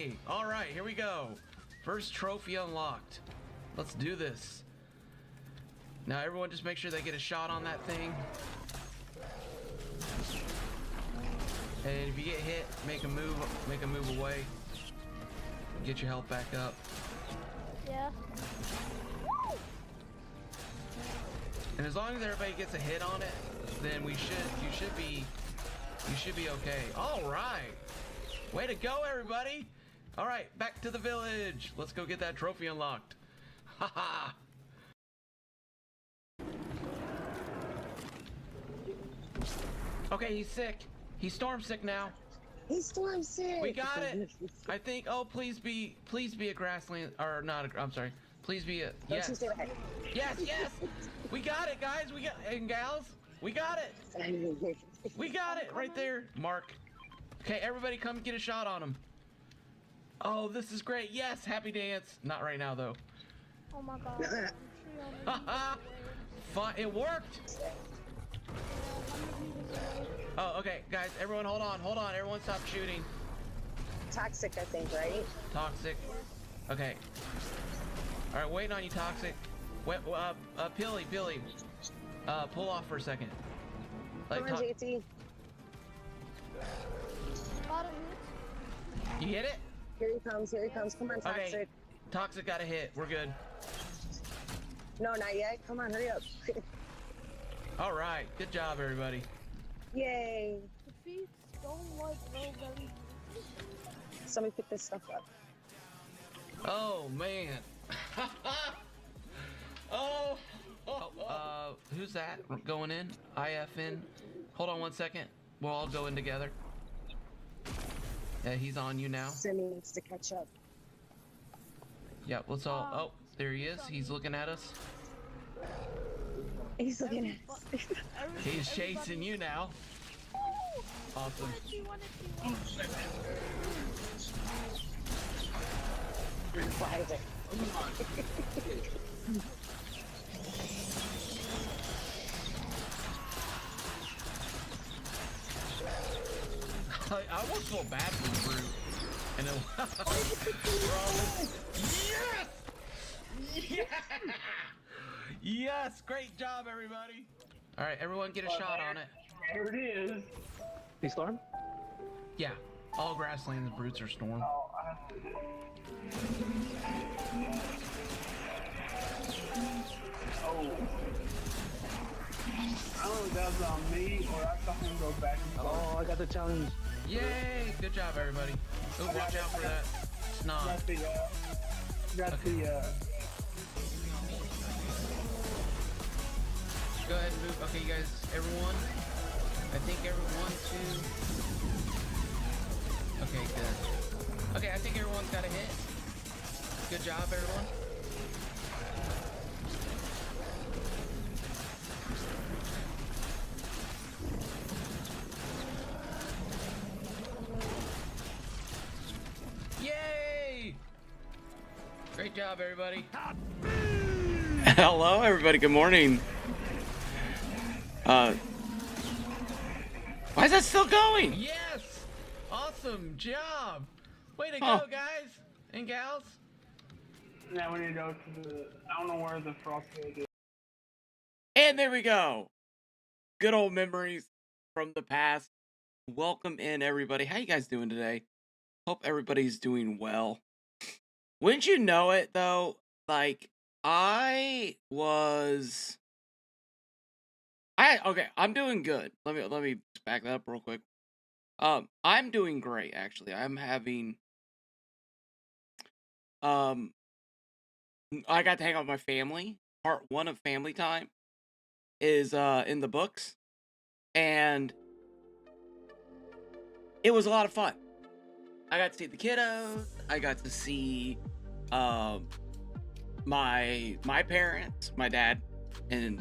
Yay! All right, here we go. First trophy unlocked. Let's do this. Now everyone just make sure they get a shot on that thing. And if you get hit, make a move away. Get your health back up. Yeah. And as long as everybody gets a hit on it, then you should be okay. All right. Way to go, everybody. All right, back to the village. Let's go get that trophy unlocked. Haha. Okay, he's sick. He's storm sick now. He's storm sick. We got it. I think. Oh, please be a grassland or not. I'm sorry. Please be a yes. Yes, yes. We got it, guys. We got and gals. We got it. We got it right there, Mark. Okay, everybody, come get a shot on him. Oh, this is great. Yes, happy dance. Not right now though. Oh my god. Fun. It worked. Oh, okay, guys. Everyone, hold on. Everyone, stop shooting. Toxic, I think, right? Toxic. Okay. All right, waiting on you, Toxic. Wait, Pilly. Pull off for a second. Come on, JT. You hit it? Here he comes. Come on, Toxic. Okay. Toxic got a hit. We're good. No, not yet. Come on, hurry up. All right. Good job, everybody. Yay. Defeats don't like very. Somebody pick this stuff up. Oh, man. Oh. Who's that going in? IFN. Hold on one second. We'll all go in together. Yeah, he's on you now. Simi needs to catch up. Yeah, let's all. Oh, there he is. He's looking at us. He's looking at us. He's chasing you now. Awesome. I almost feel bad for the brute. And then, yes! Yeah! Yes! Great job, everybody! Alright, everyone get a shot on it. There it is. He storm? Yeah. All grasslands brutes are storm. Oh. I don't know if that was on me or I saw him go back and forth. Oh, I got the challenge. Yay! Good job, everybody. Oh, watch out for that snot. Go ahead and move. Okay, you guys, everyone. I think everyone too. Okay, good. Okay, I think everyone's got a hit. Good job, everyone. Yay! Great job, everybody. Hello, everybody. Good morning. Why is that still going? Yes! Awesome job! Way to go, guys and gals. Now we need to go to the. I don't know where the frosted is. And there we go. Good old memories from the past. Welcome in, everybody. How you guys doing today? Hope everybody's doing well. Wouldn't you know it, though? Like, I'm doing good. Let me back that up real quick. I'm doing great, actually. I'm having I got to hang out with my family. Part 1 of family time is in the books, and it was a lot of fun. I got to see the kiddos. I got to see my parents, my dad, and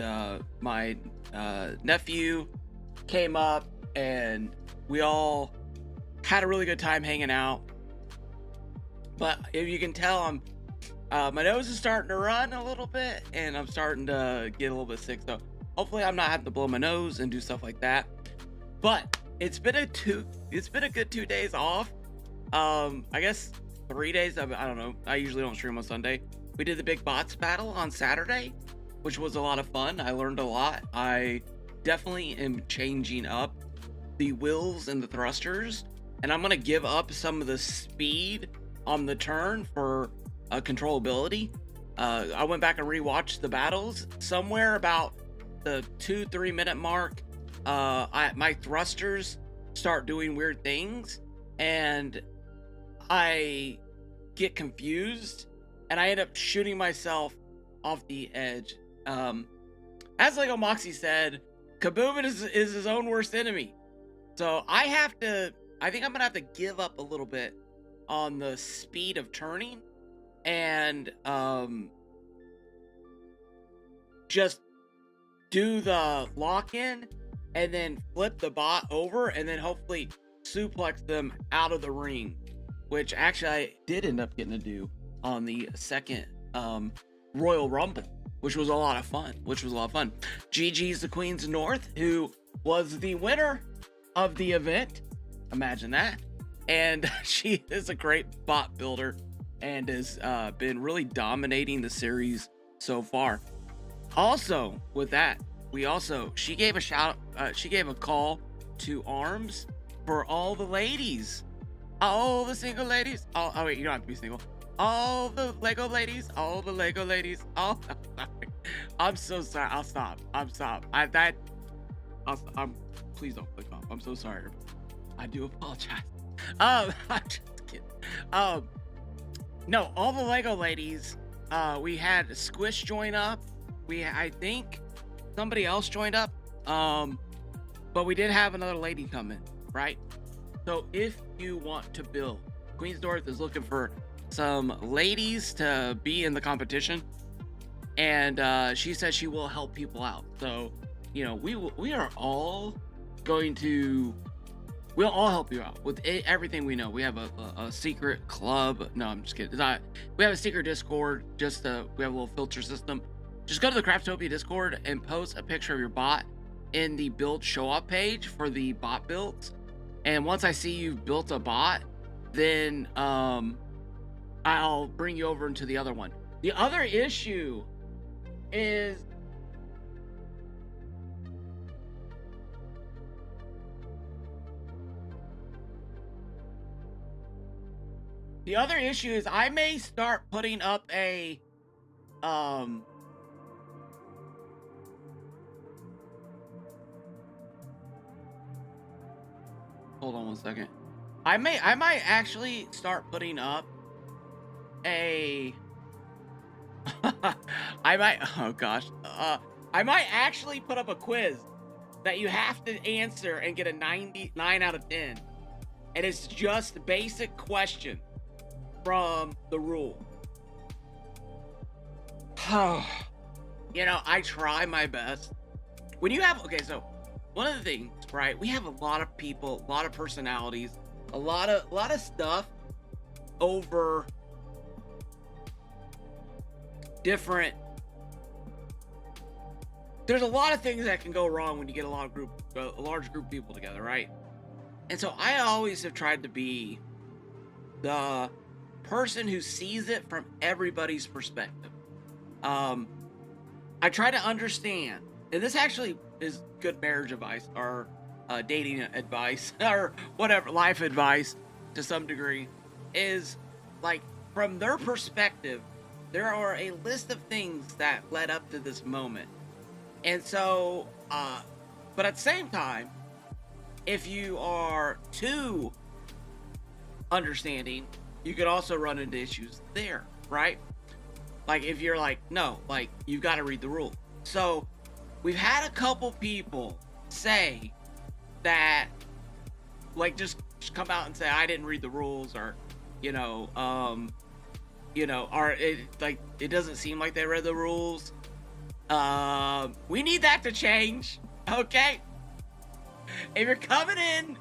my nephew came up, and we all had a really good time hanging out. But if you can tell, my nose is starting to run a little bit, and I'm starting to get a little bit sick. So hopefully, I'm not having to blow my nose and do stuff like that. But it's been a good 2 days off. I guess 3 days. I don't know. I usually don't stream on Sunday. We did the big bots battle on Saturday, which was a lot of fun. I learned a lot. I definitely am changing up the wheels and the thrusters, and I'm gonna give up some of the speed on the turn for controllability. I went back and rewatched the battles. Somewhere about the 2-3 minute mark, my thrusters start doing weird things, and I get confused, and I end up shooting myself off the edge. As Lego Moxie said, Kaboom is his own worst enemy. So I think I'm gonna have to give up a little bit on the speed of turning, and just do the lock-in and then flip the bot over and then hopefully suplex them out of the ring, which actually I did end up getting to do on the second Royal Rumble, which was a lot of fun. GG's the Queen's North, who was the winner of the event. Imagine that. And she is a great bot builder and has been really dominating the series so far. Also, with that, she gave a call to arms for all the ladies, all the single ladies. Oh wait, you don't have to be single. All the Lego ladies. Oh, I'm so sorry. I'll stop. Please don't click off. I'm so sorry. I do apologize. I'm just kidding. No, all the Lego ladies. We had Squish join up. I think somebody else joined up. But we did have another lady come in, right? So if you want to build, Queen's North is looking for some ladies to be in the competition, and she said she will help people out. So, you know, we'll all help you out with everything we know. We have a secret club. No, I'm just kidding. We have a secret Discord. We have a little filter system. Just go to the Craftopia Discord and post a picture of your bot in the build show up page for the bot builds. And once I see you've built a bot, then I'll bring you over into the other one. The other issue is I may start putting up a hold on one second. I might actually start putting up a I might actually put up a quiz that you have to answer and get a 99 out of 10. And it's just basic questions from the rule. You know, I try my best. When you have, okay, so one of the things, right? We have a lot of people, a lot of personalities, a lot of stuff over different. There's a lot of things that can go wrong when you get a large group of people together, right? And so I always have tried to be the person who sees it from everybody's perspective. I try to understand, and this actually is good marriage advice or dating advice or whatever, life advice to some degree, is like from their perspective, there are a list of things that led up to this moment. And so, but at the same time, if you are too understanding, you could also run into issues there, right? Like if you're like, no, like you've got to read the rule. So we've had a couple people say that, like, just come out and say, I didn't read the rules, or, or it doesn't seem like they read the rules. We need that to change, okay? If you're coming in,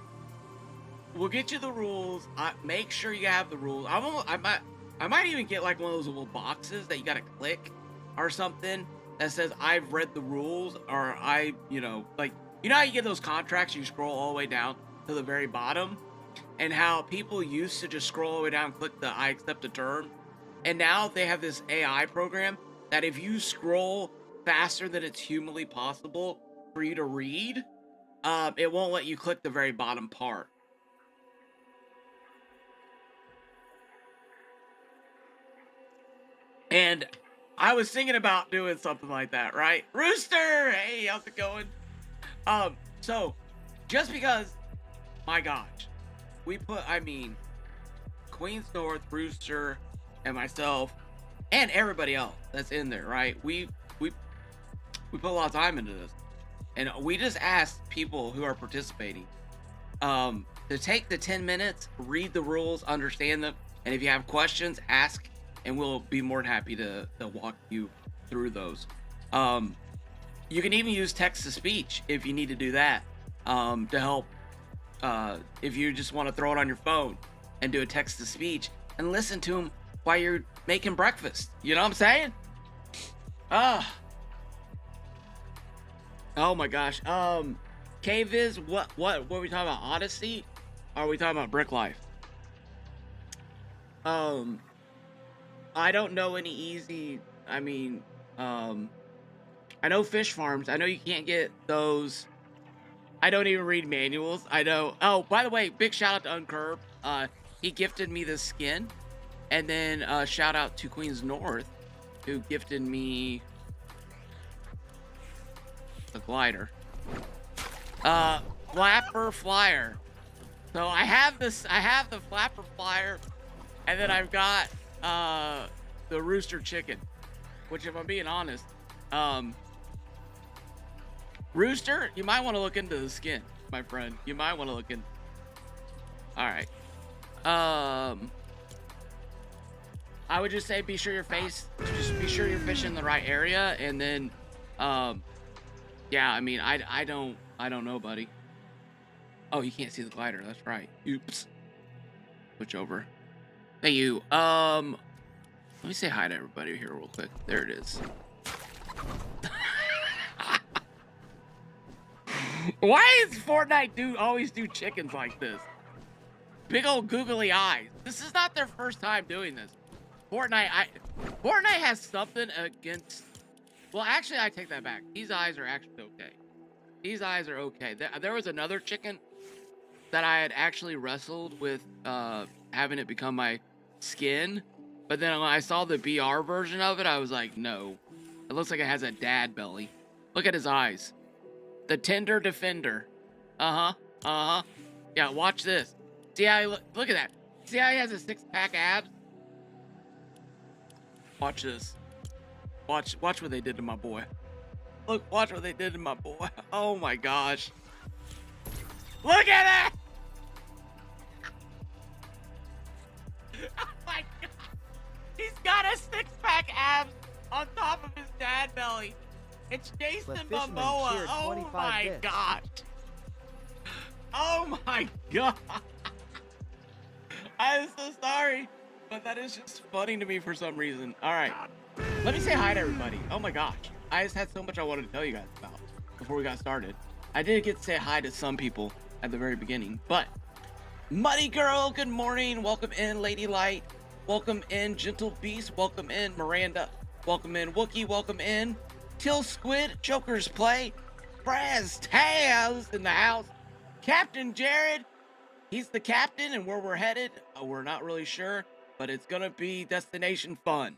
we'll get you the rules. Make sure you have the rules. I might even get like one of those little boxes that you gotta click or something that says I've read the rules, or how you get those contracts, you scroll all the way down to the very bottom and how people used to just scroll all the way down and click the I accept a term. And now they have this AI program that if you scroll faster than it's humanly possible for you to read, it won't let you click the very bottom part. And I was thinking about doing something like that, right? Rooster, hey, how's it going? So just because, my gosh, we put, I mean, Queen's North, Rooster, and myself, and everybody else that's in there, right? We put a lot of time into this, and we just asked people who are participating to take the 10 minutes, read the rules, understand them, and if you have questions, ask, and we'll be more than happy to walk you through those. You can even use text to speech if you need to do that, to help. If you just want to throw it on your phone and do a text to speech and listen to them while you're making breakfast. You know what I'm saying? Oh my gosh. K-Viz, what are we talking about? Odyssey? Or are we talking about Brick Life? I don't know any easy, I mean, I know fish farms. I know you can't get those. I don't even read manuals. I know. Oh, by the way, big shout out to Uncurb. He gifted me this skin. And then shout out to Queen's North, who gifted me the glider. Flapper Flyer. So I have the Flapper Flyer, and then I've got the Rooster Chicken, which, if I'm being honest, Rooster, you might want to look into the skin, my friend. You might want to look in. All right. I would just say be sure you're fishing in the right area, and then yeah, I mean, I don't know, buddy. Oh, you can't see the glider. That's right. Oops. Switch over. Hey, you. Let me say hi to everybody here real quick. There it is. Why is Fortnite always do chickens like this? Big old googly eyes. This is not their first time doing this. Fortnite has something against. Well, actually, I take that back. These eyes are actually okay. These eyes are okay. There was another chicken that I had actually wrestled with having it become my skin, but then when I saw the BR version of it, I was like, no. It looks like it has a dad belly. Look at his eyes. The Tender Defender. Yeah, watch this. See how he look at that. See how he has a 6-pack abs? Watch this. Watch what they did to my boy. Look, watch what they did to my boy. Oh my gosh. Look at that! Oh my god. He's got a 6-pack abs on top of his dad belly. It's Jason Momoa. Oh my gosh. Oh my god. I'm so sorry, but that is just funny to me for some reason. All right, let me say hi to everybody. Oh my gosh, I just had so much I wanted to tell you guys about before we got started. I did get to say hi to some people at the very beginning, but Muddy Girl, good morning. Welcome in, Lady Light. Welcome in, Gentle Beast. Welcome in, Miranda. Welcome in, Wookie. Welcome in, Till Squid. Joker's Play. Braz Taz in the house. Captain Jared. He's the captain, and where we're headed, we're not really sure, but it's gonna be destination fun.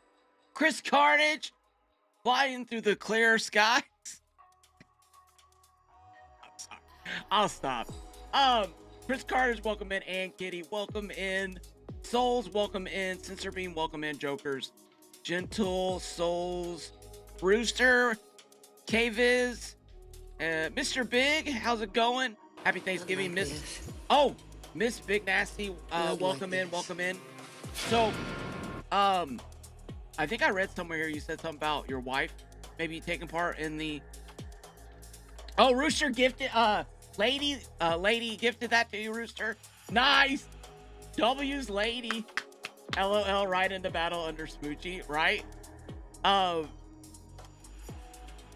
Chris Carnage, flying through the clear skies. I'm sorry. I'll stop. Chris Carnage, welcome in, and Kitty, welcome in. Souls, welcome in. Sensor Beam, welcome in. Jokers, Gentle Souls, Rooster, K-Viz, Mr. Big, how's it going? Happy Thanksgiving, Miss. Oh. Miss Big Nasty, welcome in, welcome in. So, I think I read somewhere here you said something about your wife maybe taking part in the. Oh, Rooster gifted, lady gifted that to you, Rooster. Nice. W's lady. LOL, right into battle under Smoochie, right?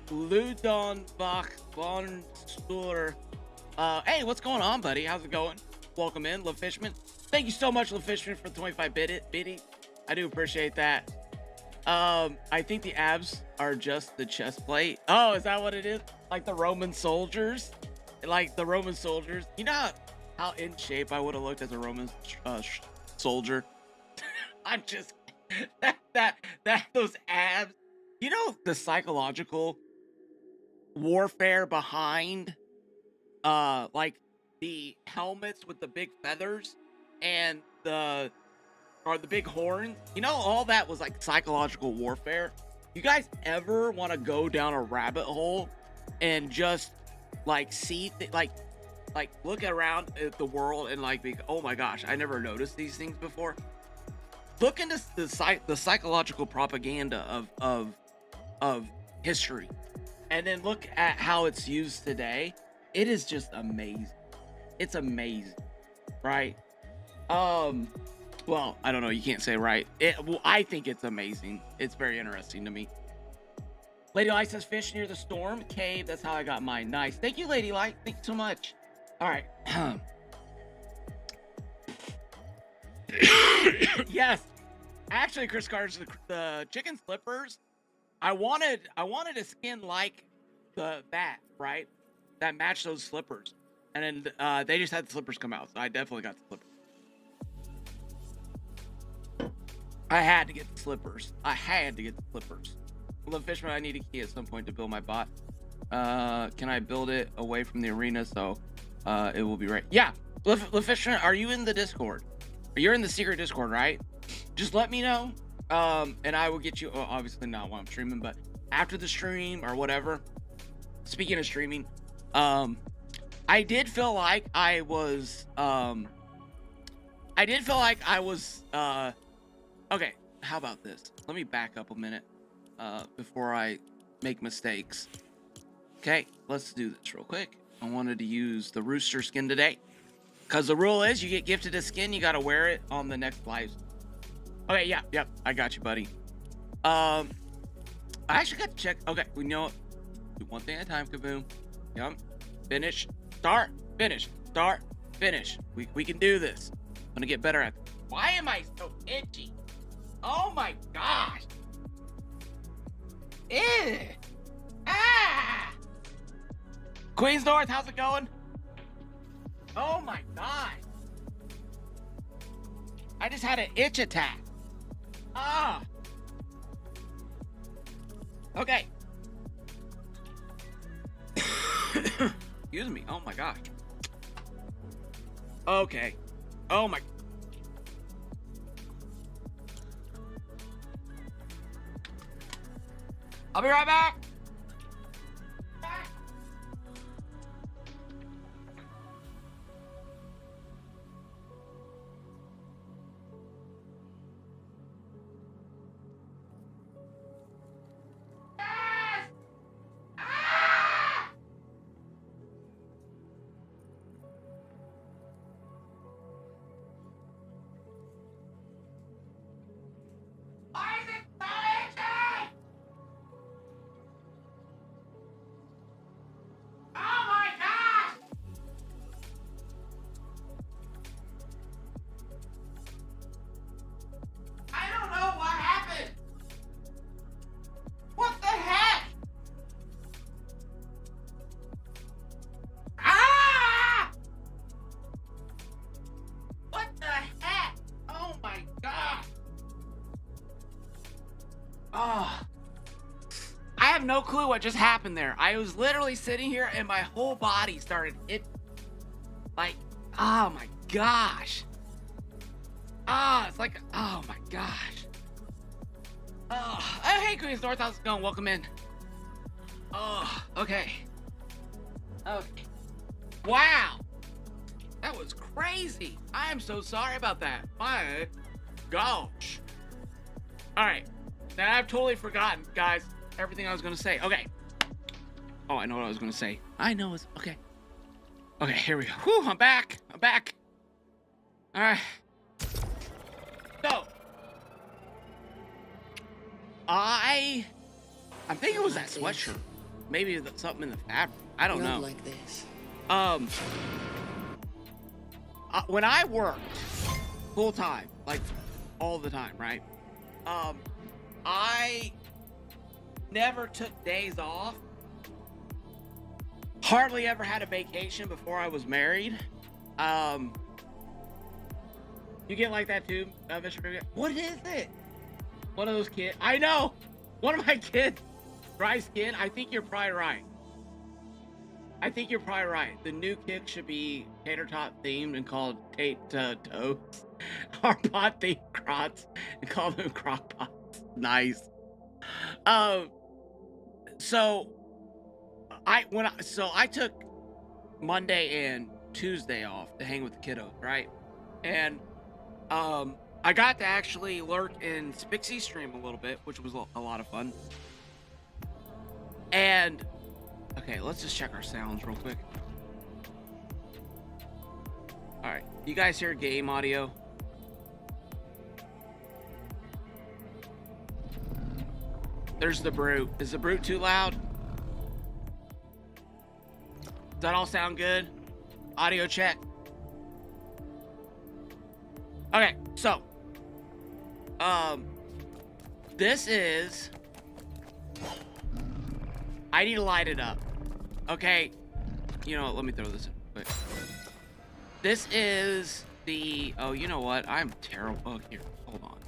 Ludon Bach von Stur. Hey, what's going on, buddy? How's it going? welcome in, Love Fishman. Thank you so much, Love Fishman, for the 25 biddy. I do appreciate that. I think the abs are just the chest plate. Oh, is that what it is? Like the Roman soldiers? Like the Roman soldiers. You know how in shape I would have looked as a Roman soldier? I'm just those abs. You know the psychological warfare behind like the helmets with the big feathers and the big horns. You know, all that was like psychological warfare. You guys ever want to go down a rabbit hole and just like see like look around at the world and like be, oh my gosh, I never noticed these things before? Look into the psychological propaganda of history, and then look at how it's used today. It is just amazing. It's amazing, right? Well, I don't know. You can't say right. Well, I think it's amazing. It's very interesting to me. Lady Light says fish near the storm cave. That's how I got mine. Nice. Thank you, Lady Light. Thank you so much. All right. Yes. Actually, Chris Carter's the chicken slippers. I wanted a skin like that, right? That matched those slippers. And then they just had the slippers come out. So I definitely got the slippers. I had to get the slippers. Love Fishman, I need a key at some point to build my bot. Can I build it away from the arena so it will be right? Yeah. Love Fishman, are you in the Discord? You're in the secret Discord, right? Just let me know. And I will get you, obviously not while I'm streaming, but after the stream or whatever. Speaking of streaming, I did feel like I was, okay, how about this? Let me back up a minute before I make mistakes. Okay, let's do this real quick. I wanted to use the rooster skin today because the rule is you get gifted a skin, you got to wear it on the next live. Okay, yep, I got you, buddy. I actually got to check. Okay, we know it. Do one thing at a time, Kaboom. Yep, finish, start, finish, start, finish. We can do this. I'm gonna get better at this. Why am I so itchy? Oh my gosh. Ew. Ah. Queens North, how's it going? Oh my god. I just had an itch attack. Ah. Okay. Excuse me. Oh my gosh. Okay. Oh my. I'll be right back. No clue what just happened there. I was literally sitting here and my whole body started like, oh my gosh. It's like, oh my gosh. Oh, hey Queens North, how's it going? Welcome in. Oh, okay. Okay. Wow. That was crazy. I am so sorry about that. My gosh. All right. Now I've totally forgotten, guys, everything I was gonna say. Okay. Oh, I know what I was gonna say. I know it's okay. Okay, here we go. Whew, I'm back. All right. So, I'm thinking it was that sweatshirt. Maybe something in the fabric. I don't know. Like this. when I worked full time, like all the time, right? I never took days off. Hardly ever had a vacation before I was married. You get like that too, Mr. Big? What is it? One of those kids. I know. One of my kids. Dry skin. I think you're probably right. The new kick should be tater tot themed and called Tate-Toes. Or pot themed crots and call them crock pots. Nice. So I took Monday and Tuesday off to hang with the kiddos, right? And I got to actually lurk in Spixie's stream a little bit, which was a lot of fun. And okay, let's just check our sounds real quick. All right, you guys hear game audio? There's the brute. Is the brute too loud? Does that all sound good? Audio check. Okay, so this is, I need to light it up. Okay, you know what, let me throw this in quick. This is the, oh, you know what, I'm terrible. Oh, here, hold on.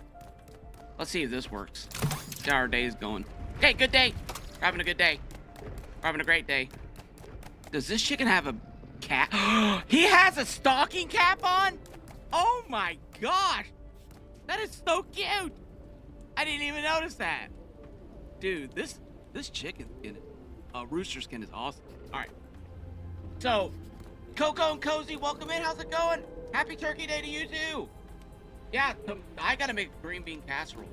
Let's see if this works. See how our day is going. Okay, good day. We're having a good day. We're having a great day. Does this chicken have a cap? He has a stocking cap on? Oh my gosh. That is so cute. I didn't even notice that. Dude, this chicken skin, rooster skin is awesome. All right. So, Coco and Cozy, welcome in. How's it going? Happy Turkey Day to you too. Yeah, I gotta make green bean casserole.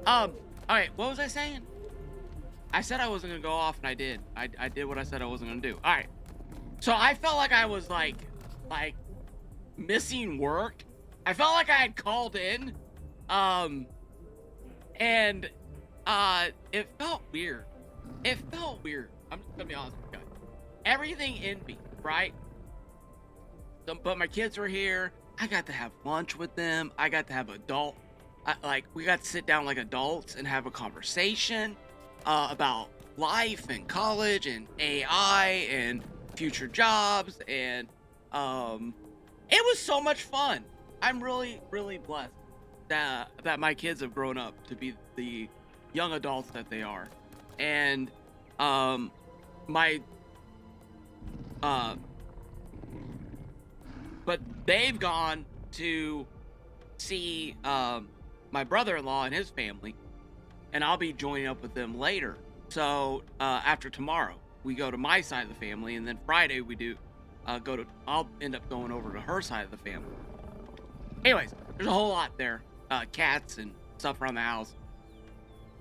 All right, what was I saying? I said I wasn't gonna go off, and I did. I did what I said I wasn't gonna do. All right. So I felt like I was like missing work. I felt like I had called in, and it felt weird. It felt weird. I'm just gonna be honest with you guys. Everything in me, right? But my kids were here. I got to have lunch with them. I got to have we got to sit down like adults and have a conversation about life and college and AI and future jobs, and it was so much fun. I'm really, really blessed that my kids have grown up to be the young adults that they are, and but they've gone to see my brother-in-law and his family, and I'll be joining up with them later. So after tomorrow, we go to my side of the family, and then Friday we do I'll end up going over to her side of the family. Anyways, there's a whole lot there, cats and stuff around the house.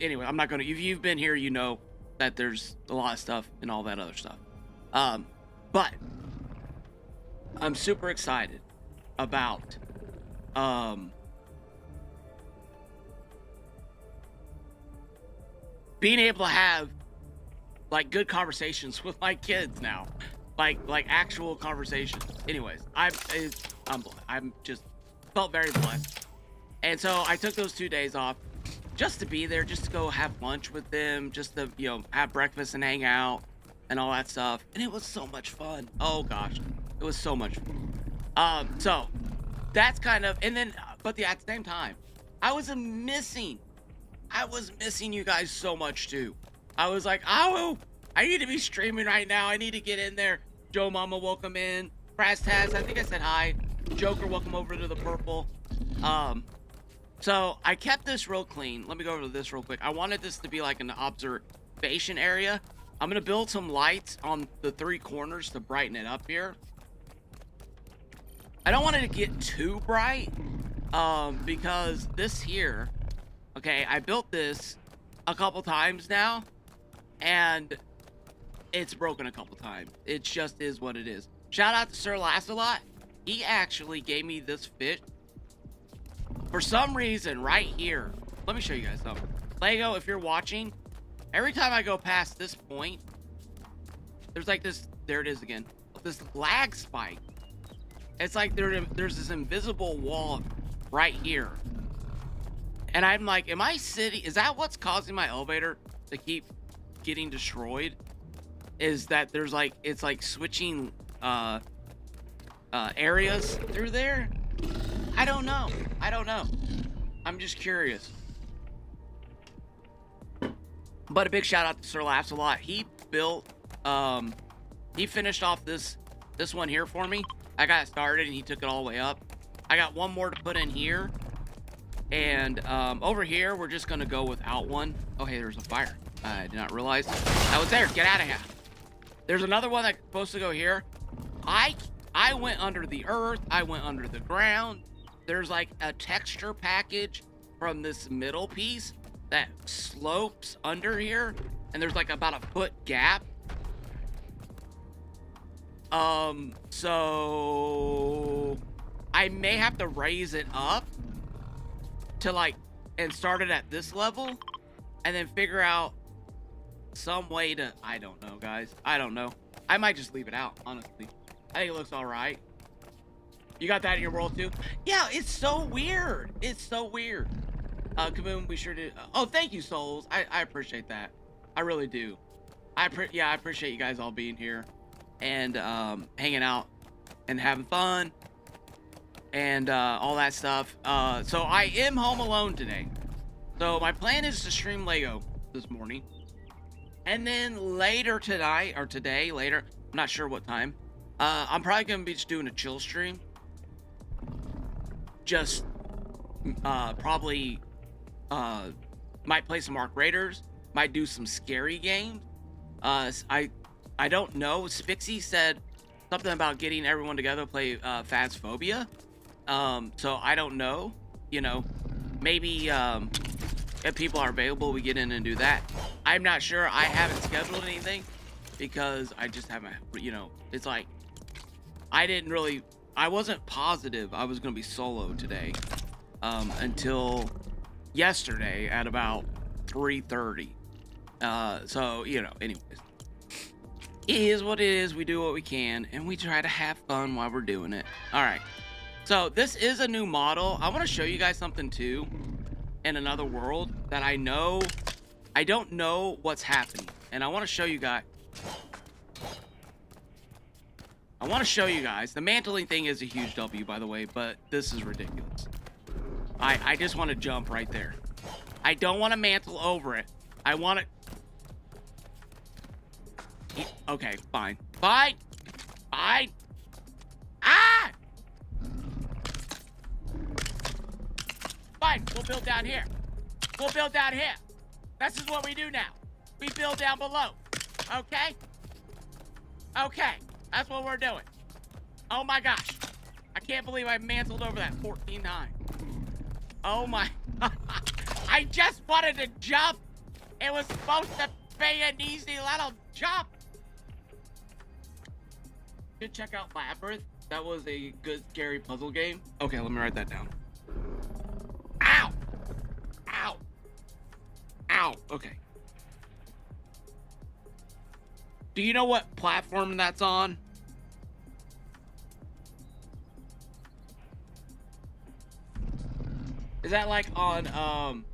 Anyway, I'm not gonna. If you've been here, you know that there's a lot of stuff and all that other stuff. But I'm super excited about being able to have like good conversations with my kids now, like actual conversations. Anyways, I'm just felt very blessed, and so I took those 2 days off just to be there, just to go have lunch with them, just to have breakfast and hang out and all that stuff, and it was so much fun. Oh gosh, it was so much fun. So that's kind of, and then but at the same time, I was missing you guys so much too. I was like, oh, I need to be streaming right now. I need to get in there. Joe Mama, welcome in. Brass Taz, I think I said hi. Joker, welcome over to the purple. So I kept this real clean. Let me go over to this real quick. I wanted this to be like an observation area. I'm gonna build some lights on the 3 corners to brighten it up here. I don't want it to get too bright, because this here, okay, I built this a couple times now, and it's broken a couple times. It just is what it is. Shout out to Sir Lassalot. He actually gave me this fish. For some reason, right here. Let me show you guys something. Lego, if you're watching, every time I go past this point, there's like this, there it is again, this lag spike. It's like there's this invisible wall right here. And I'm like, am I sitting? Is that what's causing my elevator to keep getting destroyed? Is that there's like, it's like switching areas through there? I don't know. I'm just curious. But a big shout out to Sir Laughs a Lot. He built, he finished off this one here for me. I got it started and he took it all the way up. I got one more to put in here. And over here, we're just gonna go without one. Oh, hey, there's a fire. I did not realize that was there. Get out of here. There's another one that's supposed to go here. I went under the earth. I went under the ground. There's like a texture package from this middle piece that slopes under here. And there's like about a foot gap. So I may have to raise it up to like, and start it at this level and then figure out some way to, I don't know, guys. I don't know. I might just leave it out, honestly. I think it looks all right. You got that in your world too? Yeah, it's so weird. It's so weird. Kaboom, we sure did. Oh, thank you, Souls. I appreciate that. I really do. I appreciate you guys all being here and hanging out and having fun and all that stuff. So I am home alone today. So my plan is to stream Lego this morning. And then later tonight, or today, later, I'm not sure what time, I'm probably going to be just doing a chill stream. Just probably might play some Arc Raiders, might do some scary games. I don't know. Spixie said something about getting everyone together to play Phasmophobia. So I don't know. You know, maybe if people are available, we get in and do that. I'm not sure. I haven't scheduled anything because I just haven't, you know, it's like I wasn't positive I was going to be solo today until yesterday at about 3:30. So, you know, anyways, it is what it is. We do what we can and we try to have fun while we're doing it. All right. So this is a new model. I want to show you guys something too in another world that I don't know what's happening. And I want to show you guys. The mantling thing is a huge W, by the way, but this is ridiculous. I just want to jump right there. I don't want to mantle over it. I want to... Okay, fine. Fine! Ah! Fine, we'll build down here. This is what we do now. We build down below. Okay? Okay, that's what we're doing. Oh my gosh. I can't believe I mantled over that 14-9. Oh my. I just wanted to jump. It was supposed to be an easy little jump. Should check out Labyrinth. That was a good scary puzzle game. Okay, let me write that down. Ow! Ow! Ow! Okay. Do you know what platform that's on? Is that like on,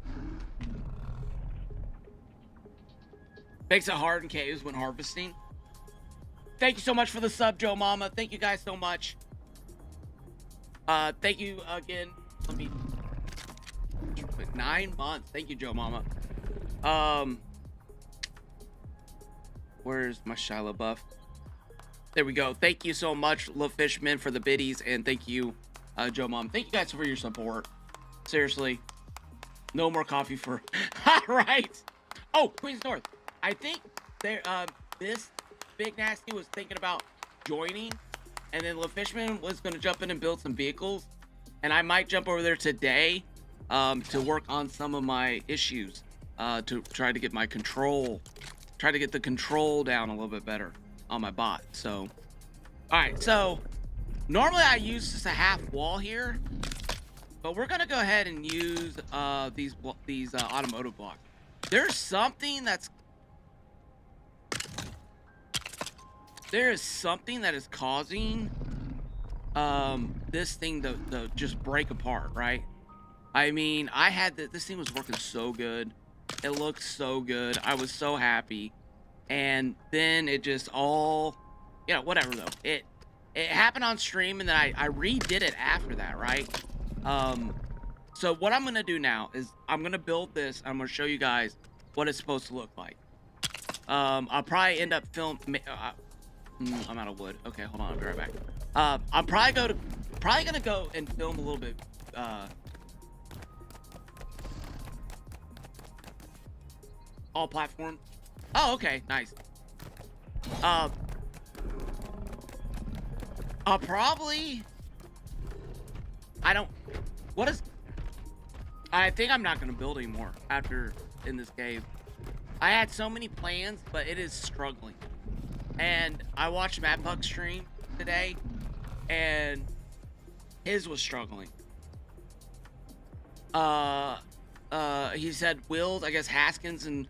makes it hard in caves when harvesting? Thank you so much for the sub, Joe Mama. Thank you guys so much. Thank you again. Let me... 9 months. Thank you, Joe Mama. Where's my Shia LaBeouf? There we go. Thank you so much, Love Fishman, for the biddies, and thank you, Joe Mom. Thank you guys for your support. Seriously, no more coffee for... All right. Oh, Queens North. I think there. This Big Nasty was thinking about joining, and then Love Fishman was going to jump in and build some vehicles, and I might jump over there today to work on some of my issues, to try to get my control. Try to get the control down a little bit better on my bot. So, all right. So, normally I use just a half wall here, but we're gonna go ahead and use these automotive blocks. There is something that is causing this thing to just break apart, right? I mean, I had this thing was working so good. It looked so good. I was so happy. And then it just all, you know, whatever though. It happened on stream, and then I redid it after that, right? So what I'm gonna do now is I'm gonna build this. I'm gonna show you guys what it's supposed to look like. I'll probably end up I'm out of wood. Okay, hold on, I'll be right back. I'm probably gonna go and film a little bit. All platforms. Oh, okay, nice. I'll probably. I think I'm not gonna build anymore after in this cave. I had so many plans, but it is struggling. And I watched Matt Puck stream today, and his was struggling. He said Will's, I guess Haskins and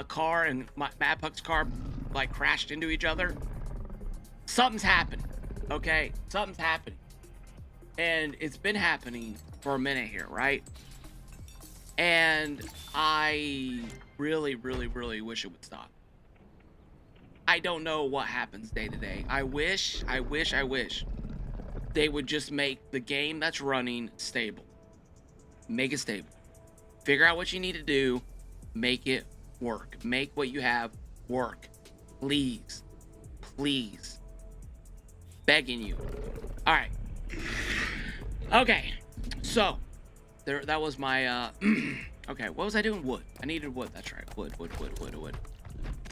car and Matt Puck's car like crashed into each other. Something's happened, okay? Something's happening. And it's been happening for a minute here, right? And I really, really, really wish it would stop. I don't know what happens day to day. I wish they would just make the game that's running stable. Make it stable. Figure out what you need to do. Make it work. Make what you have work. Please. Please. Begging you. All right. Okay. So, that was my, okay, what was I doing? Wood. I needed wood. That's right. Wood.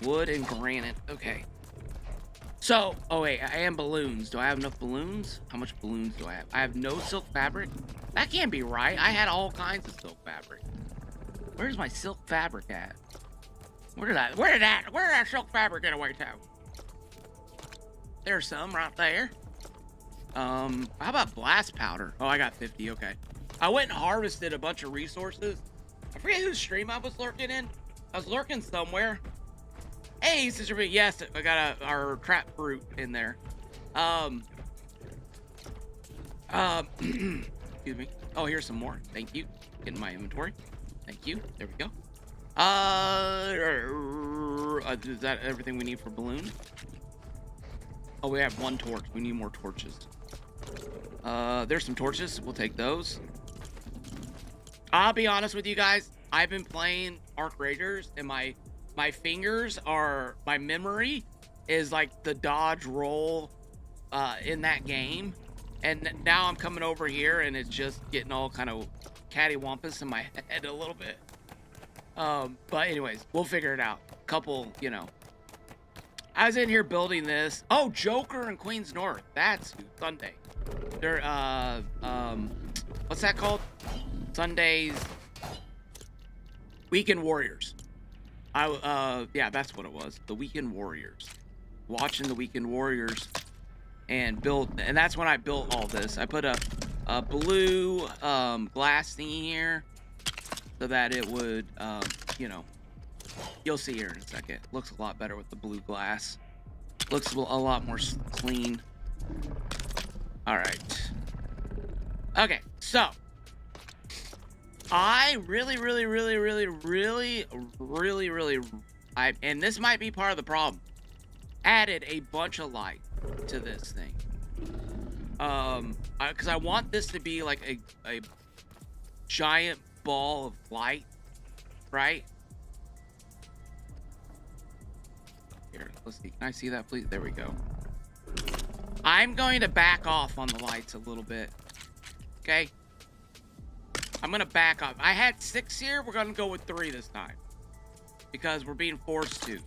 Wood and granite. Okay. So, oh wait, I am balloons. Do I have enough balloons? How much balloons do I have? I have no silk fabric? That can't be right. I had all kinds of silk fabric. Where's my silk fabric at? Where did that silk fabric get away to? There's some right there. How about blast powder? Oh, I got 50, okay. I went and harvested a bunch of resources. I forget whose stream I was lurking in. I was lurking somewhere. Hey, Sister B, yes, I got our trap fruit in there. Excuse me. Oh, here's some more. Thank you. Get in my inventory. Thank you. There we go. Is that everything we need for balloons? Oh, we have one torch. We need more torches. There's some torches. We'll take those. I'll be honest with you guys. I've been playing Arc Raiders, and my fingers are, my memory is like the dodge roll in that game. And now I'm coming over here, and it's just getting all kind of cattywampus in my head a little bit. But anyways, we'll figure it out. Couple, you know. I was in here building this. Oh, Joker and Queens North. That's Sunday. They're, what's that called? Sundays. Weekend Warriors. Yeah, that's what it was. The Weekend Warriors. Watching the Weekend Warriors and build, and that's when I built all this. I put a blue glass thingy here so that it would, you know, you'll see here in a second. Looks a lot better with the blue glass. Looks a lot more clean. All right. Okay, so I really, and this might be part of the problem, added a bunch of light to this thing. Because I want this to be like a giant ball of light, right? Here, let's see. Can I see that, please? There we go. I'm going to back off on the lights a little bit. Okay? I'm going to back off. I had 6 here. We're going to go with 3 this time. Because we're being forced to.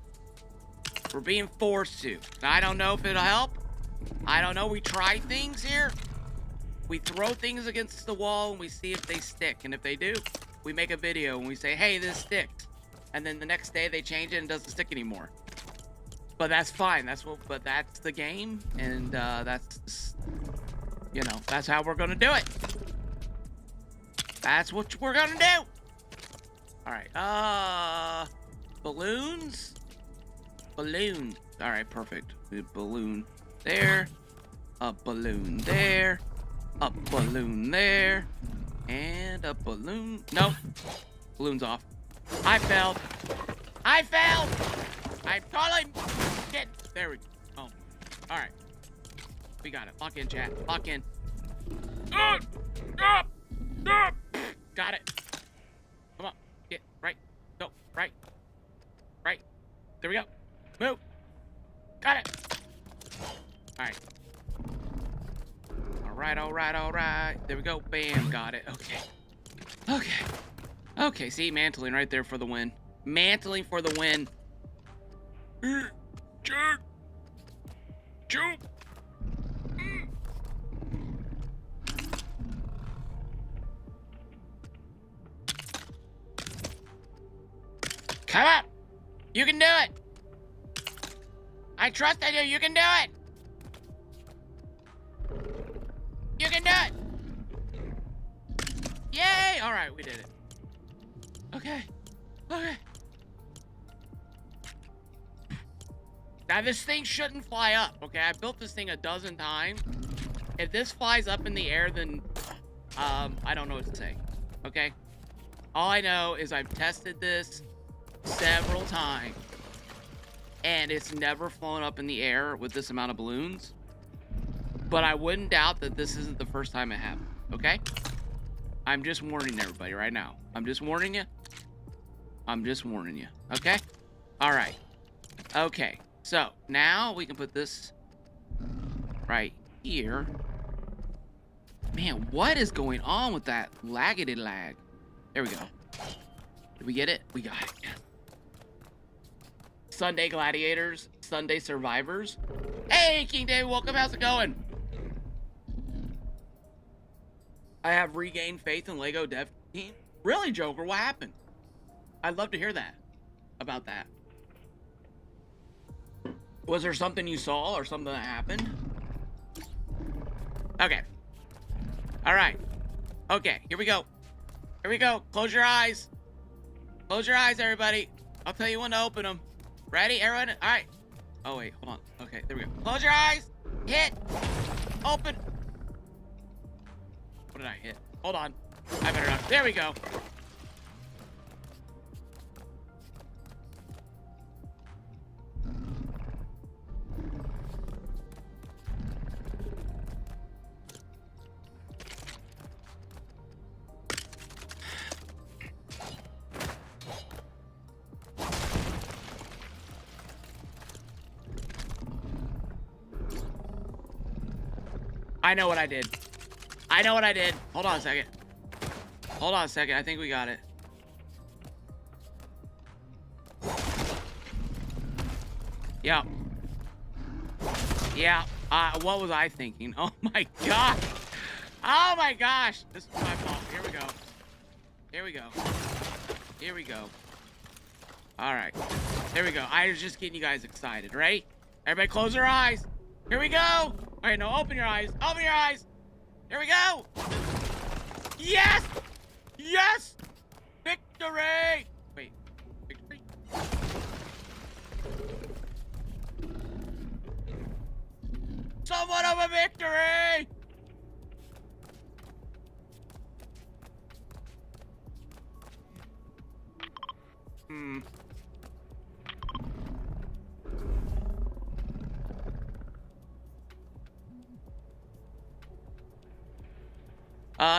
We're being forced to. Now, I don't know if it'll help. I don't know. We try things here. We throw things against the wall and we see if they stick. And if they do, we make a video and we say, hey, this sticks. And then the next day they change it and it doesn't stick anymore. But that's fine. But that's the game. And that's, you know, that's how we're going to do it. That's what we're going to do. All right. Balloons. Balloons. All right, perfect. Balloon there. A balloon there. A balloon there. And a balloon. Nope. Balloon's off. I failed. I failed. I totally did. There we go. Oh. Alright. We got it. Lock in, chat. Lock in. Got it. Come on. Get right. Go. Right. Right. There we go. Move. Got it. Alright. Alright, alright, alright. There we go. Bam. Got it. Okay. Okay. Okay, see, mantling right there for the win. Mantling for the win. Jerk. Jump. Come on. You can do it. I trust in you. You can do it. You can do it. Yay. All right, we did it. Okay. Okay. Now, this thing shouldn't fly up, okay? I built this thing a dozen times. If this flies up in the air, then, I don't know what to say, okay? All I know is I've tested this several times, and it's never flown up in the air with this amount of balloons. But I wouldn't doubt that this isn't the first time it happened, okay? I'm just warning everybody right now. I'm just warning you. I'm just warning you, okay? All right. Okay. So, now we can put this right here. Man, what is going on with that laggedy lag? There we go. Did we get it? We got it. Yeah. Sunday Gladiators, Sunday Survivors. Hey, King David, welcome. How's it going? I have regained faith in Lego Dev Team. Really, Joker? What happened? I'd love to hear that. About that. Was there something you saw or something that happened? Okay. All right. Okay, here we go. Here we go. Close your eyes. Close your eyes, everybody. I'll tell you when to open them. Ready, everyone? All right. Oh, wait. Hold on. Okay, there we go. Close your eyes. Hit. Open. What did I hit? Hold on. I better not. There we go. I know what I did. I know what I did. Hold on a second. Hold on a second. I think we got it. Yeah. Yeah. What was I thinking? Oh my gosh. Oh my gosh. This is my fault. Here we go. Here we go. Here we go. All right. There we go. I was just getting you guys excited. Ready? Everybody close their eyes. Here we go. All right, no, open your eyes. Open your eyes. Here we go. Yes. Yes. Victory. Wait. Victory? Somewhat of a victory.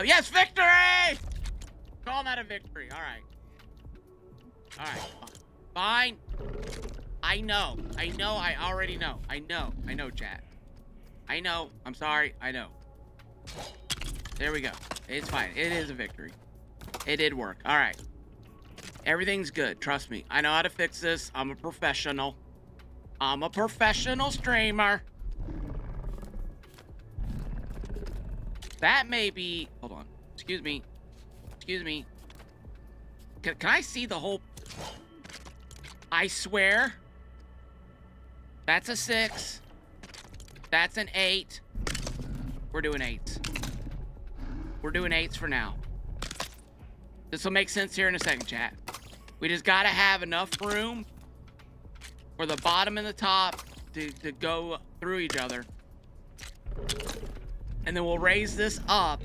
Yes, victory! Call that a victory. All right. All right. Fine. I know. I already know. I know, chat. I know. I'm sorry. I know. There we go. It's fine. It is a victory. It did work. All right. Everything's good. Trust me. I know how to fix this. I'm a professional. I'm a professional streamer. That may be... Hold on. Excuse me. Excuse me. Can I see the whole... I swear. That's a 6. That's an 8. We're doing 8s. We're doing 8s for now. This will make sense here in a second, chat. We just gotta have enough room for the bottom and the top to go through each other. And then we'll raise this up.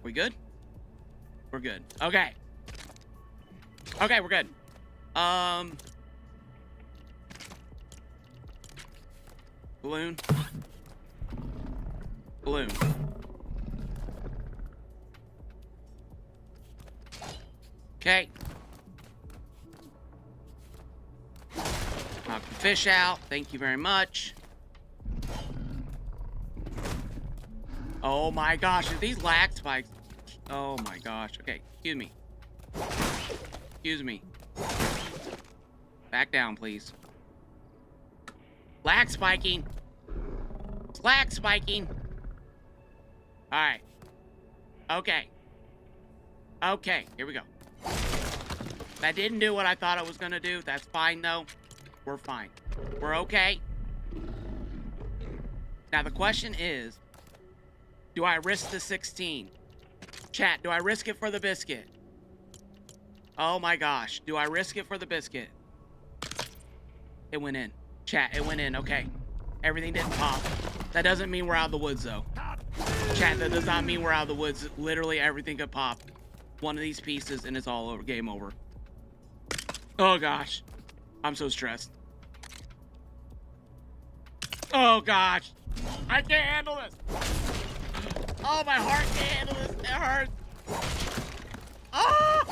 We good? We're good. Okay. Okay, we're good. Balloon. Balloon. Okay. Knock the fish out. Thank you very much. Oh my gosh, are these lag spikes? Oh my gosh. Okay, excuse me. Excuse me. Back down, please. Lag spiking. It's lag spiking. Alright. Okay. Okay, here we go. That didn't do what I thought it was gonna do. That's fine, though. We're fine. We're okay. Now, the question is, do I risk the 16? Chat, do I risk it for the biscuit? Oh my gosh. Do I risk it for the biscuit? It went in. Chat, it went in. Okay. Everything didn't pop. That doesn't mean we're out of the woods, though. Chat, that does not mean we're out of the woods. Literally everything could pop. One of these pieces and it's all over. Game over. Oh gosh. I'm so stressed. Oh gosh. I can't handle this. Oh, my heart can't handle this. It hurts. Ah!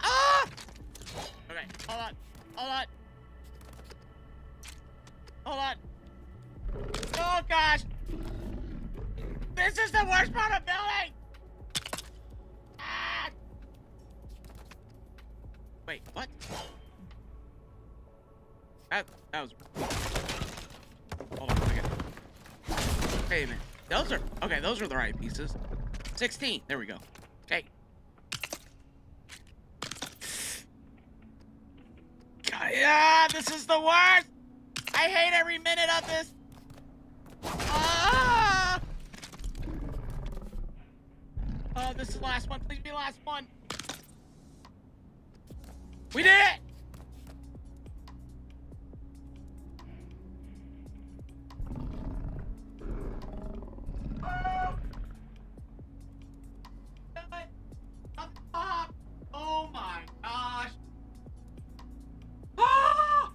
Ah! Okay, hold on. Hold on. Hold on. Oh gosh. This is the worst part of building. Ah! Wait, what? That was... Hold on, okay. Wait a minute. Those are... Okay, those are the right pieces. 16. There we go. Okay. Yeah, this is the worst! I hate every minute of this! Ah! Oh, this is the last one. Please be the last one. We did it! Oh my gosh. Ah!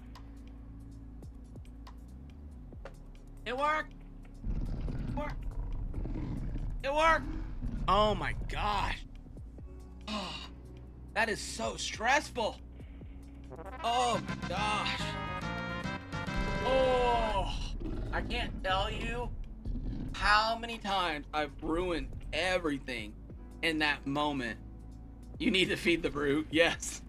It worked. It worked. It worked. Oh my gosh. Oh, that is so stressful. Oh gosh. Oh, I can't tell you how many times I've ruined everything in that moment. You need to feed the brute. Yes.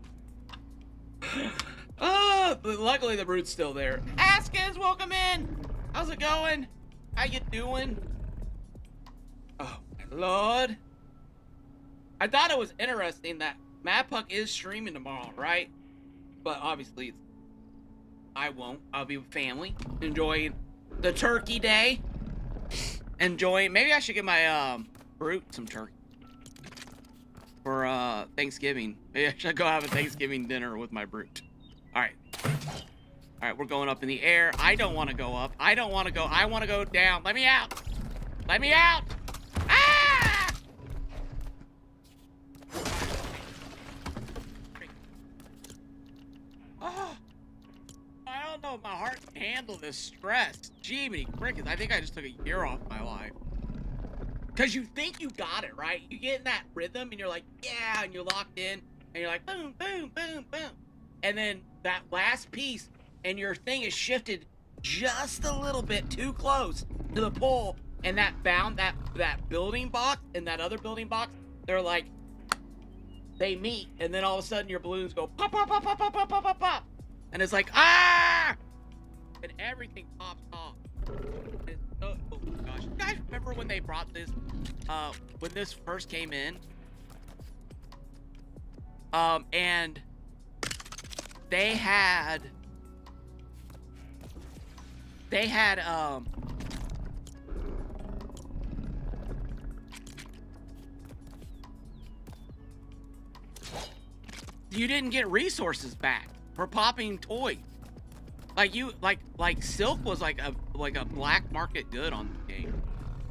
Oh, but luckily the brute's still there. Askins, welcome in. How's it going? How you doing? Oh my lord. I thought it was interesting that Madpuck is streaming tomorrow, right? But obviously, I won't. I'll be with family, enjoying the turkey day. Enjoying. Maybe I should give my brute some turkey for Thanksgiving. Maybe I should go have a Thanksgiving dinner with my brute. All right. All right, we're going up in the air. I don't want to go up. I don't want to go. I want to go down. Let me out. Let me out. Ah! Oh, I don't know if my heart can handle this stress. Jiminy crickets, I think I just took a year off my life. Because you think you got it, right? You get in that rhythm and you're like, yeah, and you're locked in. And you're like, boom, boom, boom, boom. And then that last piece, and your thing is shifted just a little bit too close to the pole. And that found that building box and that other building box, they're like, they meet. And then all of a sudden your balloons go pop, pop, pop, pop, pop, pop, pop, pop, pop. And it's like, ah! And everything pops off. Oh gosh. You guys remember when they brought this, when this first came in? And they had, you didn't get resources back for popping toys. like silk was like a black market good on the game,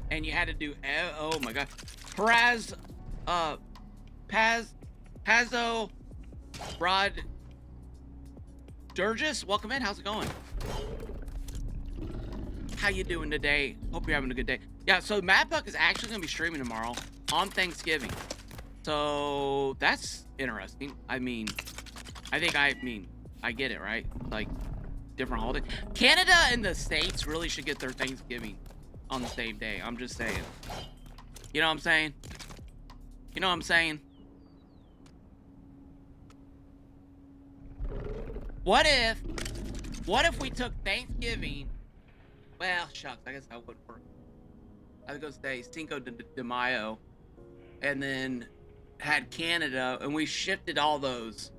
and you had to do oh my god, Pazzo Rod Durgis, welcome in. How's it going? How you doing today? Hope you're having a good day. Yeah, so Matt Buck is actually gonna be streaming tomorrow on Thanksgiving, so that's interesting. I get it, right? Like, different holiday. Canada and the States really should get their Thanksgiving on the same day. I'm just saying. You know what I'm saying? You know what I'm saying? What if we took Thanksgiving? Well, shucks, I guess that would work. I was gonna say Cinco de Mayo, and then had Canada, and we shifted all those.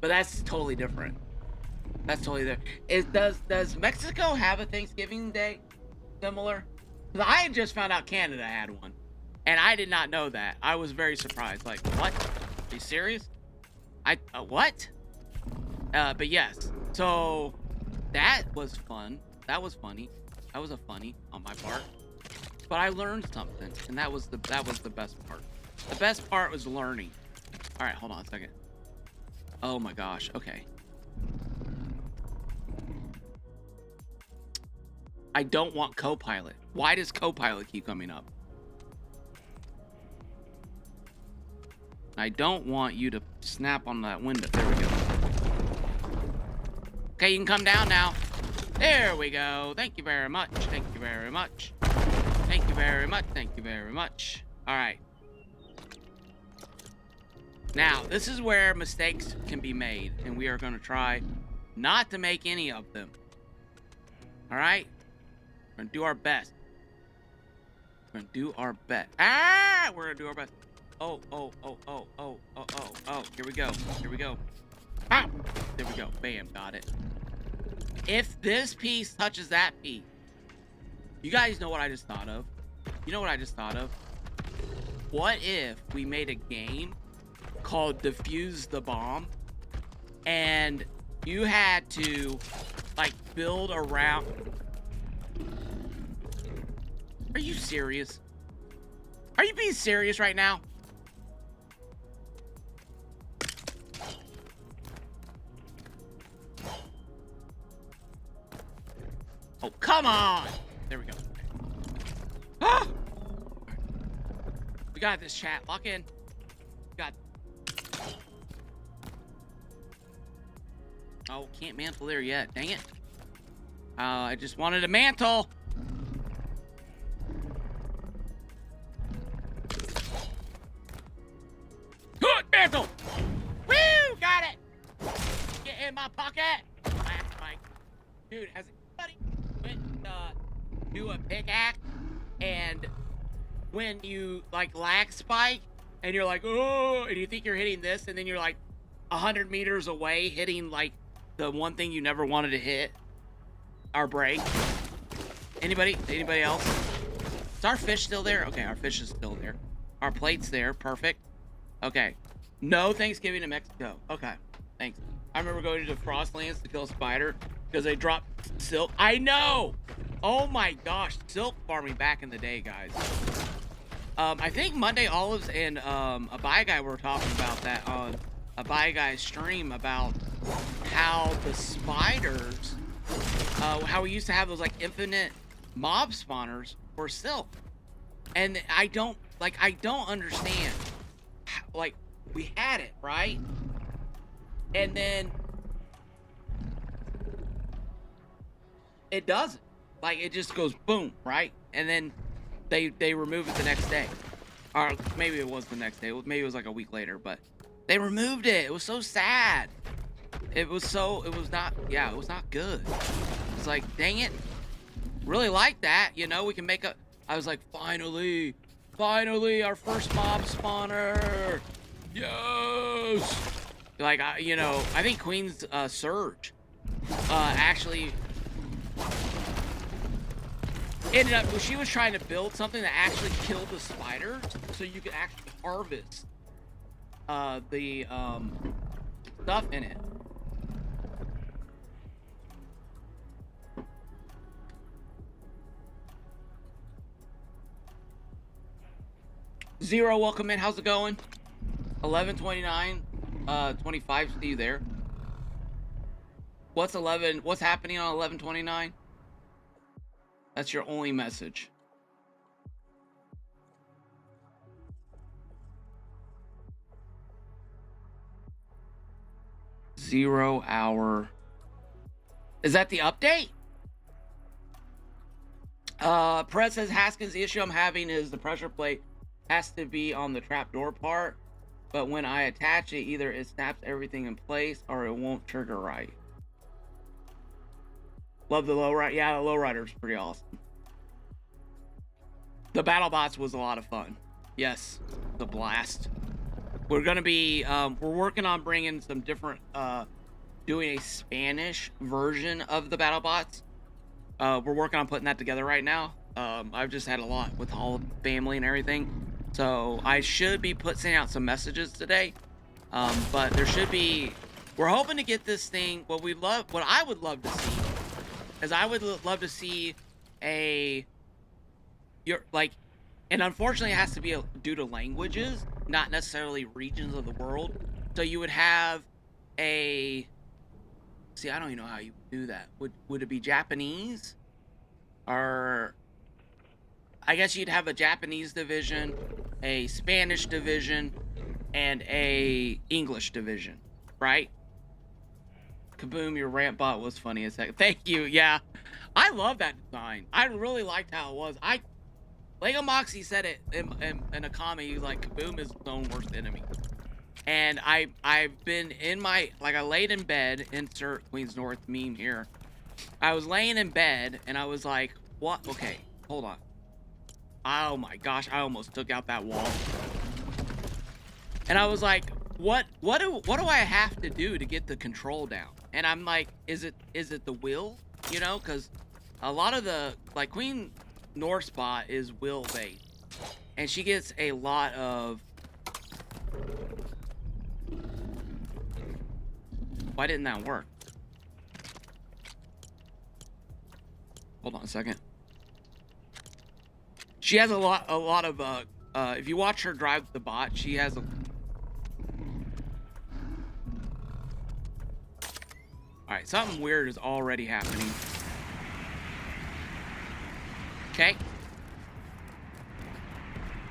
But that's totally different. That's totally different. Does Mexico have a Thanksgiving Day similar? Because I had just found out Canada had one, and I did not know that. I was very surprised. Like, what? Are you serious? What? But yes. So that was fun. That was funny. That was a funny on my part. But I learned something, and that was the best part. The best part was learning. All right, hold on a second. Oh my gosh. Okay. I don't want Copilot. Why does Copilot keep coming up? I don't want you to snap on that window. There we go. Okay, you can come down now. There we go. Thank you very much. Thank you very much. Thank you very much. Thank you very much. All right. Now, this is where mistakes can be made, and we are going to try not to make any of them. All right? We're going to do our best. We're going to do our best. Ah! We're going to do our best. Oh. Here we go. Here we go. Ah! There we go. Bam. Got it. If this piece touches that piece, you guys know what I just thought of? You know what I just thought of? What if we made a game called Defuse the Bomb, and you had to, like, build around... Are you serious? Are you being serious right now? Oh, come on! There we go. Ah! We got this, chat. Lock in. We got... Oh, can't mantle there yet. Dang it. I just wanted a mantle. Good mantle. Woo! Got it. Get in my pocket. Dude, has anybody went do a pickaxe, and when you like lag spike and you're like, oh, and you think you're hitting this, and then you're like 100 meters away hitting like the one thing you never wanted to hit, our break. Anybody else? Is our fish still there? Okay, our fish is still there. Our plate's there. Perfect. Okay. No Thanksgiving in Mexico. Okay. Thanks. I remember going to the Frostlands to kill a spider because they dropped silk. I know! Oh my gosh. Silk farming back in the day, guys. I think Monday Olives and a Buy Guy were talking about that on a Buy Guy stream about how the spiders, how we used to have those like infinite mob spawners for silk. And I don't understand. Like, we had it, right? And then it doesn't. Like, it just goes boom, right? And then they remove it the next day. Or maybe it was the next day. Maybe it was like a week later, but they removed it. It was so sad. It was not good. It's like, dang it. Really like that, you know, we can make a... I was like, finally, our first mob spawner. Yes. Like, you know, I think Queen's Surge actually ended up, she was trying to build something that actually killed the spiders, so you could actually harvest the stuff in it. Zero, welcome in. How's it going? 11:29. 25. See you there. What's happening on 11:29? That's your only message. Zero hour. Is that the update? Perez says, Haskins, the issue I'm having is the pressure plate has to be on the trapdoor part, but when I attach it, either it snaps everything in place or it won't trigger right. Love the lowrider. Yeah, the lowrider's pretty awesome. The BattleBots was a lot of fun. Yes, the blast. We're gonna be we're working on bringing some different doing a Spanish version of the BattleBots. We're working on putting that together right now. I've just had a lot with all the family and everything, so I should be sending out some messages today. But there should be. We're hoping to get this thing. What I would love to see is I would love to see and unfortunately it has to be due to languages, not necessarily regions of the world. So you would have I don't even know how you would do that. Would it be Japanese? Or I guess you'd have a Japanese division, a Spanish division, and a English division, right? Kaboom, your rant bot was funny as heck. Thank you. Yeah, I love that design. I really liked how it was. Lego Moxie said it in a comment. He was like, Kaboom is his own worst enemy. And I've been I laid in bed, insert Queens North meme here. I was laying in bed and I was like, what? Okay, hold on. Oh my gosh, I almost took out that wall. And I was like, what do I have to do to get the control down? And I'm like, is it the will? You know, because a lot of the, like, Queen North spot is will based. And she gets a lot of. Why didn't that work? Hold on a second. She has a lot of if you watch her drive the bot, she has a. Alright, something weird is already happening. Okay.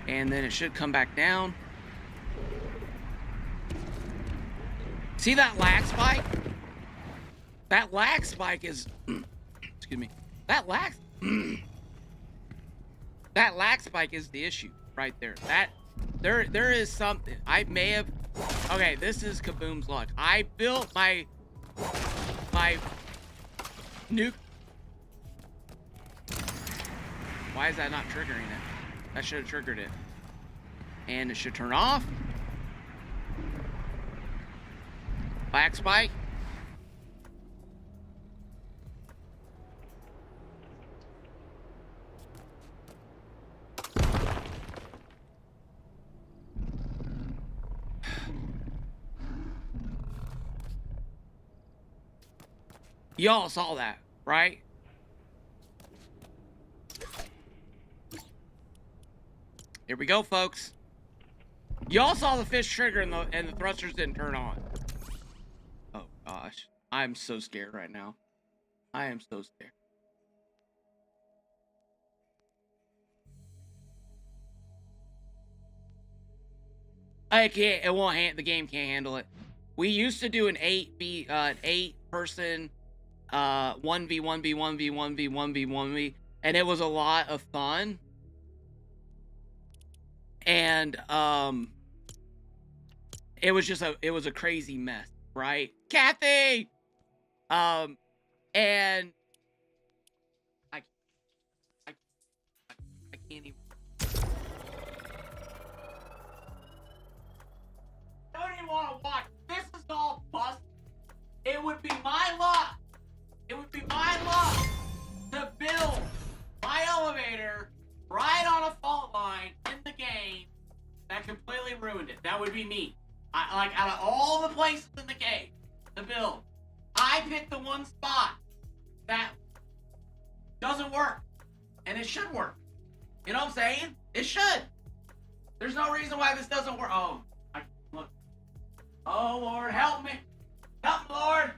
And then it should come back down. See that lag spike? That lag spike is excuse me. That lag spike is the issue right there. There is something. I may have. Okay, this is Kaboom's luck. I built my nuke. Why is that not triggering it? That should have triggered it. And it should turn off. Lag spike. Y'all saw that, right? Here we go, folks. Y'all saw the fish trigger and the thrusters didn't turn on. Oh gosh, I'm so scared right now. I am so scared. I can't. It won't. The game can't handle it. We used to do an 8-person 1v1v1v1v1v1v, and it was a lot of fun. And it was just a crazy mess, right? Kathy! And I can't even. I don't even want to watch. This is all bust. It would be my luck. It would be my luck to build my elevator right on a fault line in the game that completely ruined it. That would be me. Like, out of all the places in the game to build, I picked the one spot that doesn't work. And it should work. You know what I'm saying? It should. There's no reason why this doesn't work. Oh, look. Oh, Lord, help me. Help me, Lord.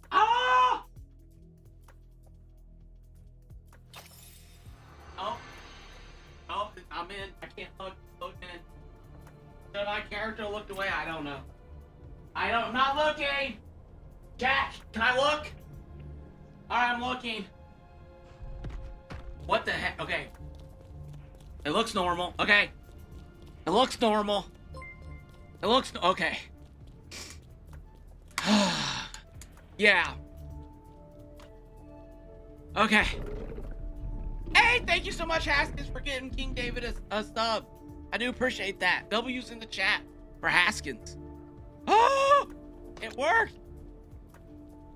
Oh! Oh. Oh, I'm in. I can't look in. Should my character looked away? I don't know. I'm not looking. Jack, can I look? Alright, I'm looking. What the heck? Okay. It looks normal. Okay. It looks normal. It looks... Okay. Yeah. Okay. Hey, thank you so much, Haskins, for getting King David a sub. I do appreciate that. W's in the chat for Haskins. Oh! It worked!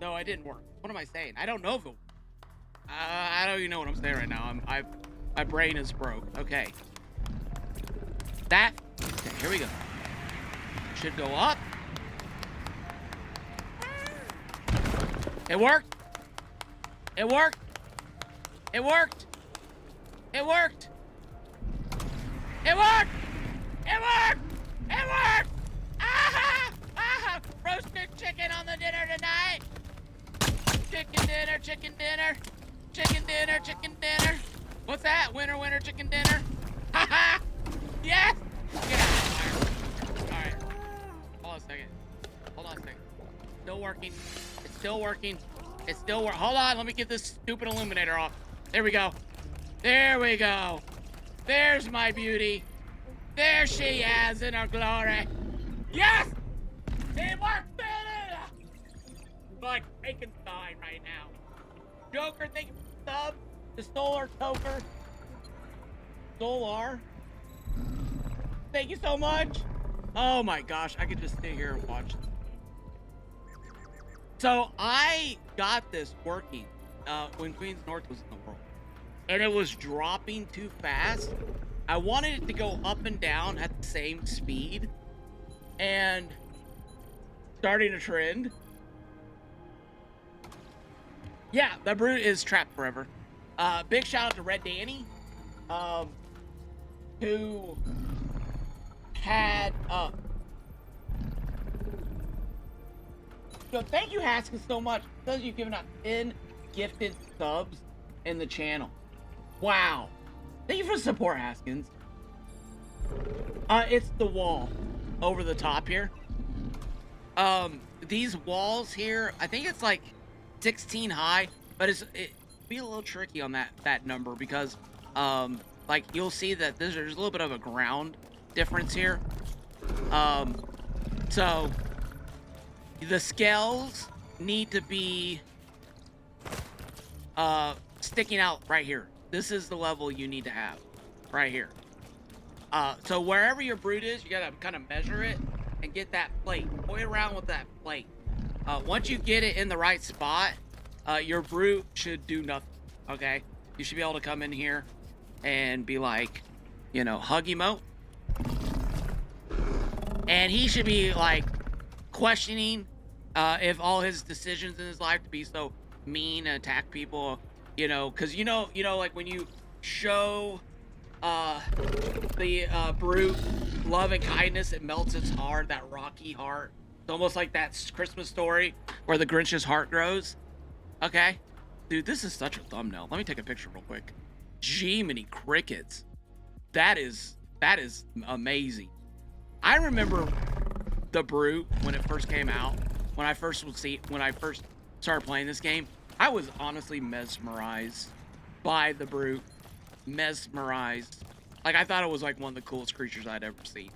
No, it didn't work. What am I saying? I don't know if it worked. I don't even know what I'm saying right now. My brain is broke. Okay. Okay, here we go. Should go up. It worked. It worked. It worked. It worked. It worked. It worked. It worked. Ah! Ah! Roasted chicken on the dinner tonight. Chicken dinner, chicken dinner. Chicken dinner, chicken dinner. What's that? Winner, winner, chicken dinner. Ha ha! Yes! Get out. Alright. Hold on a second. Hold on a second. Still working. It's still working. It's still working. Hold on. Let me get this stupid illuminator off. There we go. There we go. There's my beauty. There she is in her glory. Yes! It worked! Like Frankenstein right now. Joker, thank you for the sub. The Solar Toker. Solar. Thank you so much. Oh my gosh, I could just sit here and watch this. So I got this working when Queens North was in the world. And it was dropping too fast. I wanted it to go up and down at the same speed. And starting a trend. Yeah, the brute is trapped forever. Big shout out to Red Danny, who had so thank you, Haskins, so much because you've given out 10 gifted subs in the channel. Wow. Thank you for the support, Haskins. It's the wall over the top here. These walls here, I think it's like 16 high, but it be a little tricky on that number because like you'll see that there's a little bit of a ground difference here. So the scales need to be sticking out right here. This is the level you need to have right here. So wherever your brute is, you gotta kind of measure it and get that plate. Play around with that plate. Once you get it in the right spot, your brute should do nothing, okay? You should be able to come in here and be like, you know, hug emote. And he should be like questioning if all his decisions in his life to be so mean and attack people, you know, because you know, like when you show the brute love and kindness, it melts its heart, that rocky heart. It's almost like that Christmas story where the Grinch's heart grows. Okay. Dude, this is such a thumbnail. Let me take a picture real quick. Jiminy crickets. That is amazing. I remember the brute when it first came out. When I first started playing this game, I was honestly mesmerized by the brute. Mesmerized. Like, I thought it was like one of the coolest creatures I'd ever seen.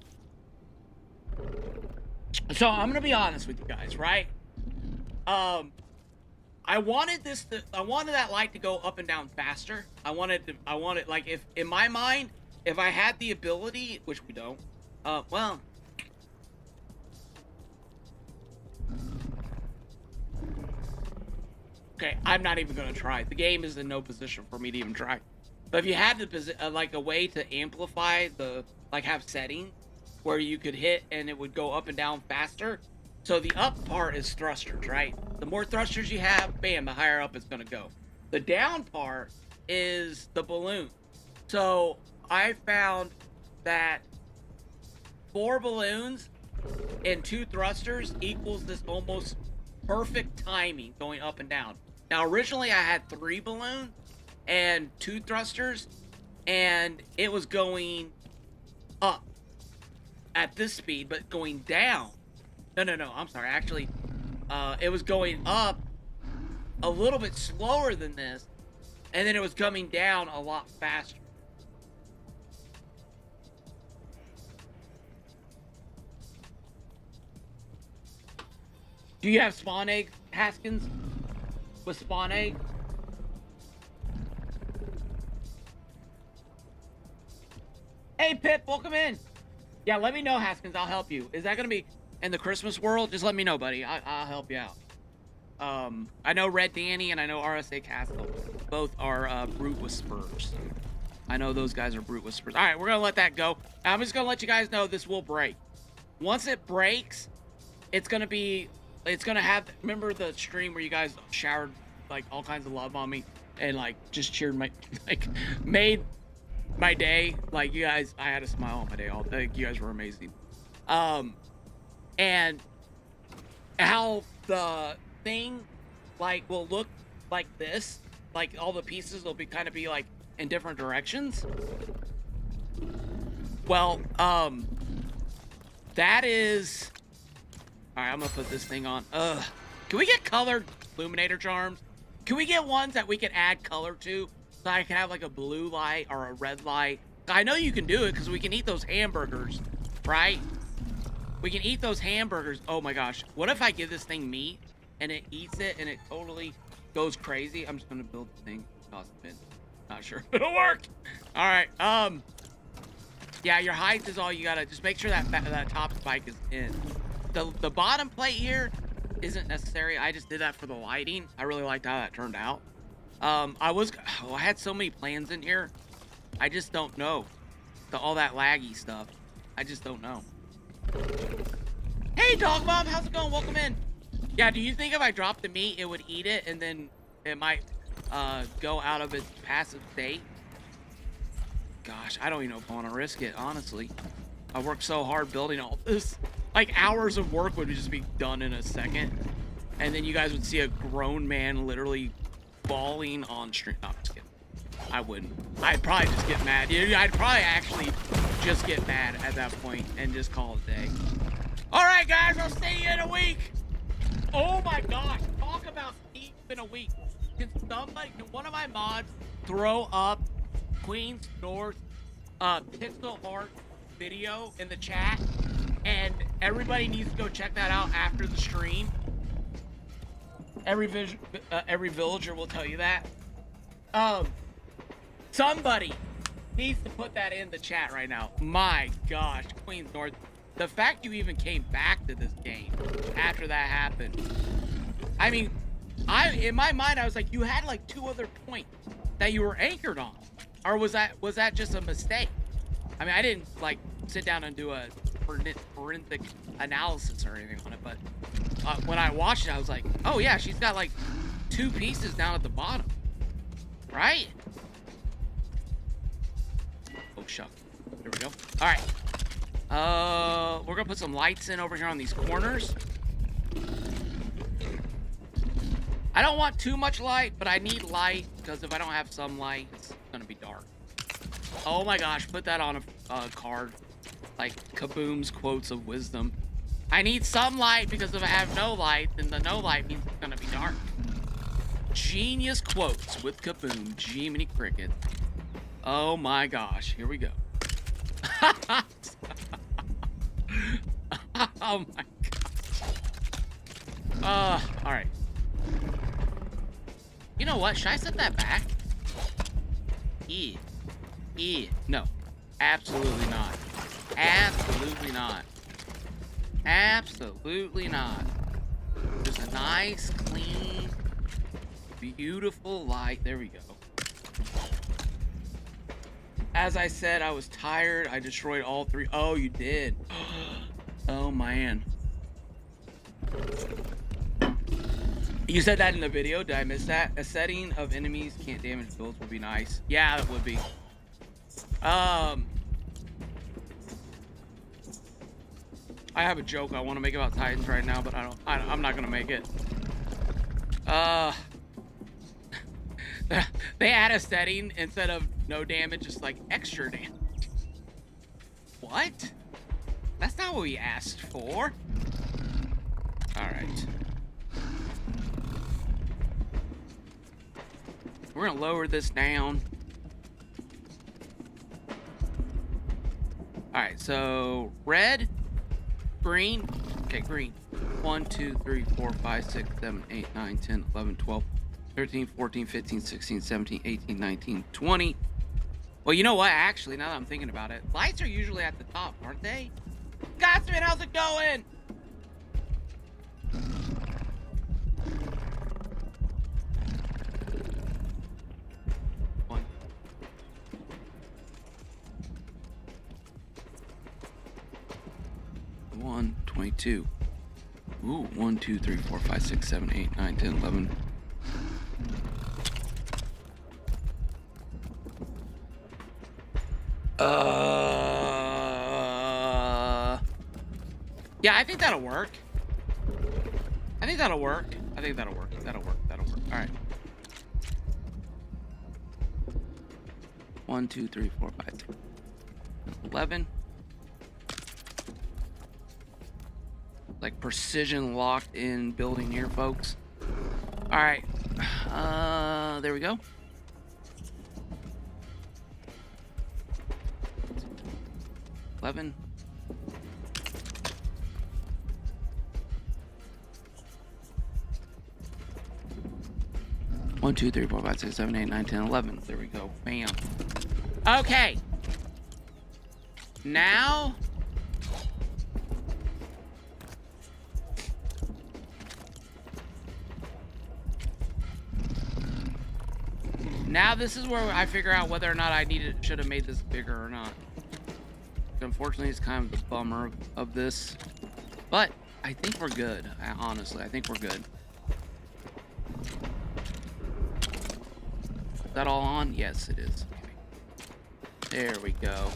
So I'm gonna be honest with you guys, right? I wanted that light to go up and down faster. I wanted like, if in my mind, if I had the ability, which we don't, well, okay, I'm not even gonna try. The game is in no position for me to even try. But if you had the like a way to amplify the, like, have settings where you could hit and it would go up and down faster. So the up part is thrusters, right? The more thrusters you have, bam, the higher up it's gonna go. The down part is the balloon. So I found that 4 balloons and 2 thrusters equals this almost perfect timing going up and down. Now, originally I had 3 balloons and 2 thrusters, and it was going up at this speed, but going down. No, I'm sorry. Actually, it was going up a little bit slower than this, and then it was coming down a lot faster. Do you have spawn egg, Haskins? With spawn egg? Hey, Pip, welcome in. Yeah, let me know, Haskins. I'll help you. Is that going to be in the Christmas world? Just let me know, buddy. I'll help you out. I know Red Danny and I know RSA Castle. Both are Brute Whisperers. I know those guys are Brute Whisperers. All right, we're going to let that go. I'm just going to let you guys know this will break. Once it breaks, it's going to have, remember the stream where you guys showered like all kinds of love on me and like just cheered my, like made my day. Like you guys, I had a smile on my day all day. You guys were amazing. And how the thing like will look like this, like all the pieces will be kind of be like in different directions. Well, that is, all right, I'm gonna put this thing on. Can we get colored illuminator charms? Can we get ones that we can add color to? So I can have like a blue light or a red light. I know you can do it because we can eat those hamburgers, right? We can eat those hamburgers. Oh my gosh. What if I give this thing meat and it eats it and it totally goes crazy? I'm just gonna build the thing. Not sure if it'll work. All right. Yeah, your height is all you gotta. Just make sure that top spike is in. The bottom plate here isn't necessary. I just did that for the lighting. I really liked how that turned out. I had so many plans in here. I just don't know. All that laggy stuff. I just don't know. Hey, Dog Mom, how's it going? Welcome in. Yeah, do you think if I dropped the meat, it would eat it and then it might go out of its passive state? Gosh, I don't even know if I want to risk it, honestly. I worked so hard building all this. Like, hours of work would just be done in a second. And then you guys would see a grown man literally bawling on stream. No, I'm just kidding. I wouldn't. I'd probably just get mad. I'd probably actually just get mad at that point and just call it a day. All right, guys, I'll see you in a week. Oh my gosh, talk about Steve in a week. Can one of my mods throw up Queen's North pixel art video in the chat? And everybody needs to go check that out after the stream. Every villager will tell you that. Somebody needs to put that in the chat right now. My gosh, Queen's North. The fact you even came back to this game after that happened. I mean, in my mind, I was like, you had like 2 other points that you were anchored on. Or was that just a mistake? I mean, I didn't like sit down and do a forensic analysis or anything on it, but when I watched it, I was like, oh yeah, she's got like 2 pieces down at the bottom, right? Oh shuck, here we go. All right, we're gonna put some lights in over here on these corners. I don't want too much light, but I need light because if I don't have some light, it's gonna be dark. Oh my gosh, put that on a card. Like Kaboom's quotes of wisdom. I need some light because if I have no light, then the no light means it's gonna be dark. Genius quotes with Kaboom, Jiminy Cricket. Oh my gosh, here we go. Oh my gosh. All right. You know what? Should I set that back? No. Absolutely not. Absolutely not. Absolutely not. Just a nice, clean, beautiful light. There we go. As I said, I was tired. I destroyed all 3. Oh, you did. Oh, man. You said that in the video. Did I miss that? A setting of enemies can't damage builds would be nice. Yeah, that would be. I have a joke I want to make about Titans right now, but I'm not gonna make it. They add a setting instead of no damage, just like extra damage. What? That's not what we asked for. All right. We're gonna lower this down. All right, so red, green. Okay, green. 1, 2, 3, 4, 5, 6, 7, 8, 9, 10, 11, 12, 13, 14, 15, 16, 17, 18, 19, 20. Well, you know what? Actually, now that I'm thinking about it, lights are usually at the top, aren't they? Godsman, how's it going? One, 22. Ooh, 1, 2, 3, 4, 5, 6, 7, 8, 9, 10, 11. Yeah, I think that'll work. I think that'll work. That'll work. All right. 1, 2, 3, 4, 5, 6, 11. Like precision locked in building here, folks. All right. There we go. $11. One, 2, 3, 4, 5, 6, 7, 8, 9, 10, 11. There we go. Bam. Okay. Now. Now this is where I figure out whether or not I should have made this bigger or not. Unfortunately, it's kind of the bummer of this, but I think we're good. Honestly, I think we're good. Is that all on? Yes, it is. Okay. There we go.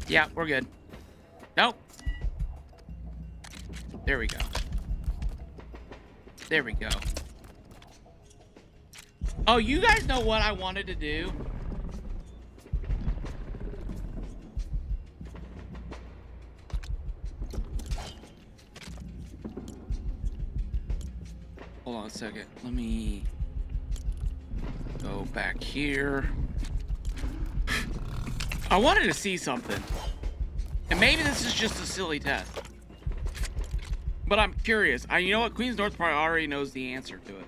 Yeah, we're good. Nope. There we go. There we go. Oh, you guys know what I wanted to do? Hold on a second. Let me go back here. I wanted to see something. And maybe this is just a silly test. But I'm curious. You know what? Queens North probably already knows the answer to it.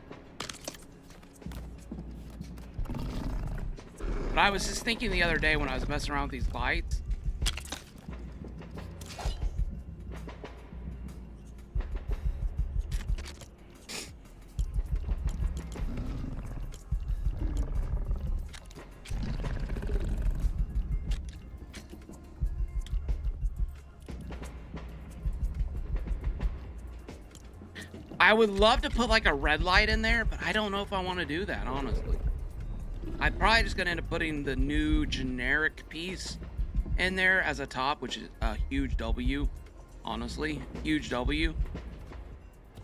But I was just thinking the other day when I was messing around with these lights. I would love to put like a red light in there, but I don't know if I want to do that, honestly. I'm probably just gonna end up putting the new generic piece in there as a top, which is a huge W. Honestly, huge W.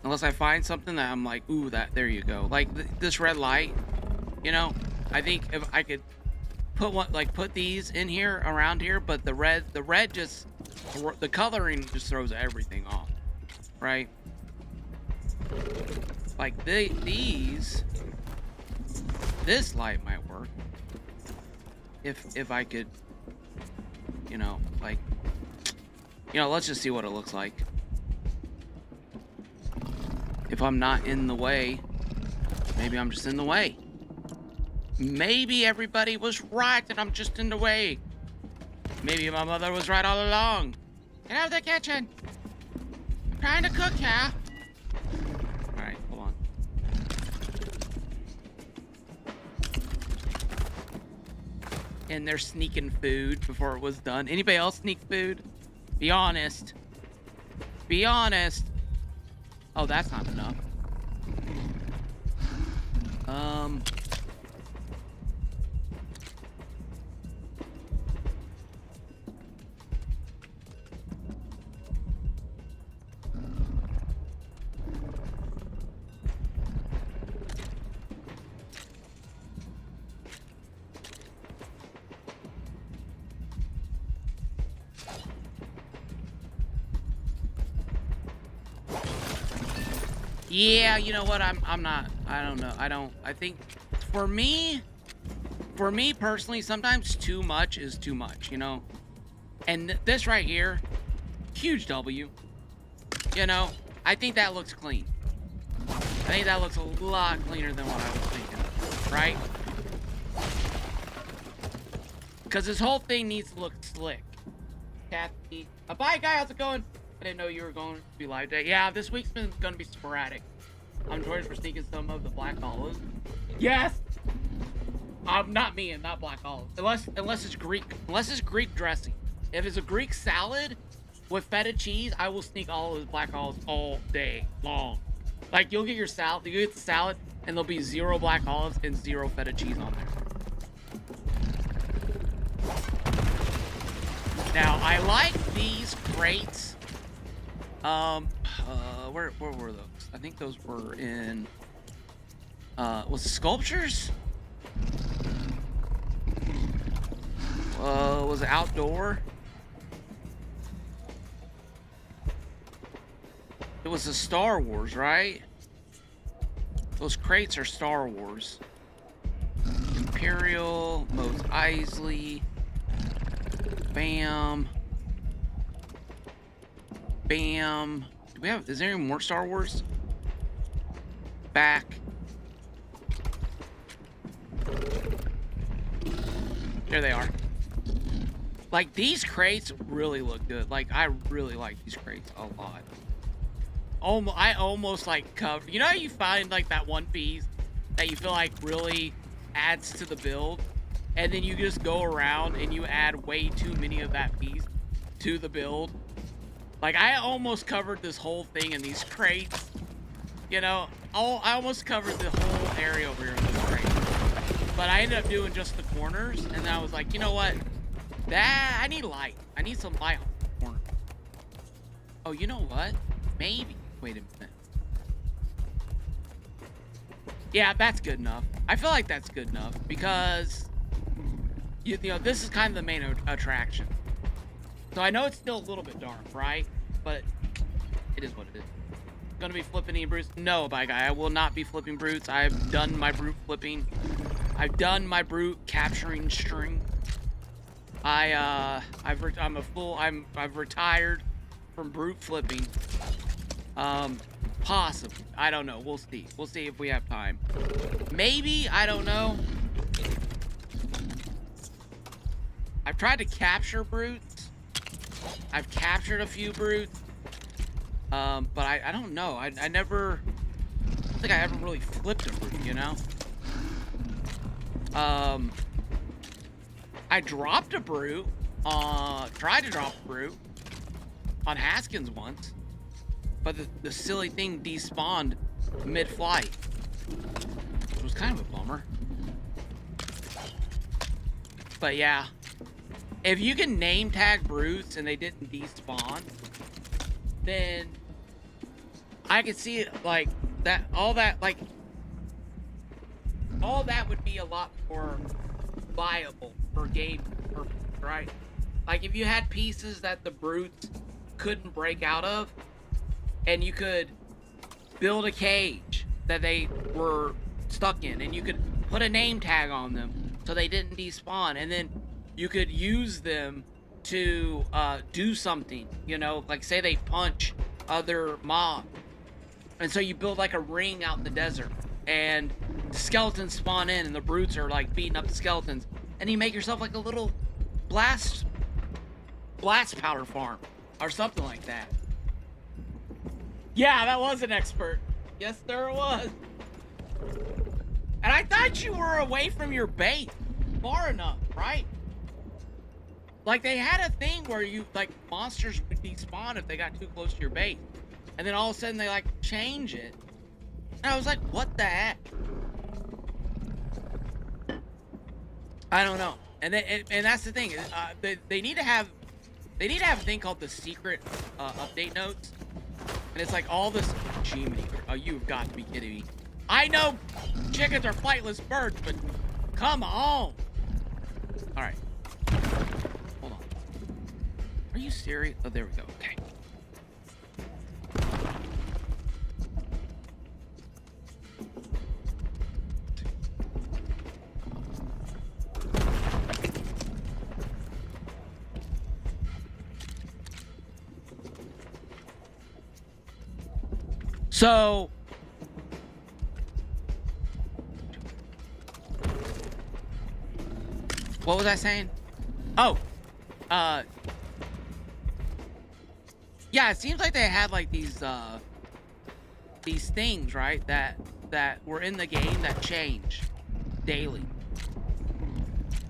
Unless I find something that I'm like, ooh, there you go. Like this red light, you know. I think if I could put these in here, around here, but the red just, the coloring just throws everything off, right? Like these. This light might work if I could, let's just see what it looks like. If I'm not in the way, maybe I'm just in the way. Maybe everybody was right and I'm just in the way. Maybe my mother was right all along. Get out of the kitchen. I'm trying to cook here. Alright, hold on. And they're sneaking food before it was done. Anybody else sneak food? Be honest. Be honest. Oh, that's not enough. Yeah, you know what? I'm not. I don't know. I think for me personally, sometimes too much is too much, you know? And this right here, huge W. You know, I think that looks clean. I think that looks a lot cleaner than what I was thinking, right? Because this whole thing needs to look slick. Kathy. Bye, guy. How's it going? I didn't know you were going to be live today. Yeah, this week's been going to be sporadic. I'm George for sneaking some of the black olives. Yes! Not me and not black olives. Unless it's Greek. Unless it's Greek dressing. If it's a Greek salad with feta cheese, I will sneak all of the black olives all day long. Like, you'll get your salad, you get the salad, and there'll be 0 black olives and 0 feta cheese on there. Now, I like these crates. Where were those? I think those were in, was it sculptures? Was it outdoor? It was a Star Wars, right? Those crates are Star Wars. Imperial, Mos Eisley. Bam. Bam. Do we have, is there any more Star Wars? Back. There they are. Like, these crates really look good. Like, I really like these crates a lot. I almost like covered. You know how you find like that one piece that you feel like really adds to the build, and then you just go around and you add way too many of that piece to the build? Like, I almost covered this whole thing in these crates. You know, I almost covered the whole area over here in those crates. But I ended up doing just the corners, and then I was like, you know what? I need light. I need some light on the corner. Oh, you know what? Maybe. Wait a minute. Yeah, that's good enough. I feel like that's good enough because, you know, this is kind of the main attraction. So I know it's still a little bit dark, right? But it is what it is. Gonna be flipping any brutes? No, bye guy. I will not be flipping brutes. I've done my brute flipping. I've done my brute capturing string. I've retired from brute flipping. Possibly. I don't know. We'll see. We'll see if we have time. Maybe. I don't know. I've tried to capture brutes. I've captured a few brutes. But I don't know. I don't think I ever really flipped a brute, you know? I dropped a brute. Tried to drop a brute on Haskins once. But the silly thing despawned mid-flight. It was kind of a bummer. But yeah. If you can name tag brutes and they didn't despawn, then I could see it like that, all that would be a lot more viable for game purpose, right? Like if you had pieces that the brutes couldn't break out of, and you could build a cage that they were stuck in, and you could put a name tag on them so they didn't despawn, and then you could use them to do something, you know, like say they punch other mobs, and so you build like a ring out in the desert, and the skeletons spawn in, and the brutes are like beating up the skeletons, and you make yourself like a little blast powder farm or something like that. Yeah, that was an expert. Yes, there was. And I thought you were away from your base far enough, right? Like, they had a thing where you, like, monsters would despawn if they got too close to your base. And then all of a sudden they, like, change it. And I was like, what the heck? I don't know. And that's the thing. They need to have a thing called the secret update notes. And it's like all this. Jiminy, oh, you've got to be kidding me. I know chickens are flightless birds, but come on. All right. Hold on. Are you serious? Oh, there we go. Okay. So what was I saying? Oh, yeah, it seems like they had like these things, right, that were in the game that change daily.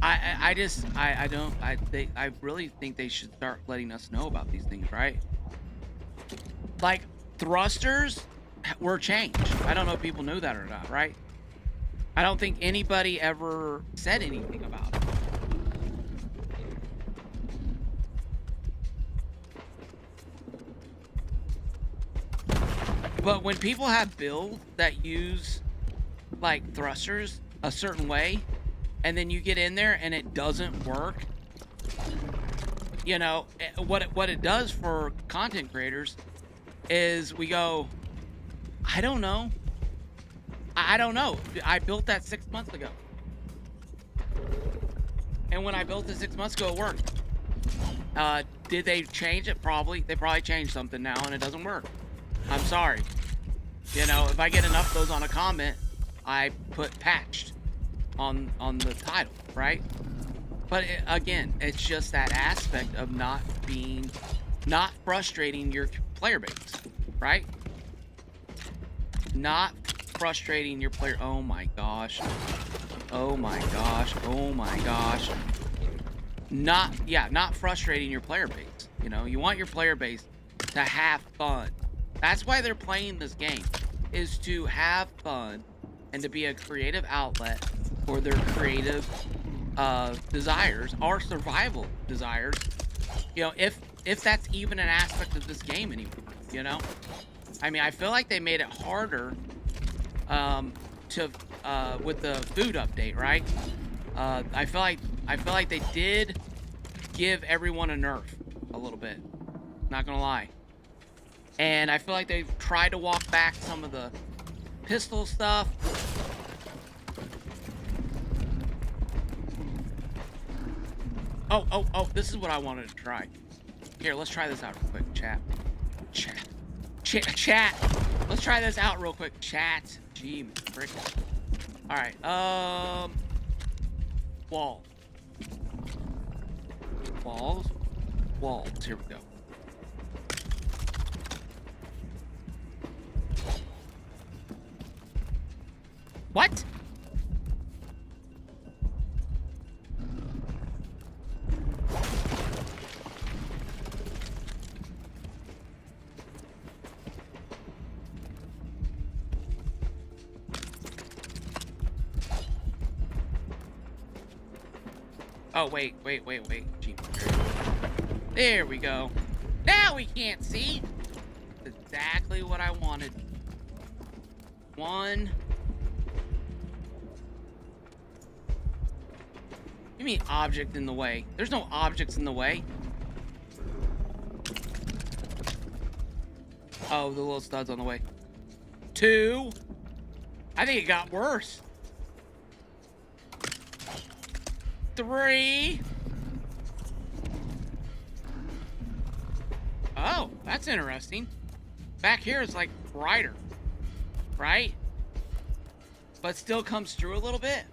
I really think they should start letting us know about these things, right? Like thrusters were changed. I don't know if people knew that or not, right? I don't think anybody ever said anything about it. But when people have builds that use like thrusters a certain way, and then you get in there and it doesn't work, you know, what it does for content creators is we go, I don't know. I don't know. I built that 6 months ago. And when I built it 6 months ago, it worked. Did they change it? Probably. They probably changed something now and it doesn't work. I'm sorry. You know, if I get enough of those on a comment, I put patched on the title, right? But again, it's just that aspect of not frustrating your player base, right? Not frustrating your player. Oh my gosh. Oh my gosh. Oh my gosh. Not frustrating your player base. You know, you want your player base to have fun. That's why they're playing this game, is to have fun and to be a creative outlet for their creative desires or survival desires. You know, if that's even an aspect of this game anymore, you know? I mean, I feel like they made it harder with the food update, right? I feel like they did give everyone a nerf a little bit. Not gonna lie. And I feel like they tried to walk back some of the pistol stuff. Oh, this is what I wanted to try. Here, let's try this out real quick, chat. Chat. Let's try this out real quick, chat. Gee, frick. All right, wall. Walls, here we go. What? Oh, wait. Gee, there we go. Now we can't see. That's exactly what I wanted. One. You mean object in the way? There's no objects in the way. Oh, the little stud's on the way. 2. I think it got worse. 3. Oh, that's interesting. Back here is like brighter, right? But still comes through a little bit.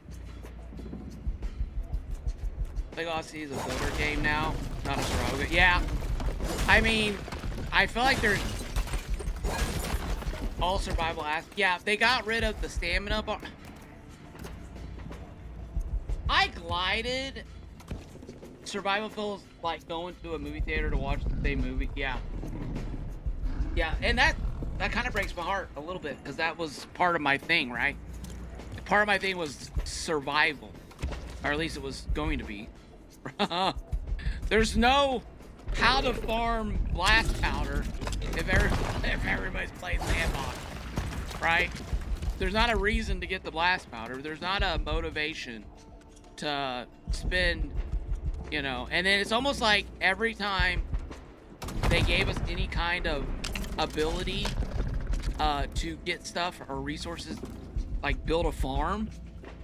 Big Odyssey is a builder game now, not a survival game. Yeah, I mean, I feel like there's all survival aspects. Yeah, they got rid of the stamina bar. I glided. Survival feels like going to a movie theater to watch the same movie. Yeah, and that kind of breaks my heart a little bit, because that was part of my thing, right? Part of my thing was survival, or at least it was going to be. There's no how to farm blast powder if everybody's playing sandbox, right? There's not a reason to get the blast powder. There's not a motivation to spend, you know. And then it's almost like every time they gave us any kind of ability to get stuff or resources, like build a farm,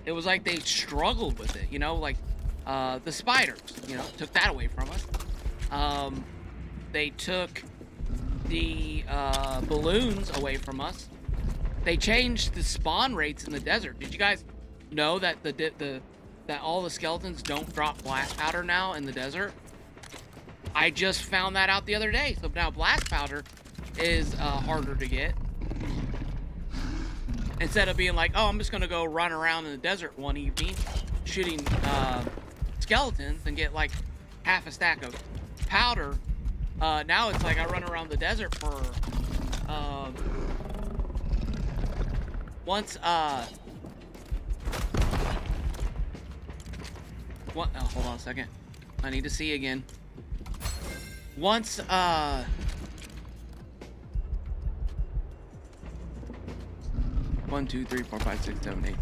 it was like they struggled with it, you know, like the spiders, you know, took that away from us. They took the balloons away from us. They changed the spawn rates in the desert. Did you guys know that that all the skeletons don't drop blast powder now in the desert? I just found that out the other day. So now blast powder is harder to get. Instead of being like, oh, I'm just gonna go run around in the desert one evening shooting skeletons and get like half a stack of powder. Now it's like I run around the desert for once what? Oh, hold on a second. I need to see again. Once 1, 2, 3, 4, 5, 6, 7, 8,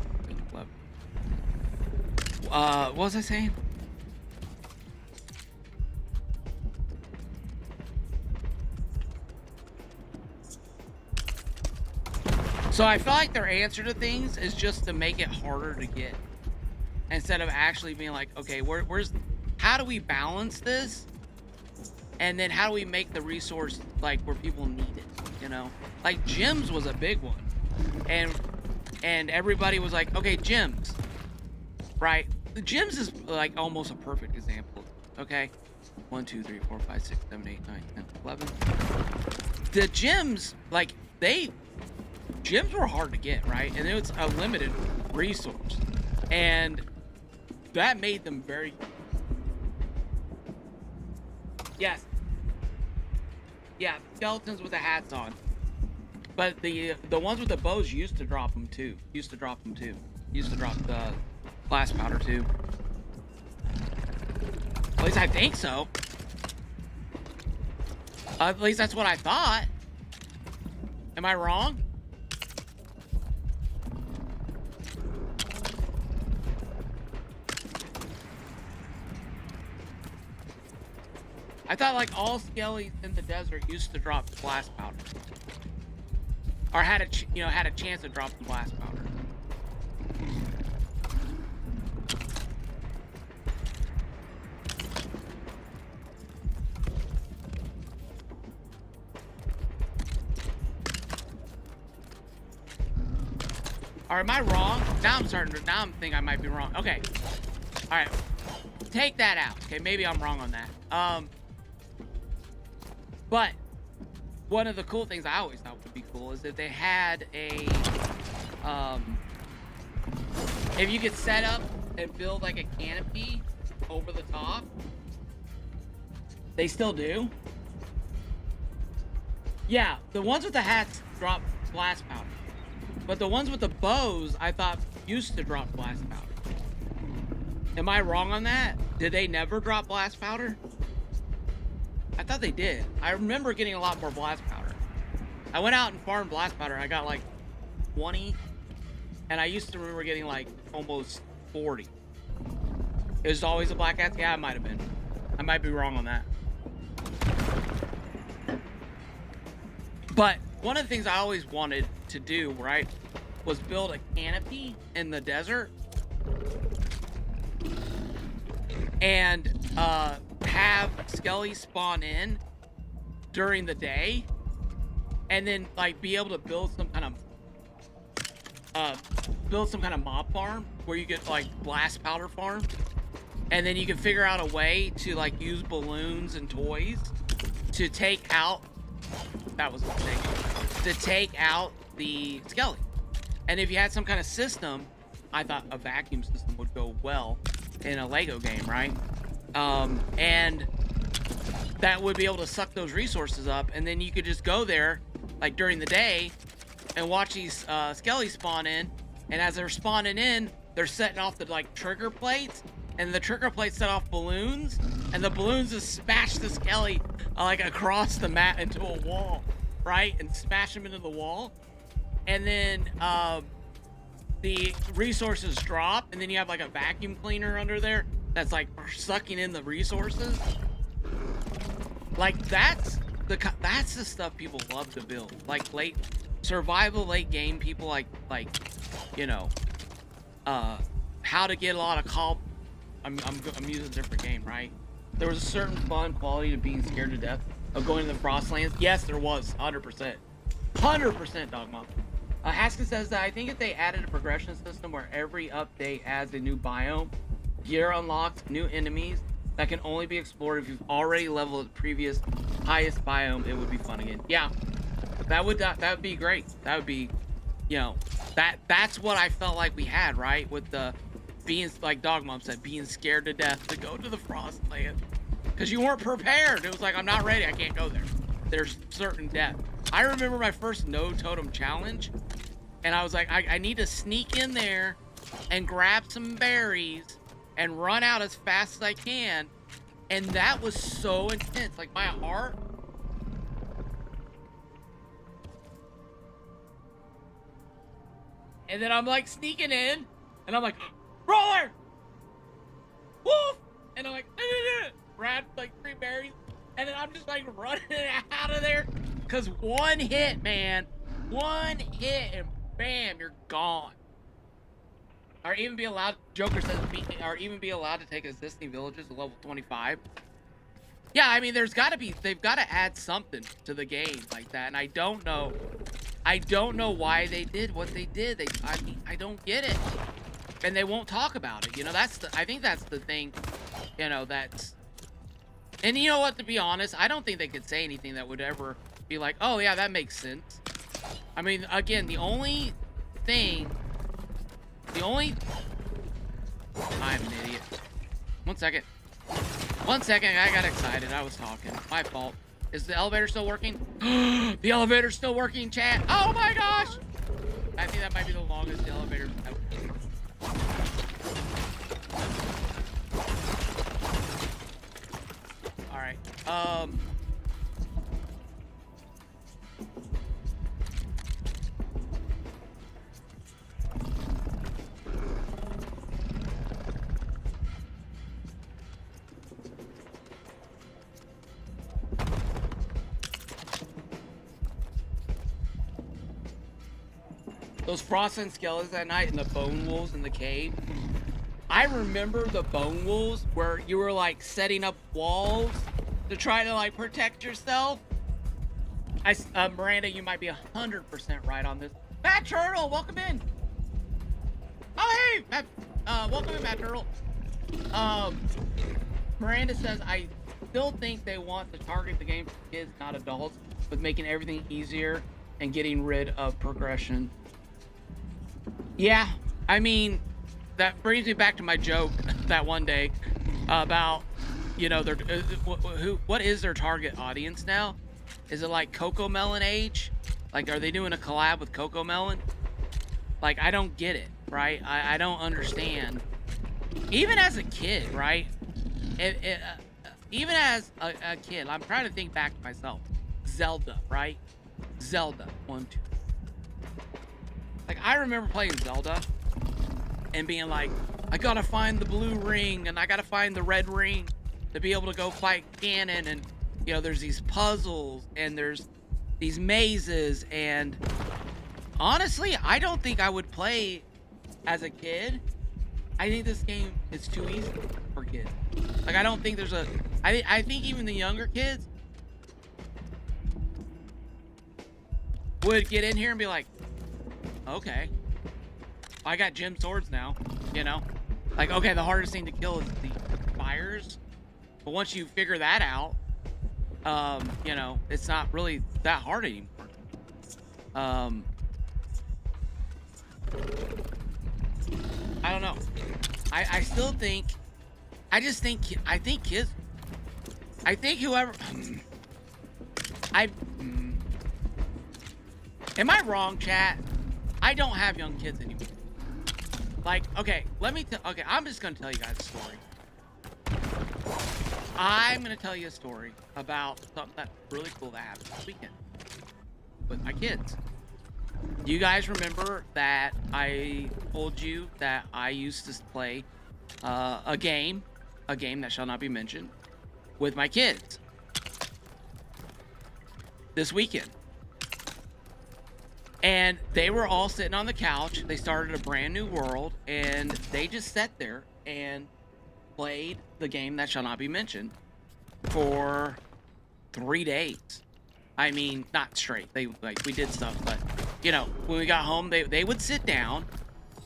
11. What was I saying? So I feel like their answer to things is just to make it harder to get, instead of actually being like, okay, how do we balance this? And then how do we make the resource like where people need it, you know? Like gyms was a big one. And everybody was like, okay, gyms, right? The gyms is like almost a perfect example, okay? 1, 2, 3, 4, 5, 6, 7, 8, 9, 10, 11. The gyms, like gyms were hard to get, right? And it was a limited resource. And that made them very... Yes. Yeah, skeletons with the hats on. But the ones with the bows used to drop them too. Used to drop the blast powder too. At least I think so. At least that's what I thought. Am I wrong? I thought like all skellies in the desert used to drop blast powder, or had a chance to drop the blast powder. Or am I wrong? Now I'm thinking I might be wrong. Okay. All right. Take that out. Okay, maybe I'm wrong on that. But one of the cool things I always thought would be cool is if they had a, if you could set up and build like a canopy over the top. They still do. Yeah, the ones with the hats drop blast powder. But the ones with the bows, I thought used to drop blast powder. Am I wrong on that? Did they never drop blast powder? I thought they did. I remember getting a lot more blast powder. I went out and farmed blast powder. I got like 20. And I used to remember getting like almost 40. It was always a black hat? Yeah, it might have been. I might be wrong on that. But one of the things I always wanted to do, right, was build a canopy in the desert. And have Skelly spawn in during the day, and then like be able to build some kind of mob farm where you get like blast powder farm, and then you can figure out a way to like use balloons and toys to take out, that was a mistake, to take out the Skelly. And if you had some kind of system, I thought a vacuum system would go well in a Lego game, right? And that would be able to suck those resources up, and then you could just go there like during the day and watch these skellies spawn in, and as they're spawning in, they're setting off the like trigger plates, and the trigger plates set off balloons, and the balloons just smash the skelly like across the map into a wall, right? And smash them into the wall, and then the resources drop, and then you have like a vacuum cleaner under there that's like sucking in the resources. Like that's the stuff people love to build. Like late survival, late game people like you know, how to get a lot of I'm using a different game, right? There was a certain fun quality to being scared to death of going to the Frostlands? Yes, there was, 100%. 100%, Dog Mom. Haskell says that I think if they added a progression system where every update adds a new biome, gear unlocks new enemies that can only be explored if you've already leveled the previous highest biome, it would be fun again. Yeah, that would be great. That would be, you know, that's what I felt like we had, right? With the being, like Dog Mom said, being scared to death to go to the Frostland because you weren't prepared. It was like, I'm not ready. I can't go there. There's certain death. I remember my first no totem challenge, and I was like, I need to sneak in there and grab some berries and run out as fast as I can. And that was so intense. Like, my heart. And then I'm like sneaking in, and I'm like, roller! Woof! And I'm like, grab like 3 berries, and then I'm just like running out of there. Cause one hit, man. One hit, and bam, you're gone. Or even be allowed, Joker says, or even be allowed to take existing villages to level 25. Yeah, I mean, they've got to add something to the game like that, and I don't know why they did what they did. I mean, I don't get it, and they won't talk about it. You know, I think that's the thing. You know, and you know what? To be honest, I don't think they could say anything that would ever be like, oh yeah, that makes sense. I mean, again, I'm an idiot. One second, I got excited. I was talking. My fault. Is the elevator still working? The elevator's still working, chat. Oh my gosh! I think that might be the longest elevator ever. Alright. Those frosting skeletons at night and the bone wolves in the cave. I remember the bone wolves where you were like setting up walls to try to like protect yourself. Miranda, you might be 100% right on this. Matt Turtle, welcome in. Oh, hey, Matt, welcome in, Matt Turtle. Miranda says, I still think they want to target the game for kids, not adults, with making everything easier and getting rid of progression. Yeah, I mean, that brings me back to my joke that one day about, you know, what is their target audience now? Is it like Coco Melon age? Like, are they doing a collab with Coco Melon? Like, I don't get it, right? I don't understand. Even as a kid, right? Even as a kid, I'm trying to think back to myself. Zelda, right? Zelda, 1, 2. Like, I remember playing Zelda and being like, I gotta find the blue ring and I gotta find the red ring to be able to go fight Ganon. And, you know, there's these puzzles and there's these mazes. And honestly, I don't think I would play as a kid. I think this game is too easy for kids. Like, I don't think there's I think even the younger kids would get in here and be like, okay, I got gem swords now, you know? Like, okay, the hardest thing to kill is the fires. But once you figure that out, you know, it's not really that hard anymore. I don't know. I still think, I think kids, I think whoever, am I wrong, chat? I don't have young kids anymore. Like, okay, okay, I'm just gonna tell you guys a story. I'm gonna tell you a story about something that's really cool that happened this weekend with my kids. You guys remember that I told you that I used to play a game that shall not be mentioned, with my kids this weekend. And they were all sitting on the couch. They started a brand new world, and they just sat there and played the game that shall not be mentioned for 3 days. I mean, not straight. We did stuff, but you know, when we got home, they would sit down,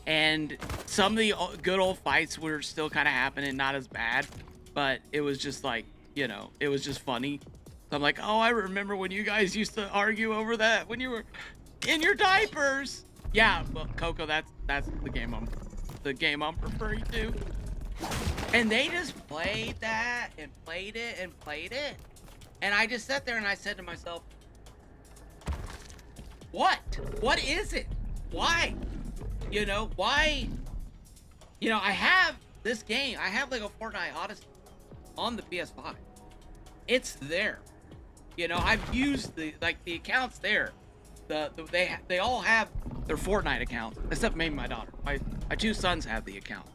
and some of the good old fights were still kind of happening, not as bad, but it was just like, you know, it was just funny. So I'm like, oh, I remember when you guys used to argue over that when you were in your diapers. Yeah, well, Coco, that's the game I'm referring to. And they just played that and played it and played it. And I just sat there and I said to myself, what? What is it? Why? You know, why? You know, I have this game. I have like a Fortnite Odyssey on the PS5. It's there. You know, I've used the accounts there. They all have their Fortnite accounts, except maybe my daughter. My 2 sons have the account.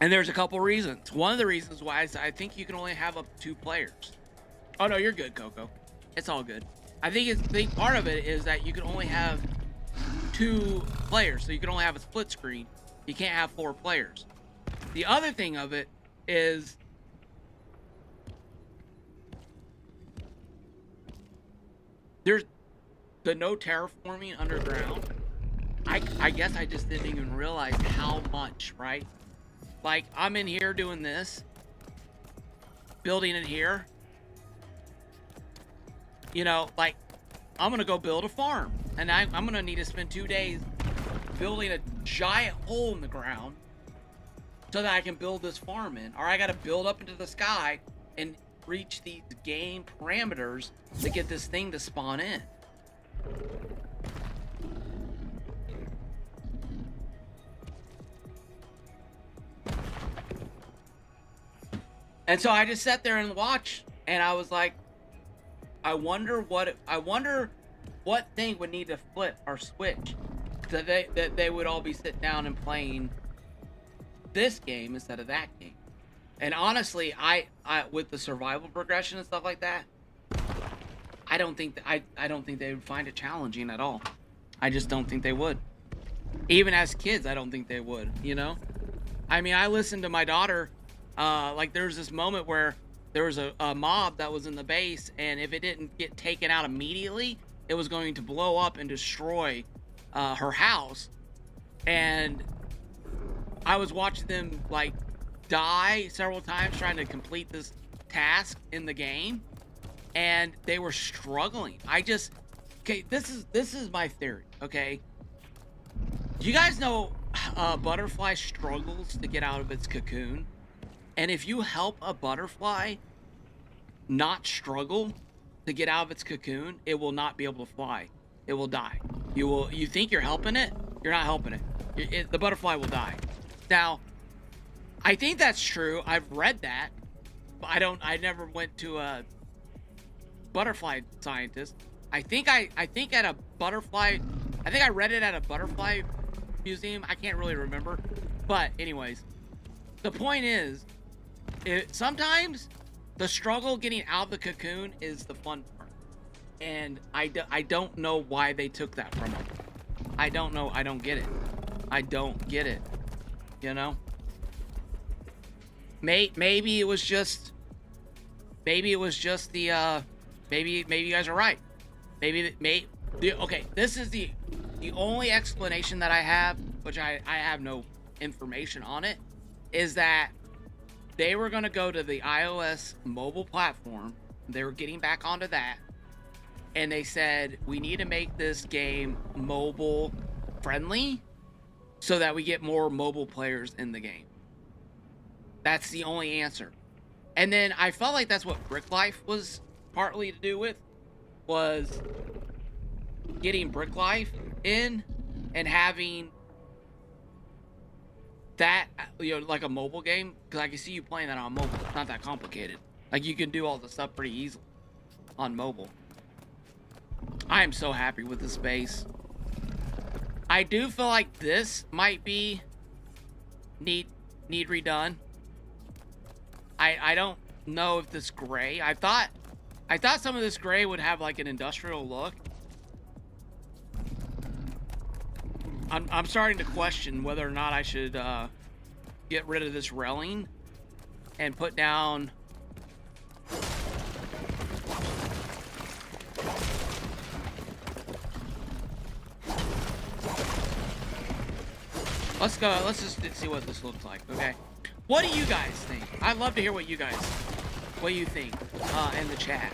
And there's a couple reasons. One of the reasons why is I think you can only have up to 2 players. Oh no, you're good, Coco. It's all good. I think part of it is that you can only have 2 players, so you can only have a split screen. You can't have 4 players. The other thing of it is there's the no terraforming underground. I guess I just didn't even realize how much, right? Like, I'm in here doing this, building it here. You know, like, I'm gonna go build a farm, and I'm gonna need to spend 2 days building a giant hole in the ground so that I can build this farm in. Or I gotta build up into the sky and reach these game parameters to get this thing to spawn in. And so I just sat there and watched, and I was like, I wonder what thing would need to flip or switch that they would all be sitting down and playing this game instead of that game. And honestly, I with the survival progression and stuff like that, I don't think they would find it challenging at all. I just don't think they would. Even as kids, I don't think they would, you know? I mean, I listened to my daughter. Like, there was this moment where there was a mob that was in the base, and if it didn't get taken out immediately, it was going to blow up and destroy her house. And I was watching them, like, die several times trying to complete this task in the game, and they were struggling. Okay, this is my theory, okay? Do you guys know a butterfly struggles to get out of its cocoon? And if you help a butterfly not struggle to get out of its cocoon, it will not be able to fly. It will die. You think you're helping it? You're not helping it. The butterfly will die. Now, I think that's true. I've read that, but I never went to a butterfly scientist. I think I read it at a butterfly museum. I can't really remember. But anyways, the point is, sometimes the struggle getting out of the cocoon is the fun part. And I don't know why they took that from them. I don't know. I don't get it. I don't get it. You know? Maybe it was just the maybe you guys are right. Okay, this is the only explanation that I have, which I have no information on it, is that they were going to go to the iOS mobile platform. They were getting back onto that, and they said, we need to make this game mobile friendly so that we get more mobile players in the game. That's the only answer. And then I felt like that's what Brick Life was partly to do with, was getting Brick Life in and having that, you know, like a mobile game, because I can see you playing that on mobile. It's not that complicated. Like, you can do all the stuff pretty easily on mobile. I am so happy with the space. I do feel like this might be need redone. I don't know if this gray, I thought some of this gray would have like an industrial look. I'm starting to question whether or not I should get rid of this railing and put down let's go. Let's just see what this looks like. Okay. What do you guys think? I'd love to hear what you think in the chat.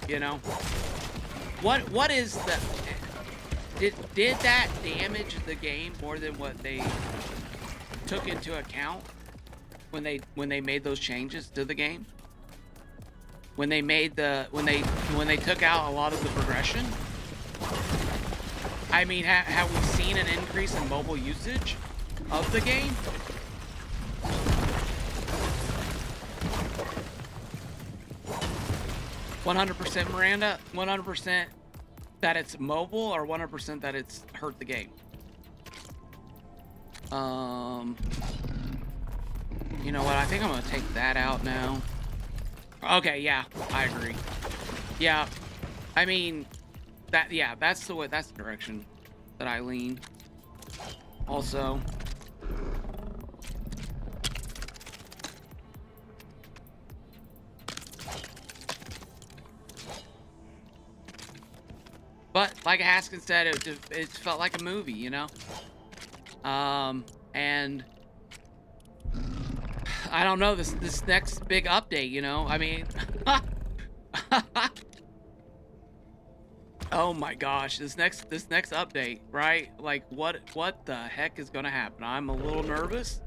You know, what is the did that damage the game more than what they took into account when they made those changes to the game? When they made when they took out a lot of the progression? I mean, have we seen an increase in mobile usage of the game? "100% Miranda, 100% that it's mobile, or 100% that it's hurt the game?" You know what? I think I'm gonna take that out now. Okay, yeah, I agree. Yeah, I mean, that's the direction that I lean. Also, but like Haskin said, it felt like a movie, you know. And I don't know, this next big update, you know. I mean, oh my gosh, this next update, right? Like, what the heck is gonna happen? I'm a little nervous.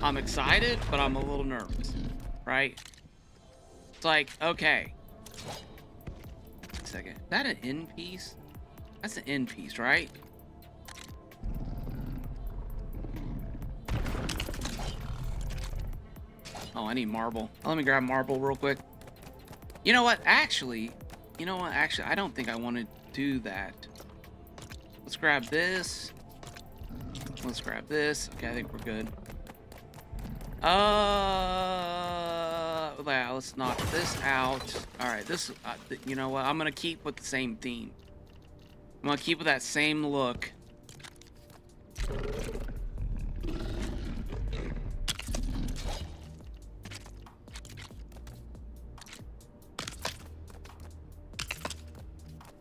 I'm excited, but I'm a little nervous, right? It's like, okay, wait a second, is that an end piece? That's an end piece, right? Oh, I need marble. Let me grab marble real quick. You know what? Actually, I don't think I want to do that. Let's grab this. Let's grab this. Okay, I think we're good. Yeah, let's knock this out. All right, this. You know what? I'm gonna keep with the same theme. I'm gonna keep with that same look.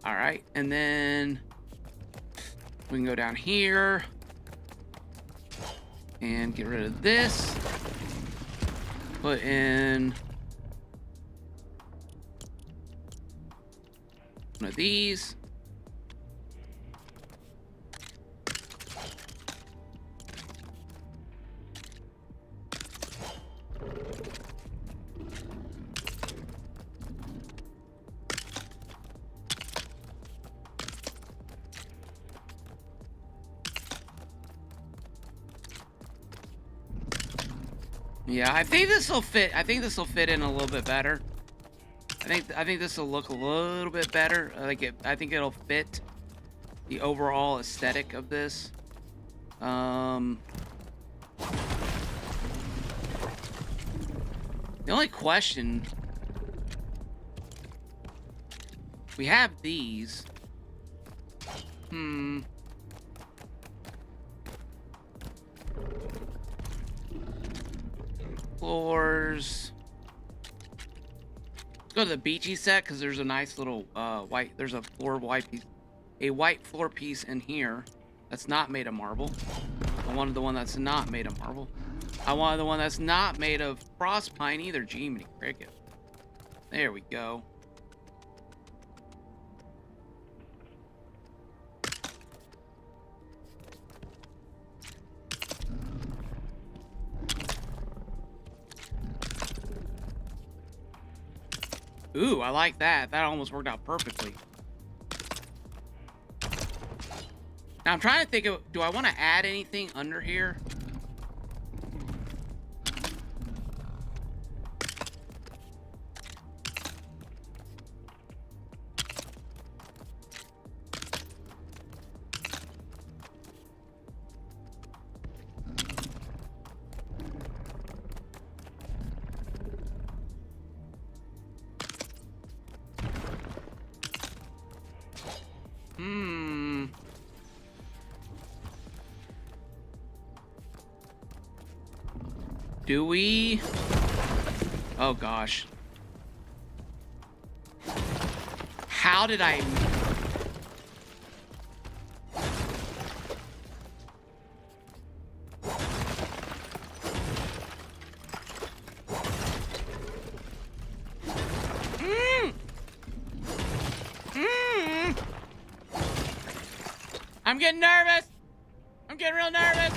All right, and then we can go down here and get rid of this. Put in one of these. Yeah, I think this will fit. I think this will fit in a little bit better. I think this will look a little bit better. I think it'll fit the overall aesthetic of this. The only question, we have these. Floors. Let's go to the beachy set because there's a nice little white. There's a white floor piece in here that's not made of marble. I wanted the one that's not made of marble. I wanted the one that's not made of frost pine either. Jiminy cricket. There we go. Ooh, I like that. That almost worked out perfectly. Now I'm trying to think of, do I want to add anything under here? Do we? Oh gosh. How did I? I'm getting nervous. I'm getting real nervous.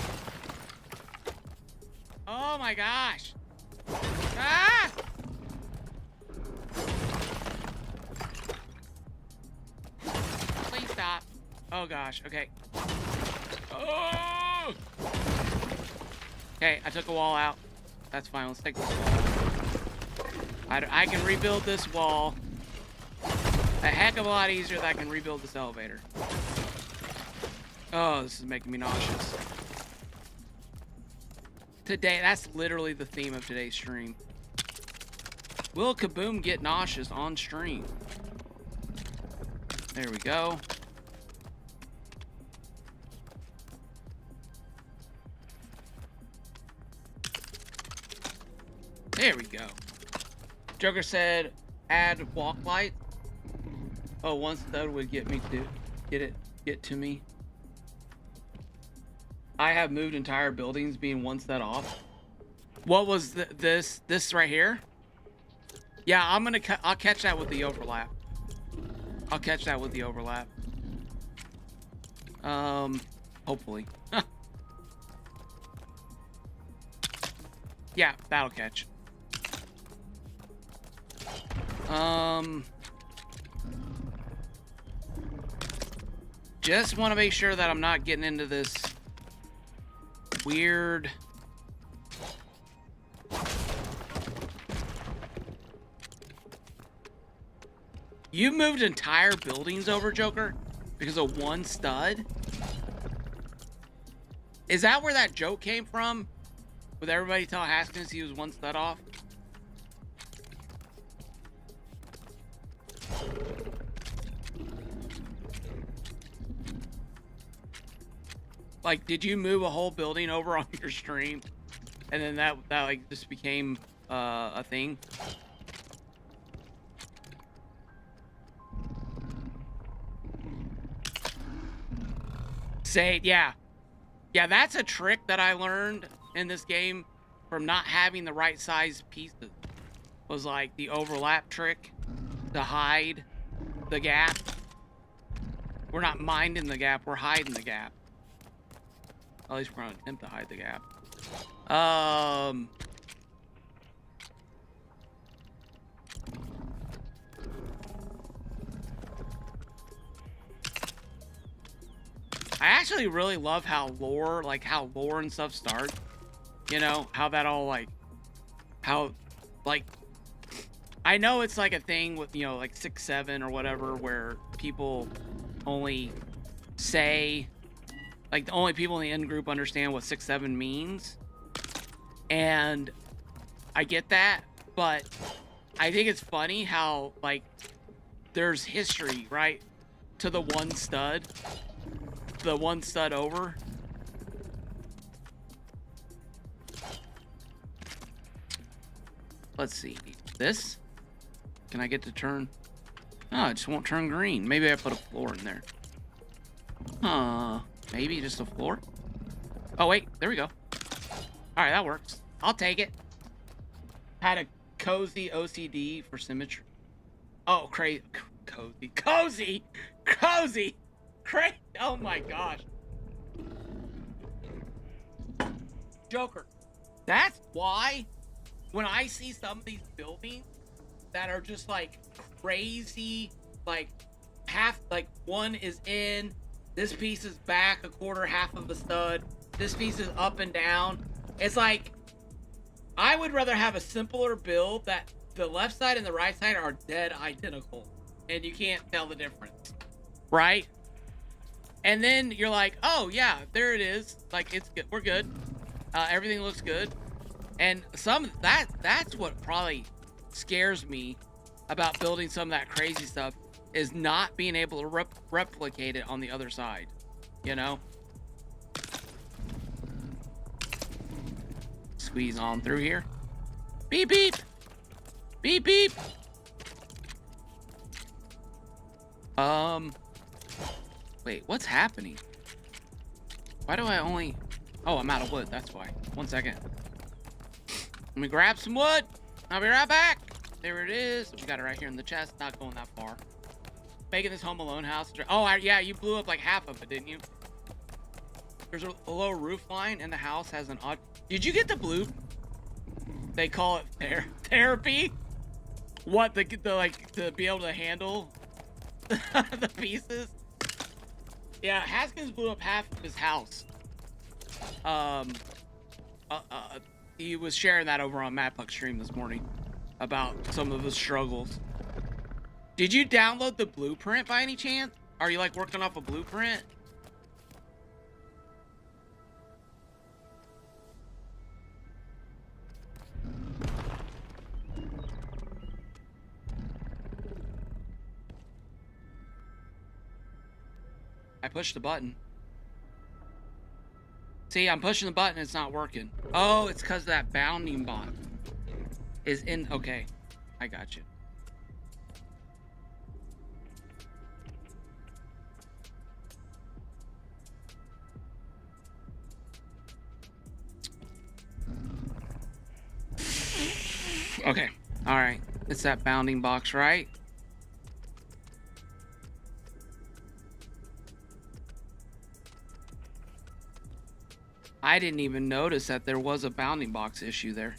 Oh my gosh. Ah! Please stop. Oh gosh, okay. Oh! Okay, I took a wall out. That's fine, let's take this wall. I can rebuild this wall a heck of a lot easier than I can rebuild this elevator. Oh, this is making me nauseous. Today, that's literally the theme of today's stream. Will Kaboom get nauseous on stream? There we go. There we go. Joker said, add walk light. Oh, one stud would get me to get to me. I have moved entire buildings being one stud off. What was this right here? Yeah, I'll catch that with the overlap. I'll catch that with the overlap. Hopefully. Yeah, that'll catch. Just want to make sure that I'm not getting into this weird You moved entire buildings over, Joker, because of one stud? Is that where that joke came from? With everybody telling Haskins he was one stud off? Like, did you move a whole building over on your stream? And then that like just became a thing? Say, yeah. Yeah, that's a trick that I learned in this game from not having the right size pieces. Was like the overlap trick to hide the gap. We're not minding the gap, we're hiding the gap. At least we're gonna attempt to hide the gap. I actually really love how lore and stuff start. You know, how that all like, I know it's like a thing with, you know, like 6-7 or whatever, where people only say, like the only people in the in group understand what 6-7 means. And I get that, but I think it's funny how like there's history, right? To the one stud over. Let's see. This? Can I get to turn? Oh, it just won't turn green. Maybe I put a floor in there. Maybe just a floor? Oh, wait. There we go. Alright, that works. I'll take it. Had a cozy OCD for symmetry. Oh, crazy. Cozy! Crazy! Oh my gosh. Joker. That's why when I see some of these buildings that are just like crazy, like half, like one is in, this piece is back a quarter, half of a stud, this piece is up and down. It's like, I would rather have a simpler build that the left side and the right side are dead identical and you can't tell the difference, right? And then you're like, oh yeah, there it is. Like, it's good. We're good. Everything looks good. And that's what probably scares me about building some of that crazy stuff, is not being able to replicate it on the other side, you know? Squeeze on through here. Beep, beep. Beep, beep. Wait, what's happening? Why do I only... Oh, I'm out of wood, that's why. 1 second. Let me grab some wood. I'll be right back. There it is. We got it right here in the chest. Not going that far. Making this Home Alone house. Oh, yeah, you blew up like half of it, didn't you? There's a low roof line, and the house has an odd. Did you get the blue? They call it therapy. What the like to be able to handle the pieces? Yeah, Haskins blew up half of his house. He was sharing that over on Matt Puck's stream this morning about some of his struggles. Did you download the blueprint by any chance? Are you like working off a blueprint? I pushed the button. See, I'm pushing the button, it's not working. Oh, it's because that bounding box is in. Okay, I got you. Okay, all right. It's that bounding box, right? I didn't even notice that there was a bounding box issue there.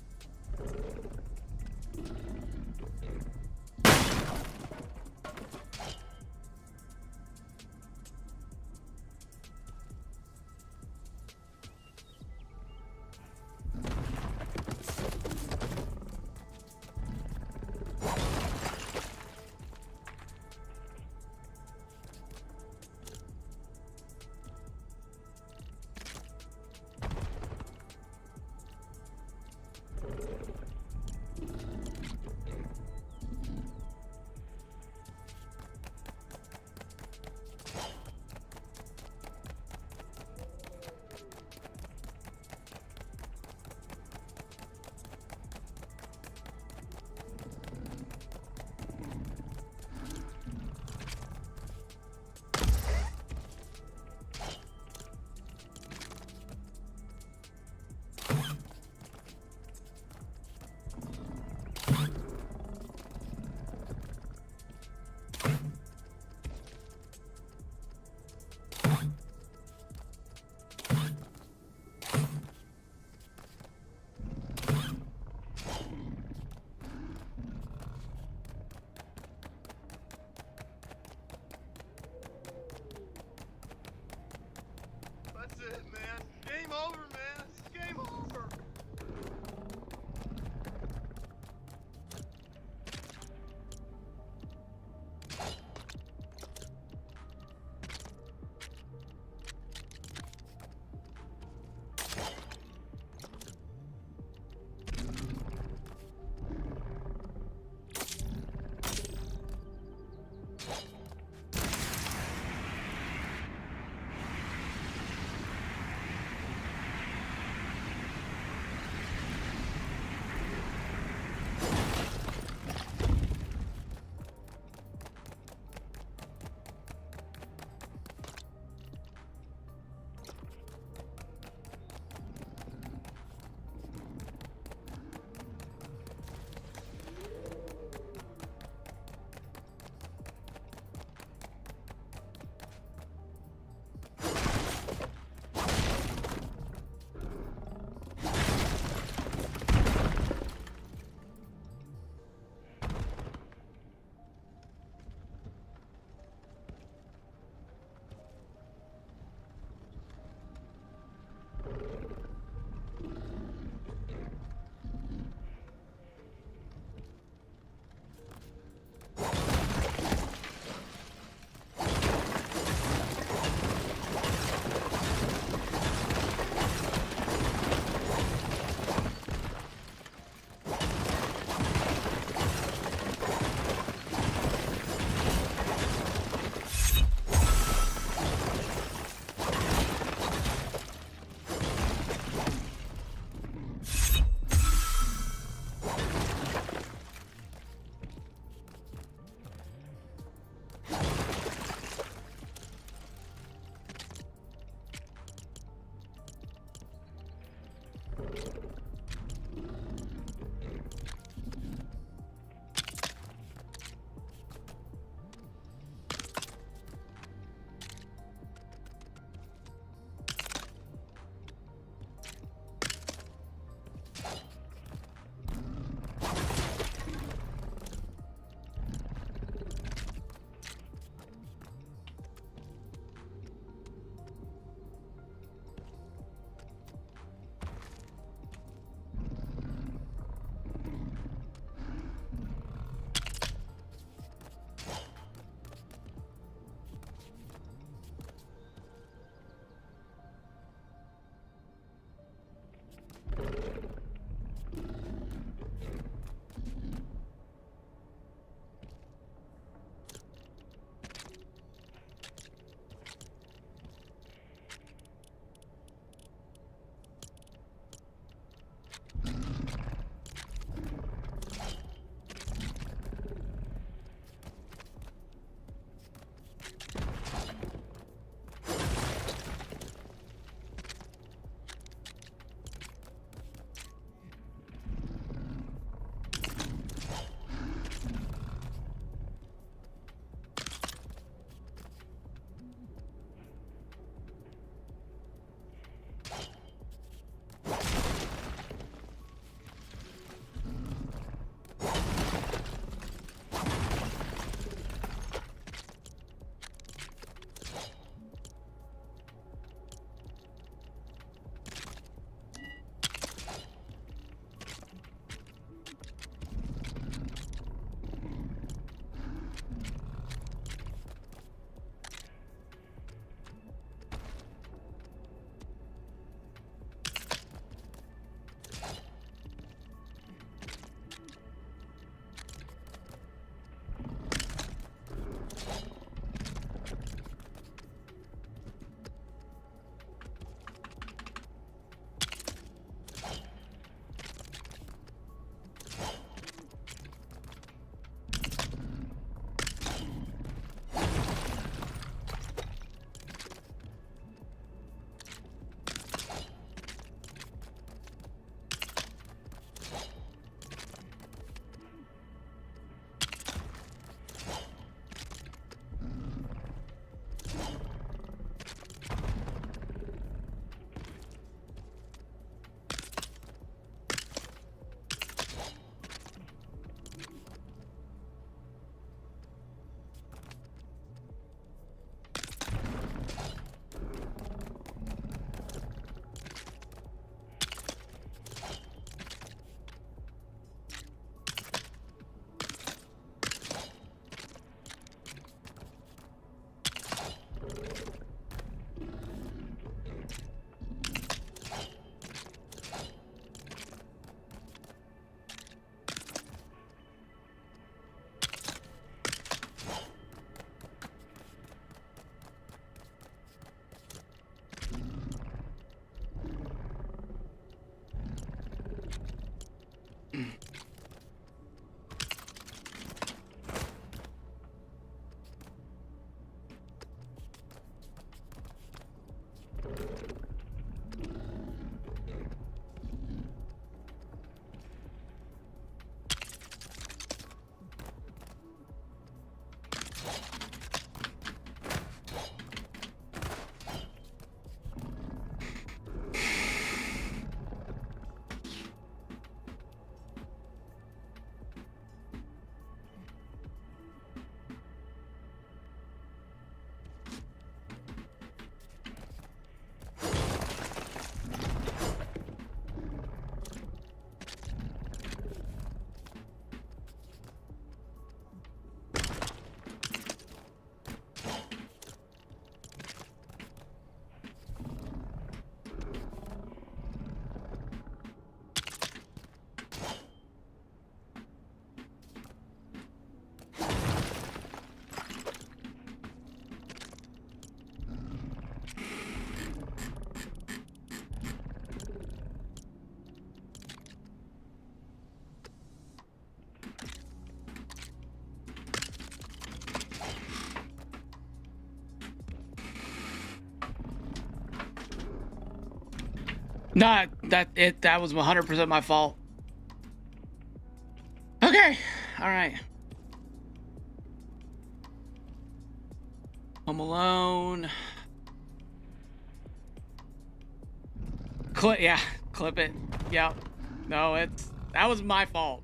Nah, that was 100% my fault. Okay, all right. Home Alone. Clip it. Yep. No, that was my fault.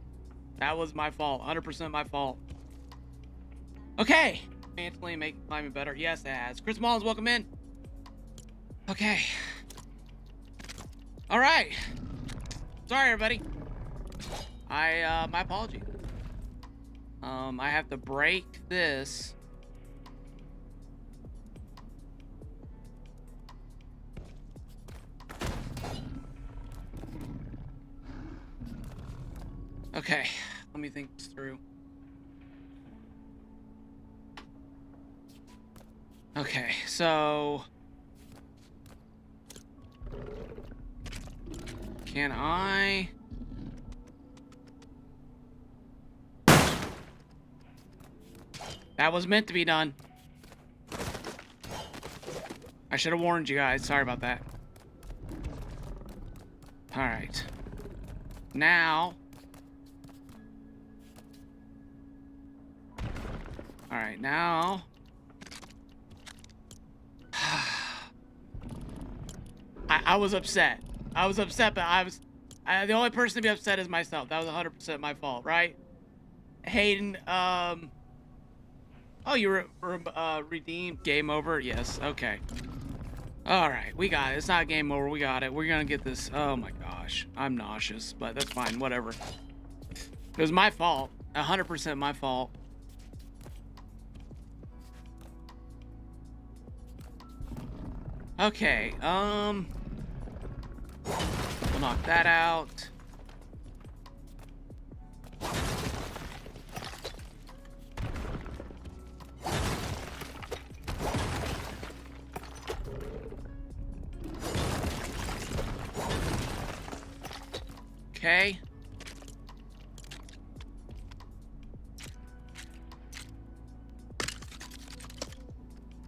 That was my fault. 100% my fault. Okay. Mentally make climbing better. Yes, it has. Chris Mullins, welcome in. Okay. All right. Sorry, everybody. My apology. I have to break this. Okay, let me think this through. Okay, so can I? That was meant to be done. I should have warned you guys. Sorry about that. All right. Now. All right, now. I was upset. I was upset, but the only person to be upset is myself. That was 100% my fault, right? Hayden, oh, you redeemed. Game over? Yes, okay. All right, we got it. It's not game over. We got it. We're gonna get this. Oh my gosh. I'm nauseous, but that's fine. Whatever. It was my fault. 100% my fault. Okay, we'll knock that out. Okay.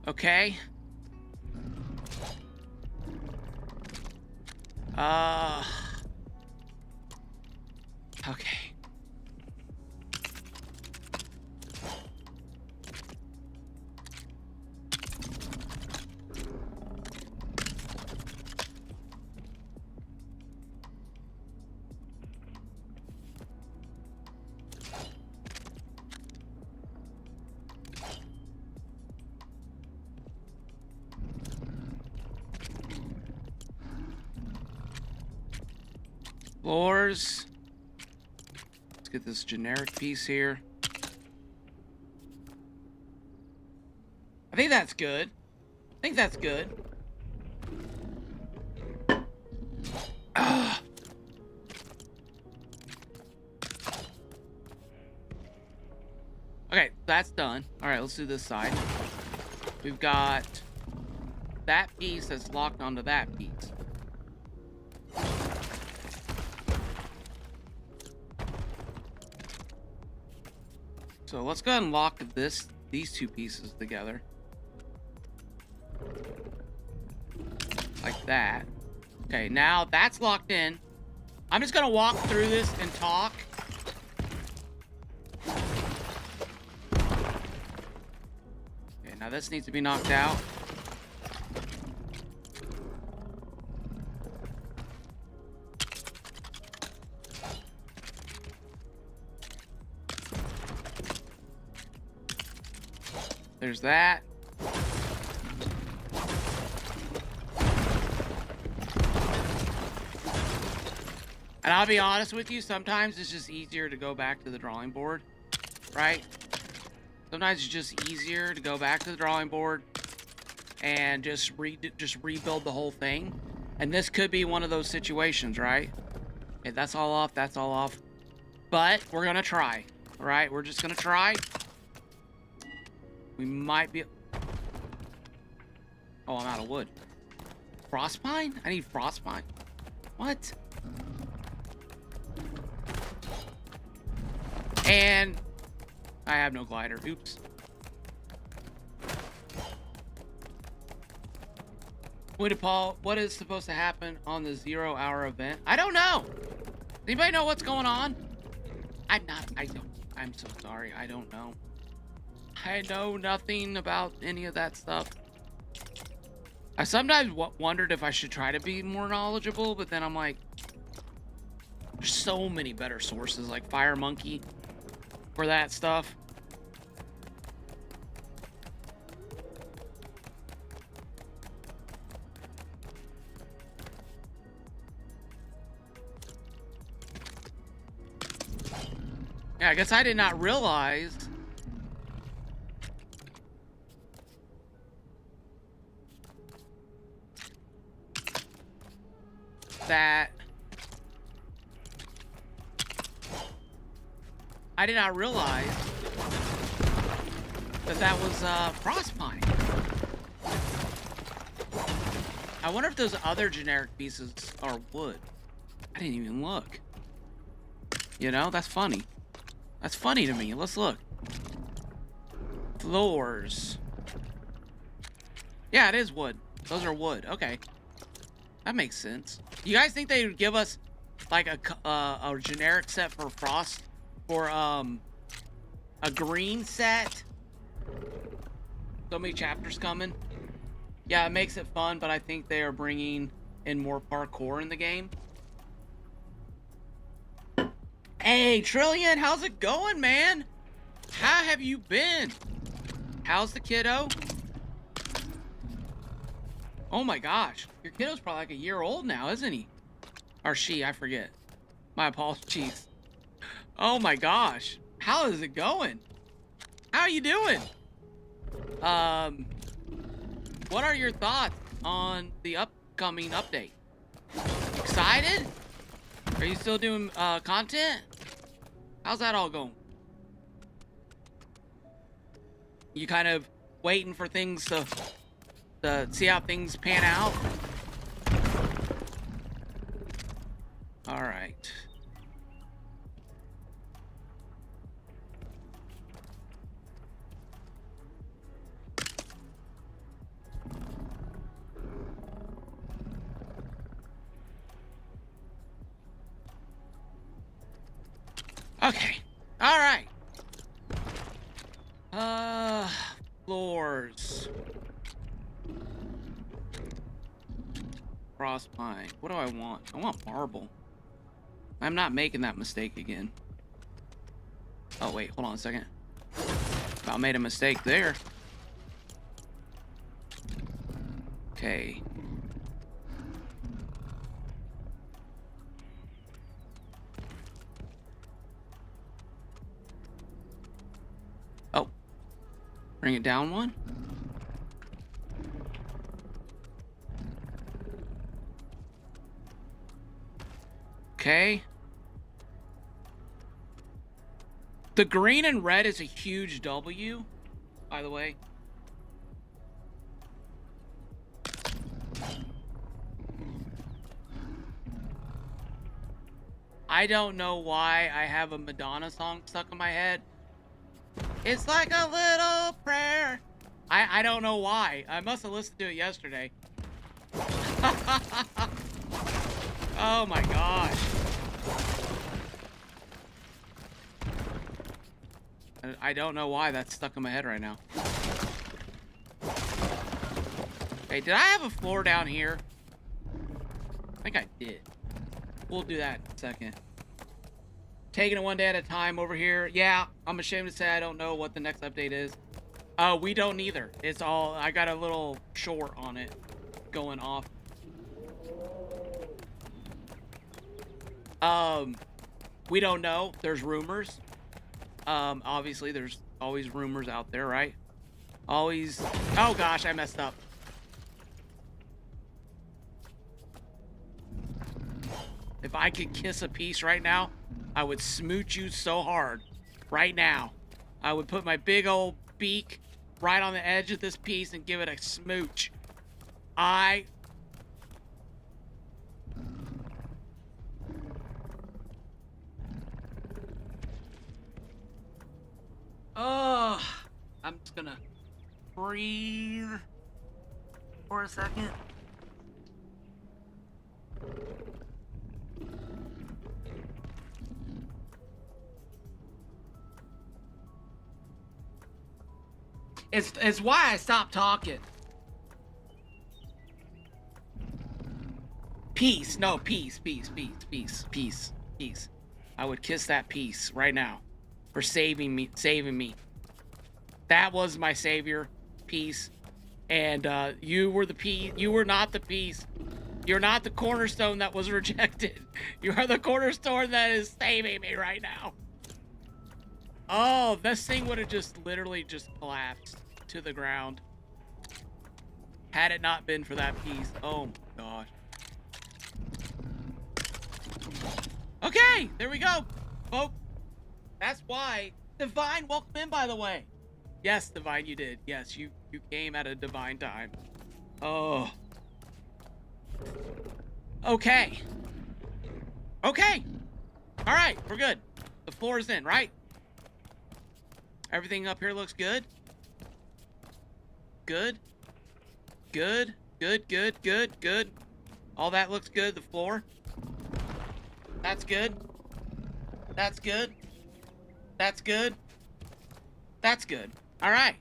Okay. Okay. Floors. Let's get this generic piece here. I think that's good. I think that's good. Okay, that's done. All right, let's do this side. We've got that piece that's locked onto that piece. So let's go ahead and lock these two pieces together. Like that. Okay, now that's locked in. I'm just gonna walk through this and talk. Okay, now this needs to be knocked out. There's that. And I'll be honest with you, sometimes it's just easier to go back to the drawing board, right? Sometimes it's just easier to go back to the drawing board and just rebuild the whole thing. And this could be one of those situations, right? Okay, that's all off, that's all off. But we're gonna try, all right? We're just gonna try. We might be... Oh, I'm out of wood. Frostpine? I need frostpine. What? And I have no glider. Oops. Wait, Paul, what is supposed to happen on the 0-hour event? I don't know. Anybody know what's going on? I'm so sorry. I don't know. I know nothing about any of that stuff. I sometimes wondered if I should try to be more knowledgeable, but then I'm like, there's so many better sources like Fire Monkey for that stuff. Yeah, I guess I did not realize that that was Frostpine. I wonder if those other generic pieces are wood. I didn't even look. You know, that's funny. That's funny to me. Let's look. Floors. Yeah, it is wood. Those are wood. Okay. That makes sense. You guys think they would give us like a generic set for Frost for a green set? So many chapters coming. Yeah, it makes it fun, but I think they are bringing in more parkour in the game. Hey, Trillion, how's it going, man? How have you been? How's the kiddo? Oh my gosh, your kiddo's probably like a year old now, isn't he? Or she, I forget. My apologies. Oh my gosh, how is it going? How are you doing? What are your thoughts on the upcoming update? Excited? Are you still doing content? How's that all going? You kind of waiting for things to see how things pan out? All right. Okay. All right. Floors. Frostpine. What do I want? I want marble. I'm not making that mistake again. Oh, wait. Hold on a second. About made a mistake there. Okay. Oh. Bring it down one. Okay. The green and red is a huge W, by the way. I don't know why I have a Madonna song stuck in my head. It's like a little prayer. I don't know why. I must have listened to it yesterday. Oh my gosh. I don't know why that's stuck in my head right now. Hey, did I have a floor down here? I think I did. We'll do that in a second. Taking it one day at a time over here. Yeah, I'm ashamed to say I don't know what the next update is. We don't either. It's all, I got a little short on it going off. We don't know. There's rumors. Obviously there's always rumors out there, right? Always. Oh gosh, I messed up. If I could kiss a piece right now, I would smooch you so hard. Right now. I would put my big old beak right on the edge of this piece and give it a smooch. Oh, I'm just gonna breathe for a second. It's why I stopped talking. Peace. No, peace. I would kiss that peace right now for saving me. That was my savior, peace. And you were the peace. You were not the peace. You're not the cornerstone that was rejected. You are the cornerstone that is saving me right now. Oh, this thing would have just literally just collapsed to the ground had it not been for that piece. Oh my gosh. Okay, there we go, folks. That's why. Divine, welcome in, by the way. Yes, Divine, you did. Yes, you came at a divine time. Oh. Okay. Okay. All right, we're good. The floor is in, right? Everything up here looks good. Good. Good. All that looks good. The floor. That's good. That's good. That's good. That's good. All right.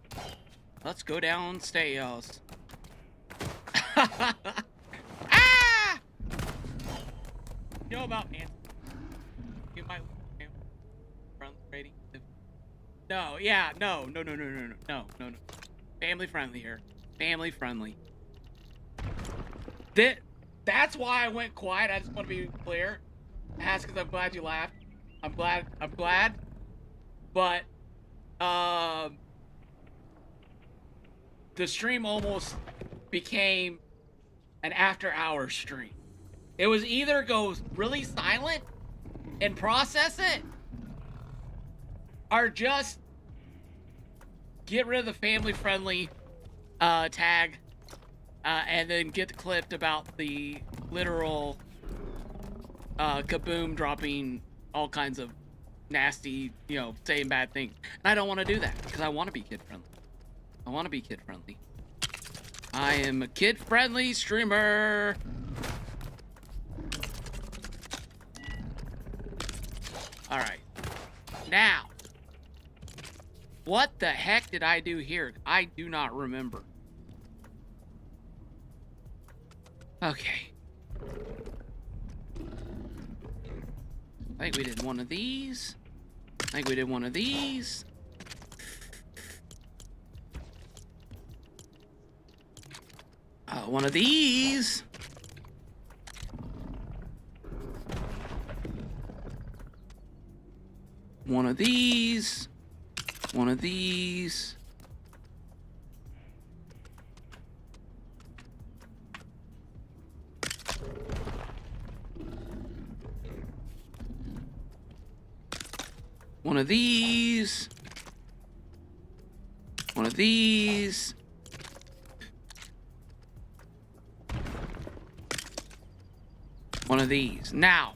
Let's go downstairs. Ah! You know about man? You might front rating. No, yeah, no. Family friendly here. Family friendly. That's why I went quiet. I just want to be clear. That's because I'm glad you laughed. I'm glad. But, the stream almost became an after-hours stream. It was either go really silent and process it, or just get rid of the family-friendly tag, and then get clipped about the literal kaboom dropping all kinds of nasty, saying bad things. And I don't want to do that because I want to be kid-friendly. I am a kid-friendly streamer. All right. Now, what the heck did I do here? I do not remember. Okay. I think we did one of these. One of these. One of these. One of these. One of these. One of these. One of these. One of these. Now.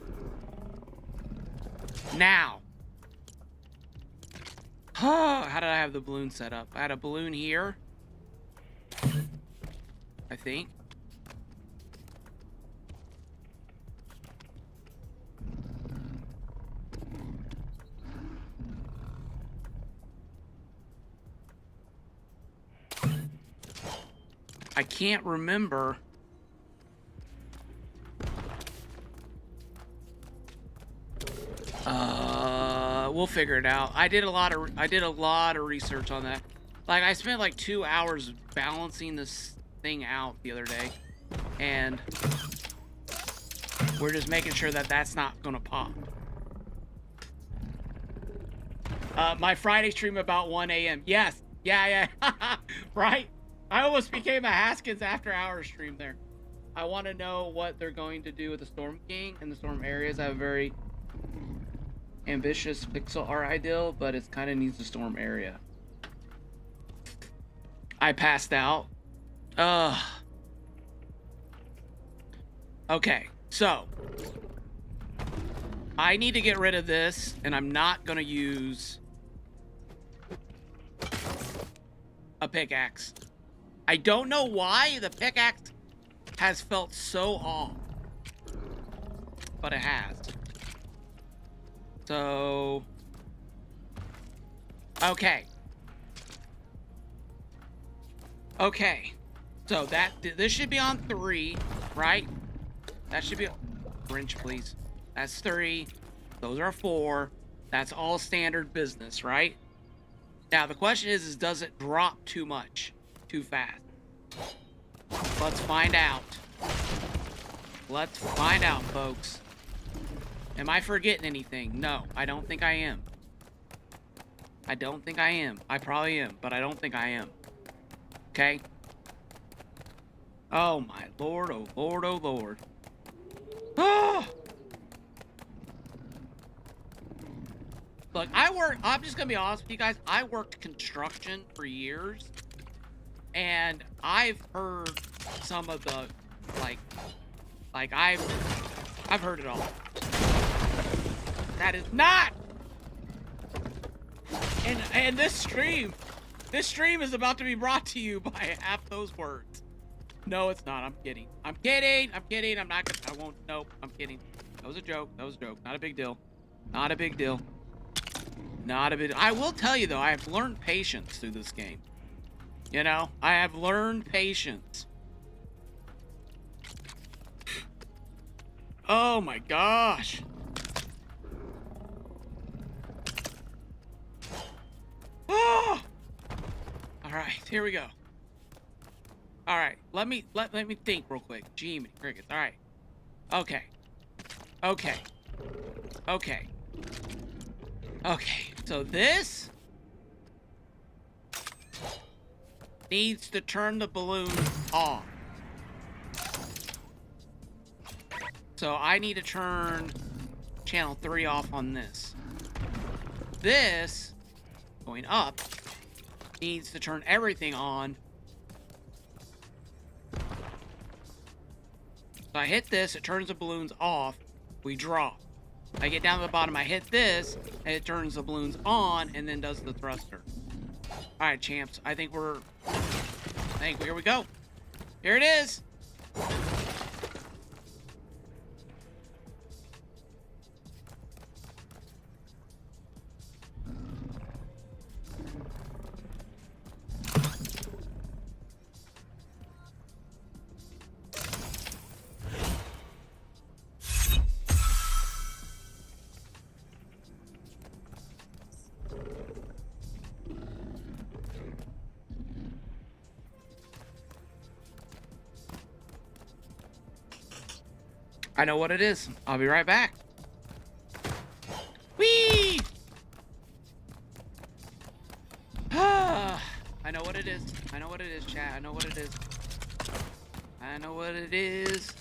How did I have the balloon set up? I had a balloon here. I think. I can't remember. We'll figure it out. I did a lot of research on that. Like, I spent like 2 hours balancing this thing out the other day, and we're just making sure that that's not gonna pop. My Friday stream about 1 a.m. Yes. Yeah. Right? I almost became a Haskins after hours stream there. I want to know what they're going to do with the Storm King and the Storm areas. I have a very ambitious pixel art ideal, but it kind of needs a Storm area. I passed out. Okay, so I need to get rid of this, and I'm not gonna use a pickaxe. I don't know why the pickaxe has felt so off. but it has. So, okay. Okay. So this should be on 3, right? That should be wrench, please. That's 3. Those are 4. That's all standard business, right? Now the question is does it drop too much, too fast? Let's find out. Let's find out, folks. Am I forgetting anything? No, I don't think I am. I don't think I am. I probably am, but I don't think I am. Okay? Oh my lord, oh lord, oh lord. Oh! Look, I'm just gonna be honest with you guys, I worked construction for years, and I've heard some of the, I've heard it all. That is not! And this stream is about to be brought to you by half those words. No, it's not. I'm kidding. I'm kidding. I'm kidding. I'm not gonna, I won't, nope, I'm kidding. That was a joke. That was a joke. Not a big deal. Not a big deal. Not a big deal. I will tell you though, I have learned patience through this game. You know, I have learned patience. Oh my gosh. Oh! All right, here we go. All right, let me think real quick. Gee, many crickets. All right. Okay. Okay. Okay. Okay. So this needs to turn the balloon off. So I need to turn channel 3 off on this. This, going up, needs to turn everything on. So I hit this, it turns the balloons off, we drop. I get down to the bottom, I hit this, and it turns the balloons on, and then does the thruster. Alright, champs, I think here we go. Here it is! I know what it is. I'll be right back. Whee! I know what it is. I know what it is, chat. I know what it is. I know what it is.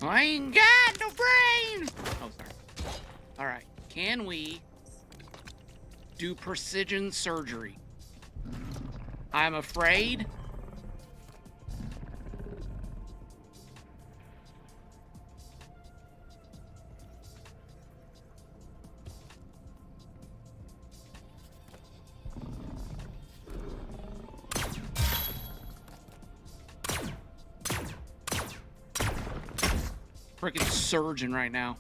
I ain't got no brain! Oh, sorry. Alright. Can we do precision surgery? I'm afraid. Freaking surgeon right now.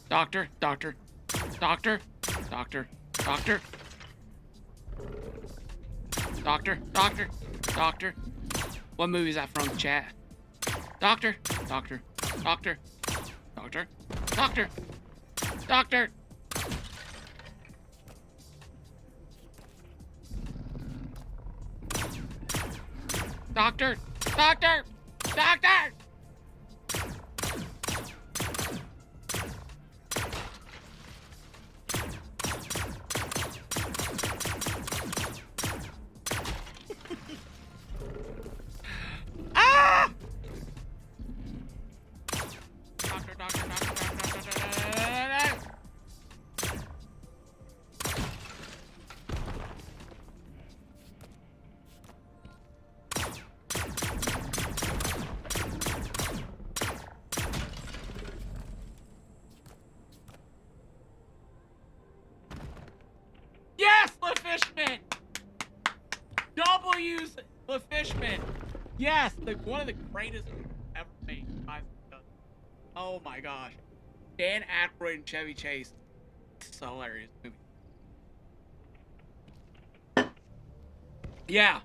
Doctor, doctor, doctor, doctor, doctor, doctor, doctor, doctor. What movie is that from, chat? Doctor, doctor, doctor. Doctor, doctor, doctor. Doctor, doctor, doctor. Ah! use the fishman. Yes, one of the greatest ever made. Oh my gosh. Dan Aykroyd and Chevy Chase. It's a hilarious movie. Yeah.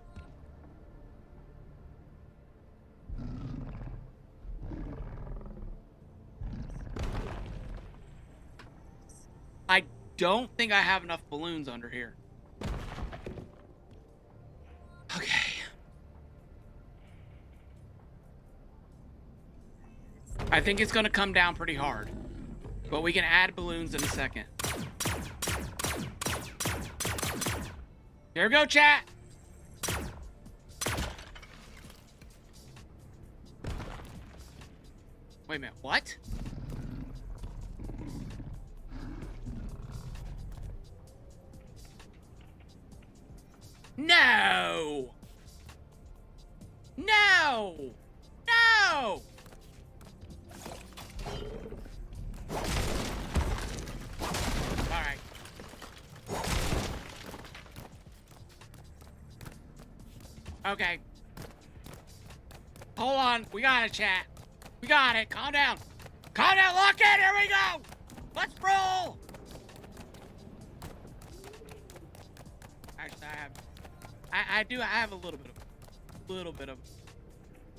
I don't think I have enough balloons under here. Okay. I think it's gonna come down pretty hard. But we can add balloons in a second. Here we go, chat! Wait a minute, what? No! No! No! Alright. Okay. Hold on. We got it, chat. We got it. Calm down. Calm down. Lock in. Here we go. Let's roll. Actually, I have a little bit of,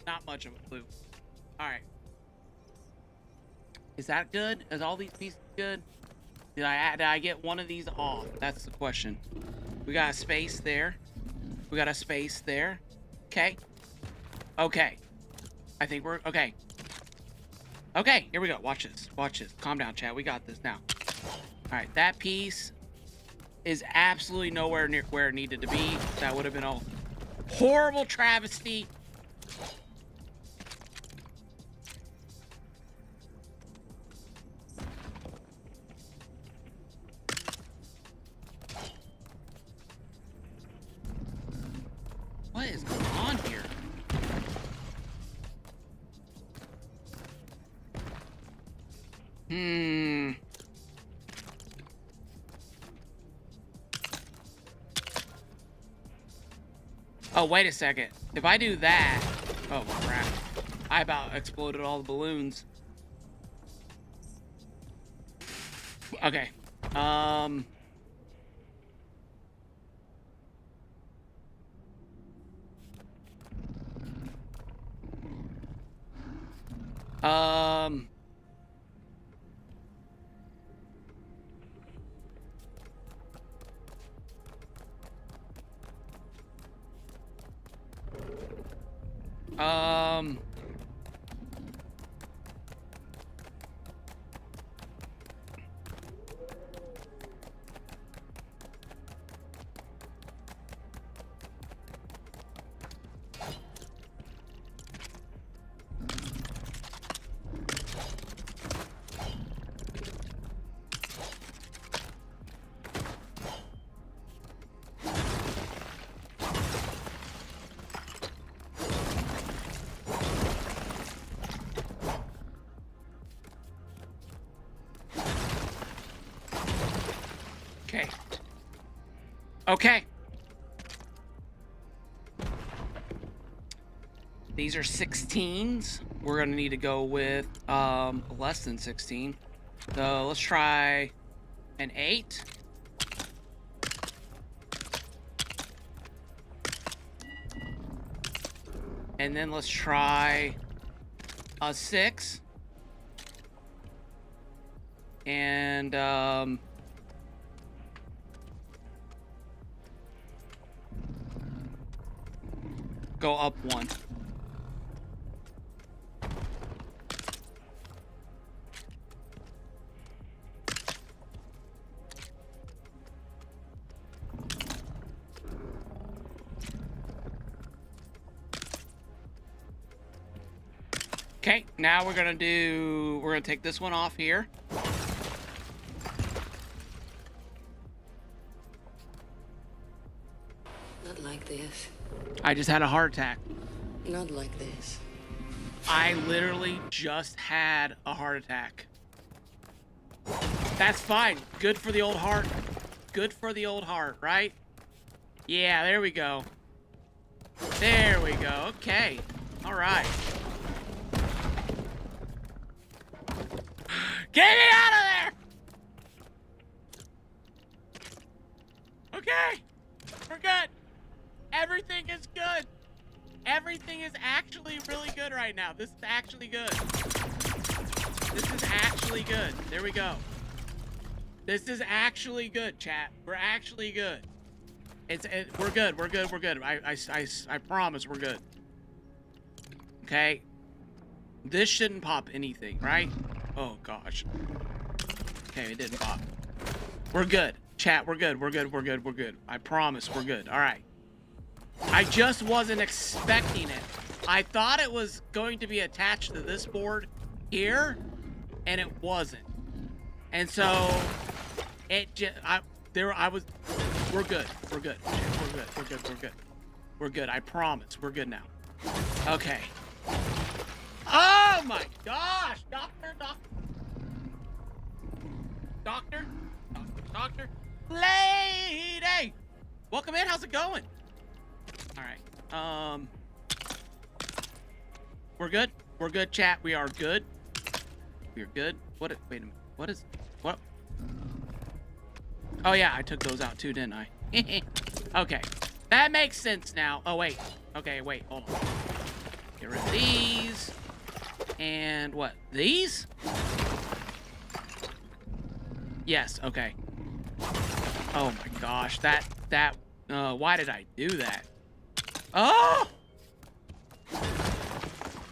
not much of a clue. All right. Is that good? Is all these pieces good? Did I get one of these off? That's the question. We got a space there. We got a space there. Okay. Okay. I think we're okay. Okay, here we go. Watch this. Watch this. Calm down, chat. We got this now. All right, that piece is absolutely nowhere near where it needed to be. That would have been a horrible travesty. What is going on here? Oh, wait a second. If I do that... Oh, crap. I about exploded all the balloons. Okay. Okay. Okay. These are 16s. We're gonna need to go with less than 16. So let's try an 8. And then let's try a 6. And go up 1. Okay, now we're gonna take this one off here. Not like this. I just had a heart attack. Not like this. I literally just had a heart attack. That's fine. Good for the old heart. Good for the old heart, right? Yeah, there we go. There we go. Okay. All right. Get me out of there! Okay. We're good. Everything is good. Everything is actually really good right now. This is actually good. This is actually good. There we go. This is actually good, chat. We're actually good. We're good. We're good. We're good. I promise we're good. Okay. This shouldn't pop anything, right? Oh gosh. Okay, it didn't pop. We're good. Chat, we're good. We're good. We're good. We're good. I promise we're good. All right. I just wasn't expecting it. I thought it was going to be attached to this board here, and it wasn't. And so it just we're good. We're good. We're good. We're good. We're good. We're good. I promise. We're good now. Okay. Oh my gosh! Doctor. Lady! Welcome in. How's it going? All right. We're good. We're good, chat. We are good. We're good. Wait a minute. What? Oh yeah, I took those out too, didn't I? Okay. That makes sense now. Oh wait. Okay, wait. Hold on. Get rid of these. And what? These? Yes, okay. Oh my gosh, why did I do that? Oh!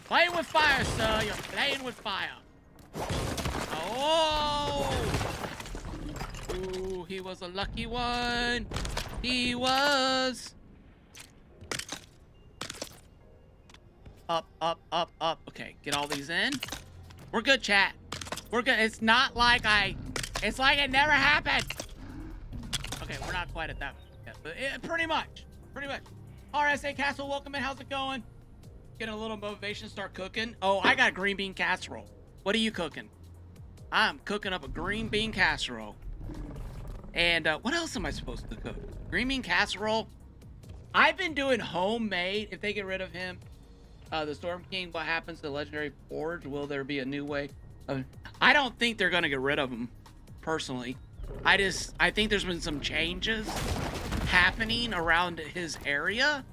Playing with fire, sir. You're playing with fire. Oh! Ooh, he was a lucky one. He was. Up. Okay, get all these in. We're good, chat. We're good. It's not like it's like it never happened. Okay, we're not quite at that yet, but pretty much. RSA Castle, welcome in. How's it going? Getting a little motivation to start cooking. Oh, I got a green bean casserole. What are you cooking? I'm cooking up a green bean casserole. And what else am I supposed to cook? Green bean casserole. I've been doing homemade. If they get rid of him, the Storm King, what happens to Legendary Forge? Will there be a new way? I don't think they're gonna get rid of him, personally. I think there's been some changes happening around his area,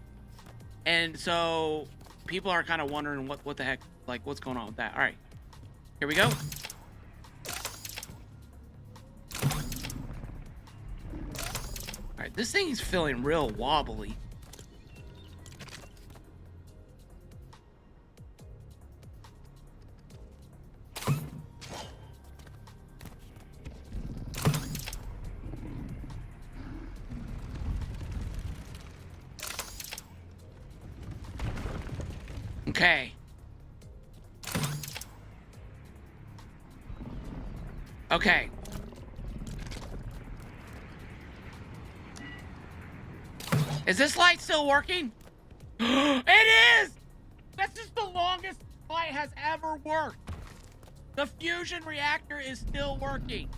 and so people are kind of wondering what the heck, like, what's going on with that. All right, here we go. All right, this thing's feeling real wobbly. Okay. Okay. Is this light still working? It is! This is the longest light has ever worked. The fusion reactor is still working.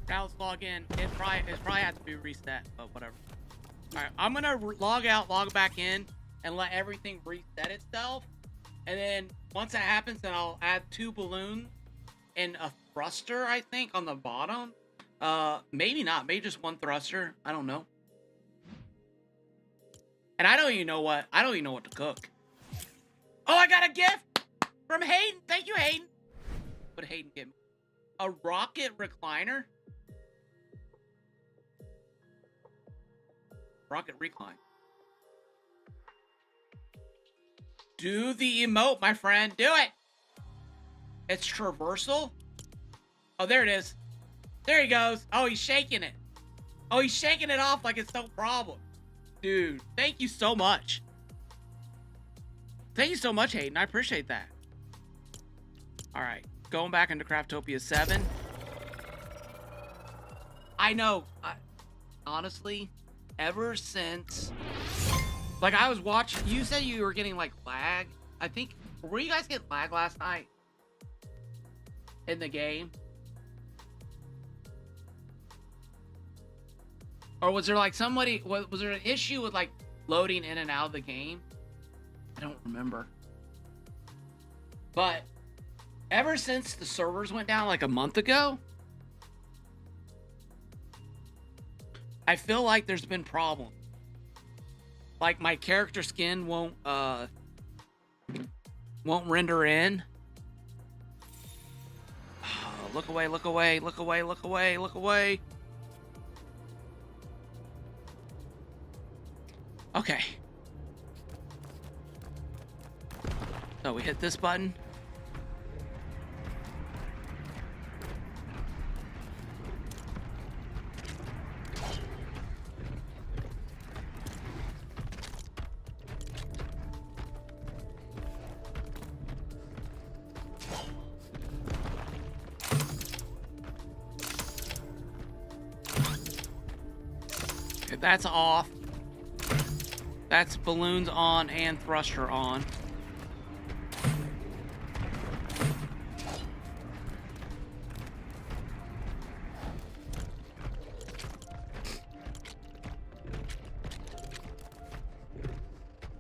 Now let's log in. It probably has to be reset, but whatever. Alright, I'm gonna log out, log back in, and let everything reset itself. And then once that happens, then I'll add 2 balloons and a thruster, I think, on the bottom. Maybe not. Maybe just 1 thruster. I don't know. And I don't even know what to cook. Oh, I got a gift from Hayden. Thank you, Hayden. What did Hayden give me? A rocket recliner. Rocket recline. Do the emote, my friend. Do it. It's traversal. Oh, there it is. There he goes. Oh, he's shaking it. Oh, he's shaking it off like it's no problem. Dude, thank you so much. Thank you so much, Hayden. I appreciate that. All right. Going back into Craftopia 7. I know. Honestly, ever since, like, I was watching, you said you were getting like lag. I think, were you guys getting lag last night in the game? Or was there like somebody, was there an issue with like loading in and out of the game? I don't remember. But ever since the servers went down like a month ago, I feel like there's been problems. Like my character skin won't render in. Look away, look away, look away, look away, look away. Okay. So we hit this button. Okay, that's off. That's balloons on and thruster on.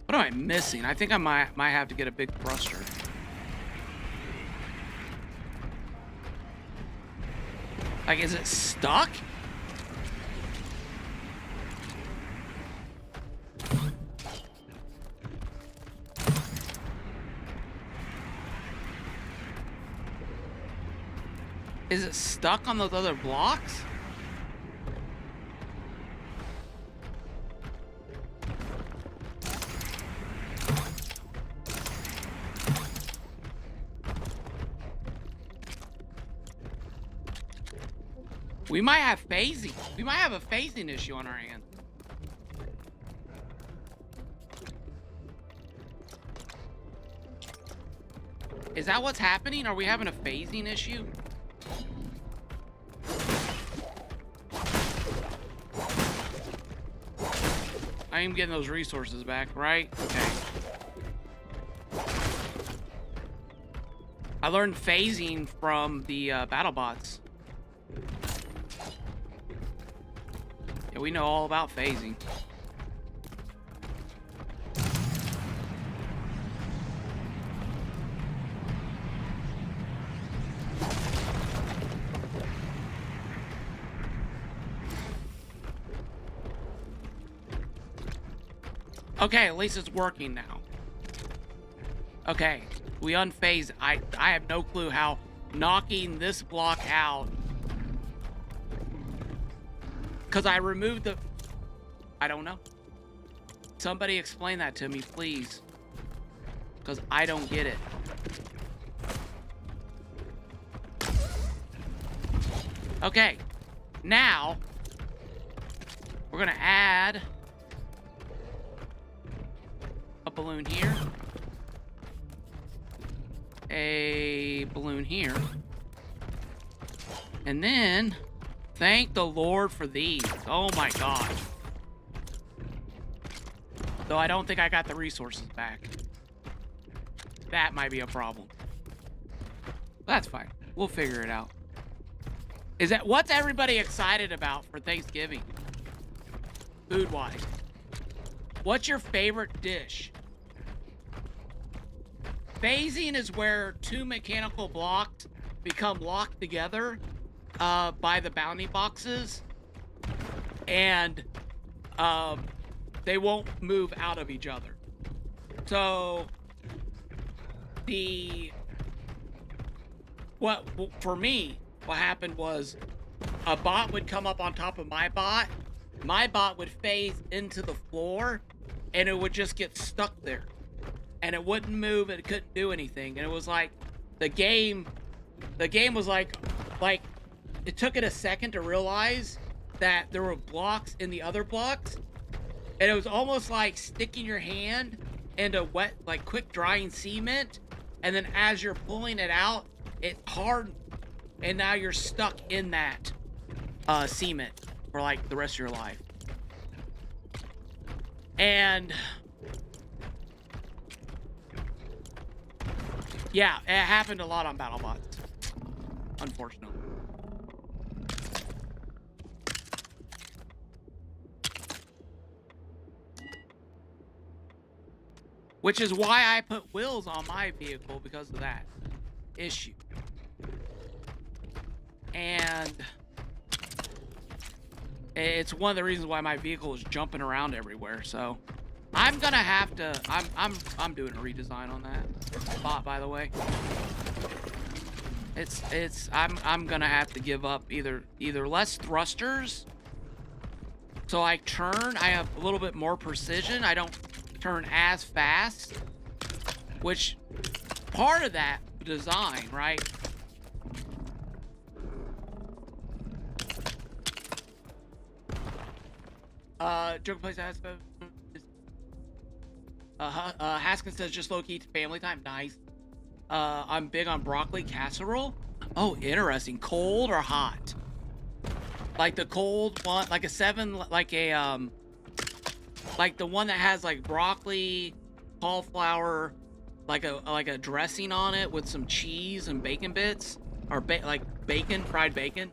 What am I missing? I think I might have to get a big thruster. Like, is it stuck? Is it stuck on those other blocks? We might have phasing. We might have a phasing issue on our hands. Is that what's happening? Are we having a phasing issue? I am getting those resources back, right? Okay. I learned phasing from the battle bots. Yeah, we know all about phasing. Okay, at least it's working now. Okay, we unphased. I have no clue how knocking this block out, because I removed the... I don't know. Somebody explain that to me, please. Because I don't get it. Okay, now we're gonna add a balloon here, a balloon here, and then thank the Lord for these. Oh my gosh. Though I don't think I got the resources back. That might be a problem. That's fine. We'll figure it out. Is that what's everybody excited about for Thanksgiving? Food-wise. What's your favorite dish? Phasing is where two mechanical blocks become locked together by the bounty boxes, and they won't move out of each other. So for me, what happened was a bot would come up on top of my bot would phase into the floor, and it would just get stuck there, and it wouldn't move, and it couldn't do anything. And it was like the game was like it took it a second to realize that there were blocks in the other blocks, and it was almost like sticking your hand into wet, like quick drying cement, and then as you're pulling it out, it hardened, and now you're stuck in that cement for like the rest of your life. And yeah, it happened a lot on BattleBots, unfortunately. which is why I put wheels on my vehicle, because of that issue. And it's one of the reasons why my vehicle is jumping around everywhere. So I'm gonna have to, I'm doing a redesign on that bot, by the way. I'm gonna have to give up either less thrusters, so I have a little bit more precision. I don't turn as fast, which part of that design, right? Joke plays Haskins says just low key to family time. Nice. I'm big on broccoli casserole. Oh, interesting. Cold or hot? Like the cold one, like a 7, like a like the one that has like broccoli, cauliflower, like a dressing on it with some cheese and bacon bits, or like bacon, fried bacon.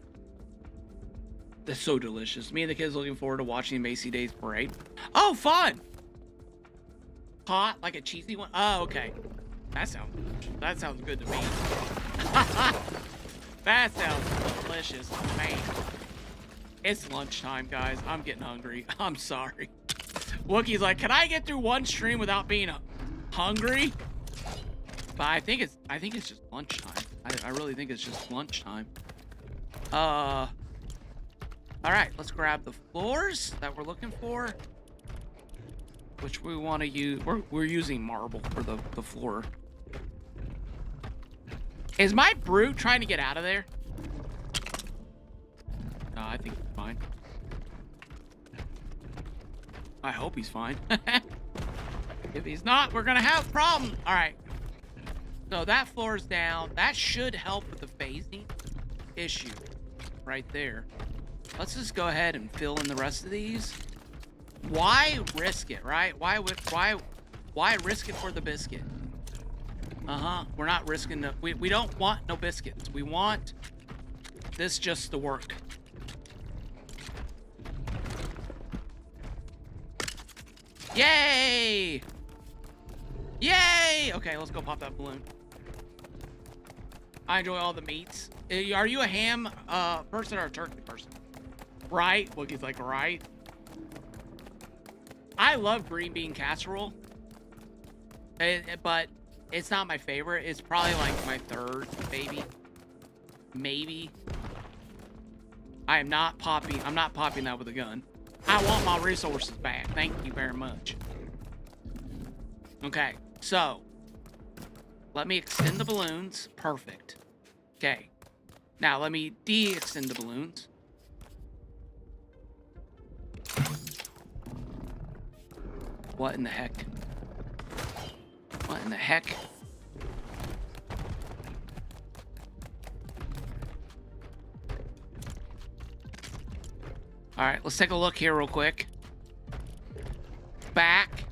That's so delicious. Me and the kids looking forward to watching the Macy Days Parade. Oh, fun! Hot, like a cheesy one. Oh, okay. That sounds good to me. That sounds delicious, man. It's lunchtime, guys. I'm getting hungry. I'm sorry. Wookiee's like, can I get through one stream without being hungry? But I think it's just lunchtime. I really think it's just lunchtime. All right, let's grab the floors that we're looking for, which we want to use. We're using marble for the floor. Is my brute trying to get out of there? No, I think he's fine. I hope he's fine. If he's not, we're gonna have a problem. All right. So that floor's down. That should help with the phasing issue right there. Let's just go ahead and fill in the rest of these. Why risk it, right? Why risk it for the biscuit? We're not risking no, we don't want no biscuits. We want this just to work. Yay! Yay! Okay, let's go pop that balloon. I enjoy all the meats. Are you a ham person or a turkey person? Right? Wookiee's like, right? I love green bean casserole. But it's not my favorite. It's probably like my third, maybe. I'm not popping that with a gun. I want my resources back. Thank you very much. Okay, so let me extend the balloons. Perfect. Okay. Now let me de-extend the balloons. What in the heck? What in the heck? All right, let's take a look here real quick. Back.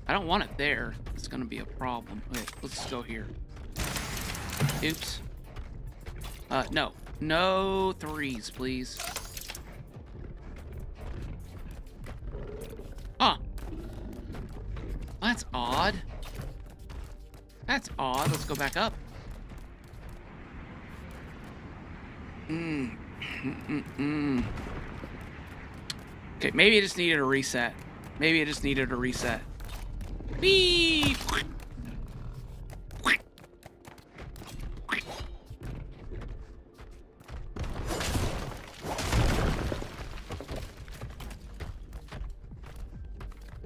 I don't want it there. It's gonna be a problem. Okay, let's go here. Oops. No. No threes, please. Huh. That's odd. That's odd. Let's go back up. Okay, maybe it just needed a reset. Maybe it just needed a reset. Beep.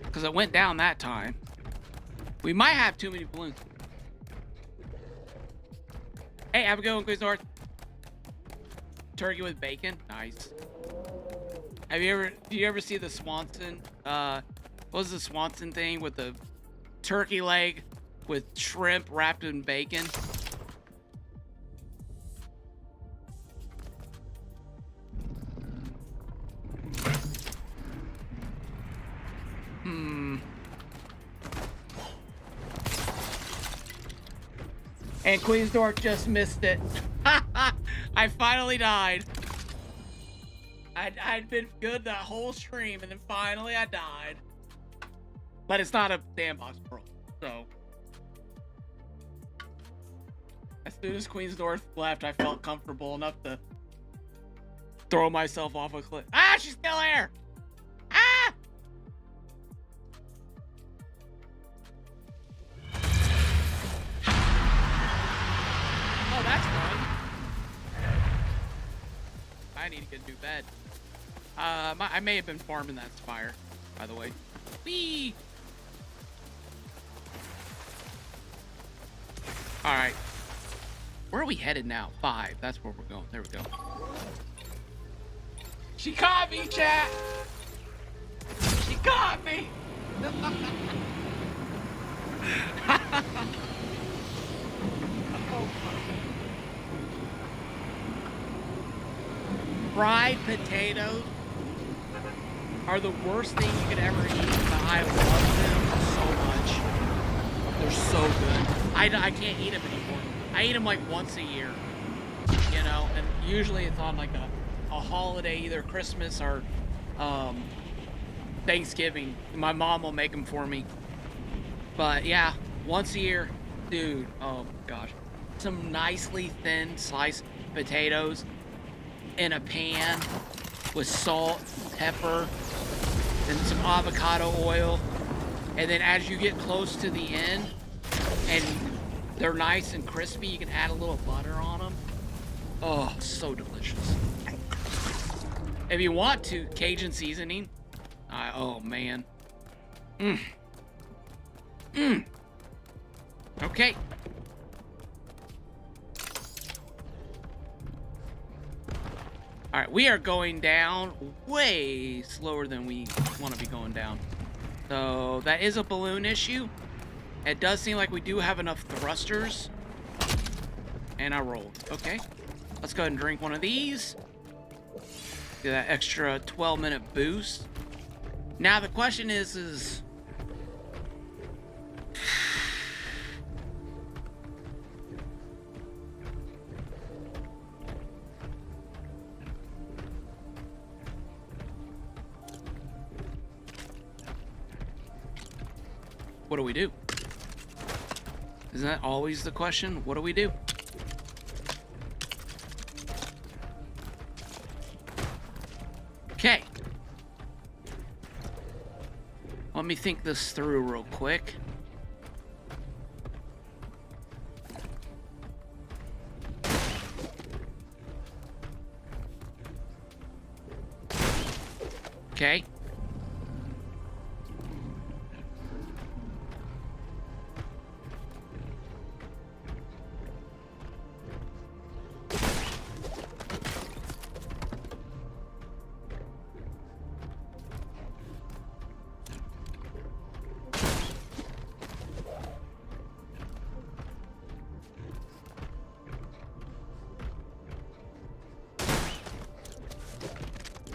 Because it went down that time. We might have too many balloons. Hey, have a good one, Quiz North. Turkey with bacon, nice. Do you ever see the Swanson? What was the Swanson thing with the turkey leg with shrimp wrapped in bacon. And Queensdorf just missed it. I finally died. I'd been good that whole stream, and then finally I died. But it's not a sandbox pro, so. As soon as Queensdorf left, I felt comfortable enough to throw myself off a cliff. Ah, she's still there! Ah! Oh, that's fun. I need to get a new bed. I may have been farming that spire, by the way. Whee! Alright. Where are we headed now? 5. That's where we're going. There we go. She caught me, chat! She caught me! Fried potatoes are the worst thing you could ever eat, but I love them so much. They're so good. I can't eat them anymore. I eat them like once a year, you know, and usually it's on like a holiday, either Christmas or Thanksgiving. My mom will make them for me. But yeah, once a year, dude, oh my gosh. Some nicely thin sliced potatoes in a pan with salt, pepper, and some avocado oil. And then as you get close to the end and they're nice and crispy, you can add a little butter on them. Oh, so delicious. If you want to, Cajun seasoning. Oh man. Okay. All right, we are going down way slower than we want to be going down. So that is a balloon issue. It does seem like we do have enough thrusters. And I rolled. Okay. Let's go ahead and drink one of these. Get that extra 12-minute boost. Now the question is what do we do? Isn't that always the question? What do we do? Okay. Let me think this through real quick. Okay.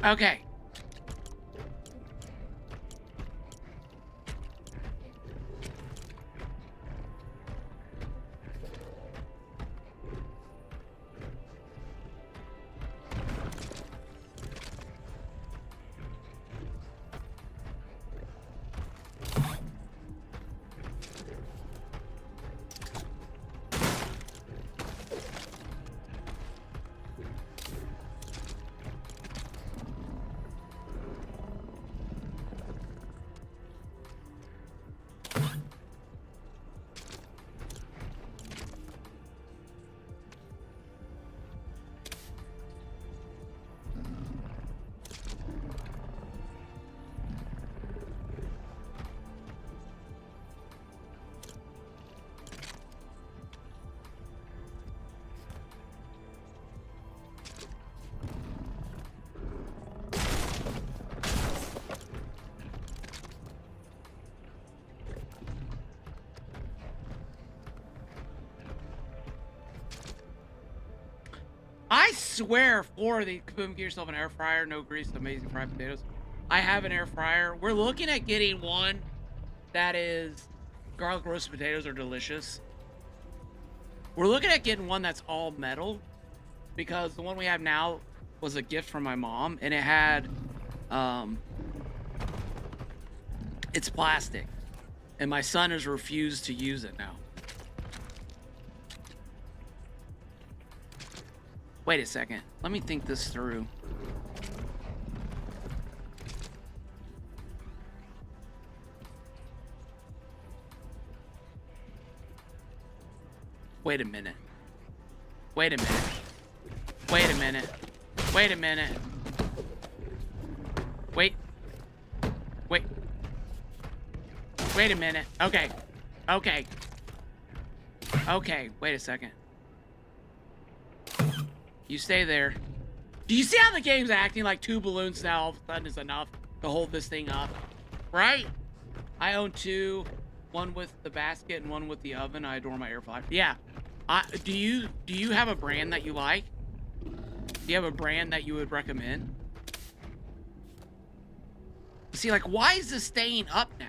Okay. I swear 4 of these, boom, get yourself an air fryer, no grease, amazing fried potatoes. I have an air fryer. We're looking at getting one that is, garlic roasted potatoes are delicious. We're looking at getting one that's all metal because the one we have now was a gift from my mom and it had, it's plastic and my son has refused to use it now. Wait a second. Let me think this through. Wait a minute. Wait a minute. Wait a minute. Wait a minute. Wait. Wait. Wait a minute. Okay. Okay. Okay. Wait a second. You stay there. Do you see how the game's acting like 2 balloons now all of a sudden is enough to hold this thing up? Right? I own 2. One with the basket and one with the oven. I adore my air fryer. Yeah. Do you have a brand that you like? Do you have a brand that you would recommend? See, like, why is this staying up now?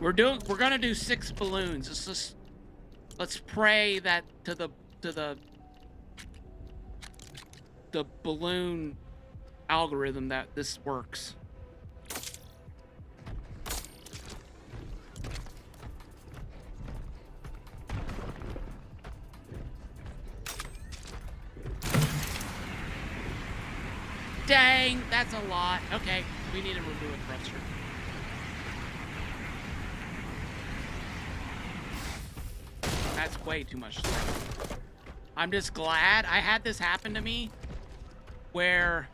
We're gonna do 6 balloons. Let's pray that to the balloon algorithm that this works. Dang, that's a lot. Okay, we need to remove a thruster. That's way too much stuff. I'm just glad I had this happen to me where...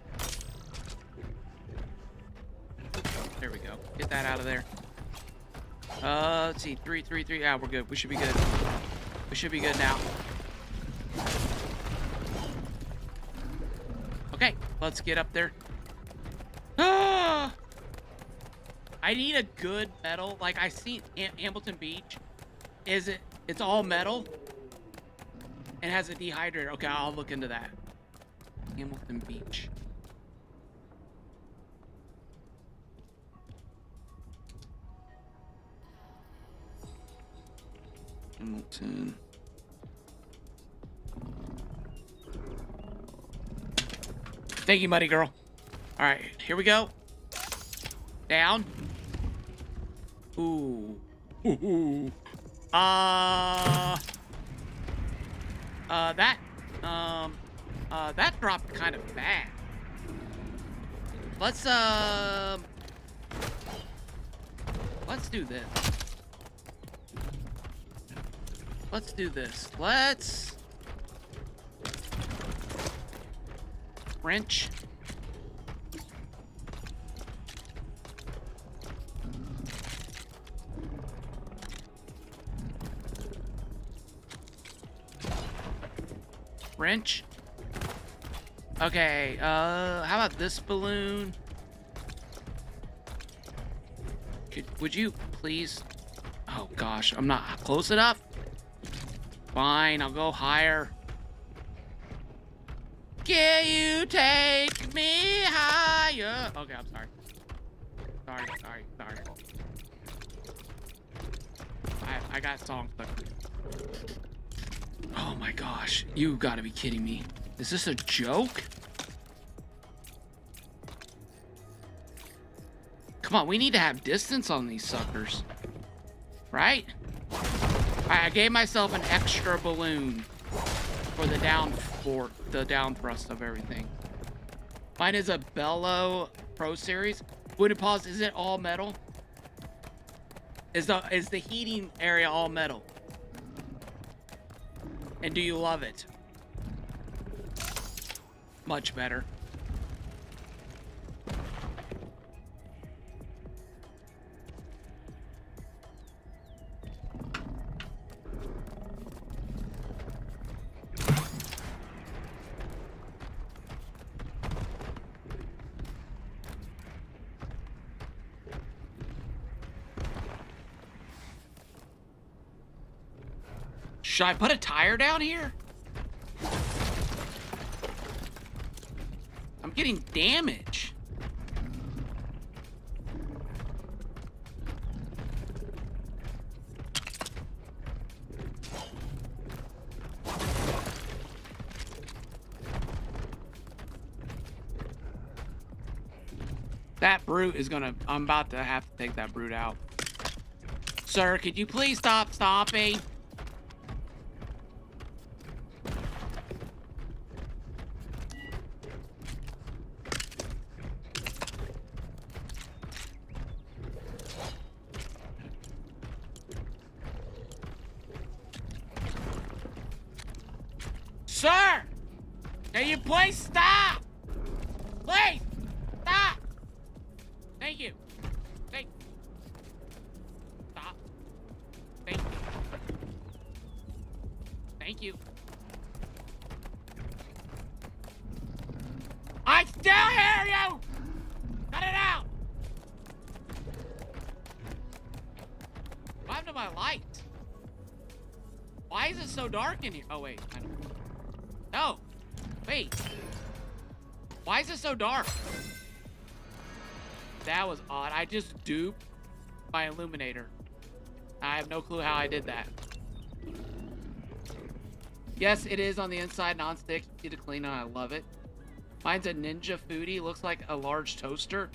There we go. Get that out of there. Let's see. 3, 3, 3. Yeah, we're good. We should be good. We should be good now. Okay, let's get up there. Ah! I need a good metal. Like I see Hamilton Beach. It's all metal and has a dehydrator. Okay, I'll look into that. Hamilton Beach. Hamilton. Thank you, buddy girl. All right, here we go. Down. Ooh. Ooh. That dropped kind of bad. Let's do this. Let's do this. Let's wrench. Wrench. Okay, how about this balloon? Would you please? Oh gosh, I'm not close enough. Fine, I'll go higher. Can you take me higher? Okay, I'm sorry. Sorry. I got songs stuck. Oh my gosh, you gotta be kidding me. Is this a joke? Come on, we need to have distance on these suckers. Right? Alright, I gave myself an extra balloon for the down thrust of everything. Mine is a Bello Pro Series. Would it pause? Is it all metal? Is the heating area all metal? And do you love it? Much better. Should I put a tire down here? I'm getting damage. That brute is gonna... I'm about to have to take that brute out. Sir, could you please stop stomping? Sir! Can you please stop? Please! Stop! Thank you. Stop. Thank you. Thank you. I still hear you! Cut it out! What happened to my light? Why is it so dark in here? Oh, wait. I don't... No. Wait. Why is it so dark? That was odd. I just duped my illuminator. I have no clue how I did that. Yes, it is on the inside, non-stick. Easy to clean, and I love it. Mine's a Ninja Foodie. Looks like a large toaster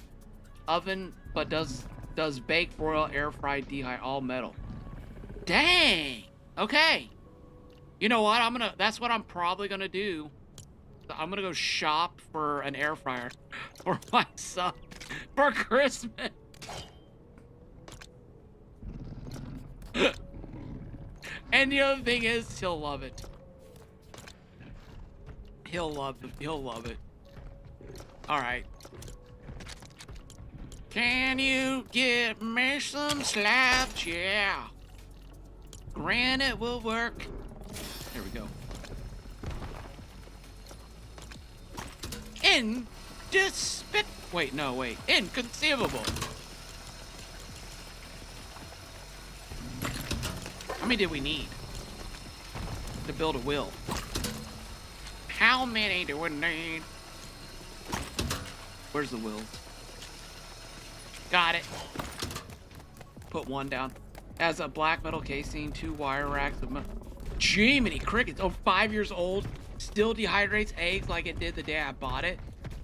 oven, but does bake, broil, air fry, dehydrate, all metal. Dang. Okay. You know what? That's what I'm probably gonna do. I'm gonna go shop for an air fryer for my son for Christmas. And the other thing is, he'll love it. He'll love it. All right. Can you get me some slabs? Yeah. Granite will work. There we go. Inconceivable. How many did we need to build a wheel? How many do we need? Where's the wheel? Got it. Put one down. Has a black metal casing, 2 wire racks of metal. Jiminy crickets. Oh, 5 years old. Still dehydrates eggs like it did the day I bought it.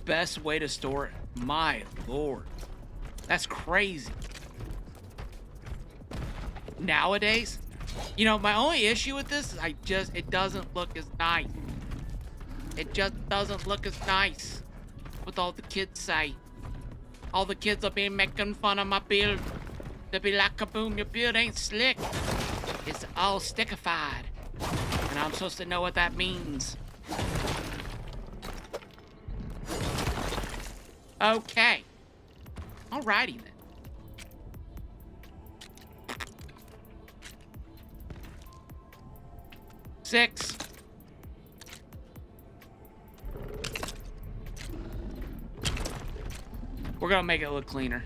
Best way to store it. My lord. That's crazy. Nowadays, you know, my only issue with this is it doesn't look as nice. It just doesn't look as nice. What all the kids say. All the kids will be making fun of my build. They'll be like, kaboom, your build ain't slick. It's all stickified. And I'm supposed to know what that means. Okay. Alrighty then. Six. We're gonna make it look cleaner.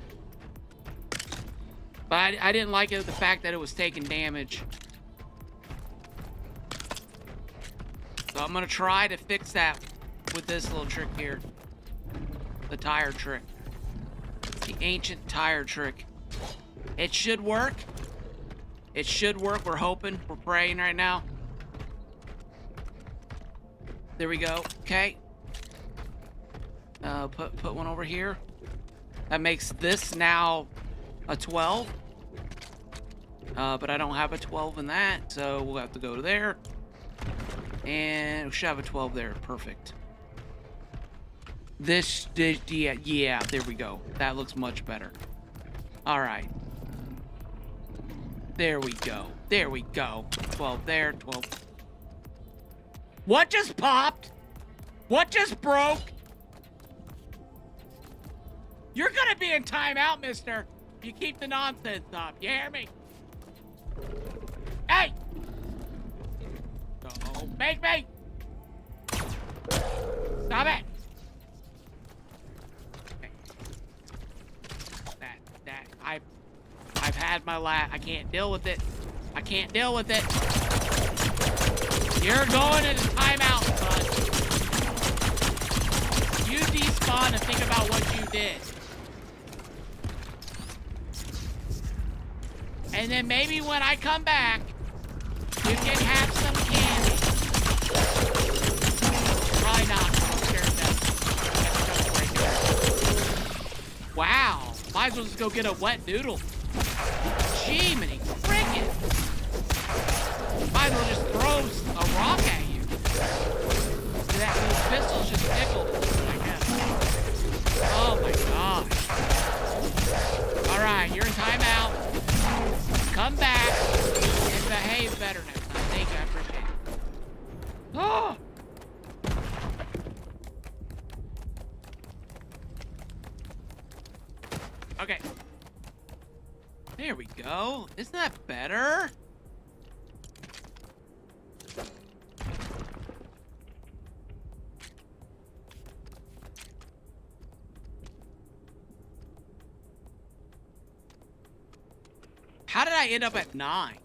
But I didn't like it, the fact that it was taking damage. So I'm gonna try to fix that with this little trick here. The tire trick. The ancient tire trick. It should work. It should work. We're hoping. We're praying right now. There we go. Okay. Put one over here. That makes this now a 12. But I don't have a 12 in that, so we'll have to go to there. And we should have a 12 there. Perfect. Yeah, there we go. That looks much better. All right. There we go. There we go. 12 there, 12. What just popped? What just broke? You're gonna be in timeout, mister. You keep the nonsense up. You hear me? Hey! Don't make me! Stop it! Okay. I've had my I can't deal with it. I can't deal with it. You're going into timeout, son. You despawn and think about what you did. And then maybe when I come back, you can have some candy. Probably not. I'm scared of that. Wow. Might as well just go get a wet noodle. Gee, many frickin'. Might as well just throw a rock at you. That little pistol's just tickled, I guess. Oh my gosh. Alright, you're in timeout. Come back and behave better next time. Thank you, I appreciate it. Oh! Okay. There we go. Isn't that better? How did I end up at 9?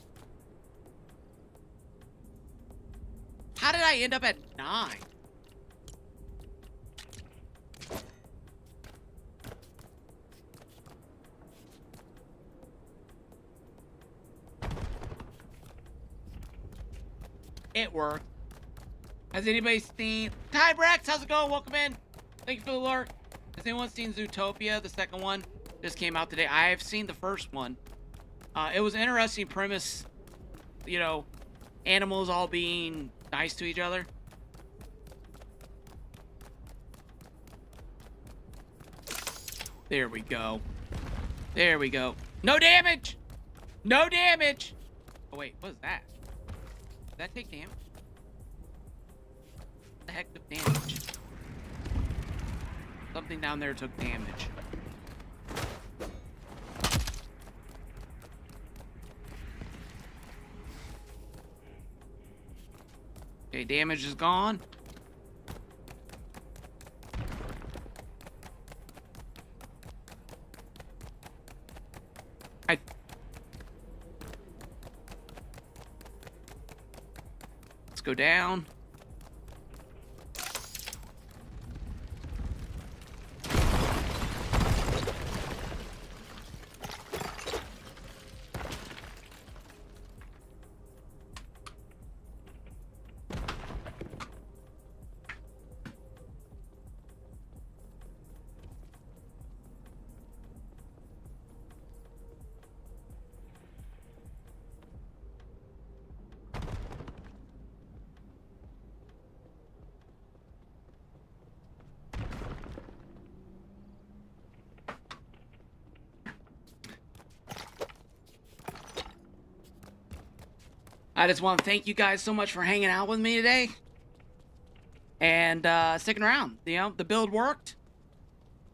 How did I end up at 9? It worked. Has anybody seen... Ty Brex, how's it going? Welcome in. Thank you for the lurk. Has anyone seen Zootopia? The second one just came out today. I have seen the first one. It was an interesting premise, you know, animals all being nice to each other. There we go. There we go. No damage! No damage! Oh, wait, what is that? Did that take damage? What the heck took damage? Something down there took damage. Okay, damage is gone. Let's go down. I just want to thank you guys so much for hanging out with me today. And sticking around. You know, the build worked.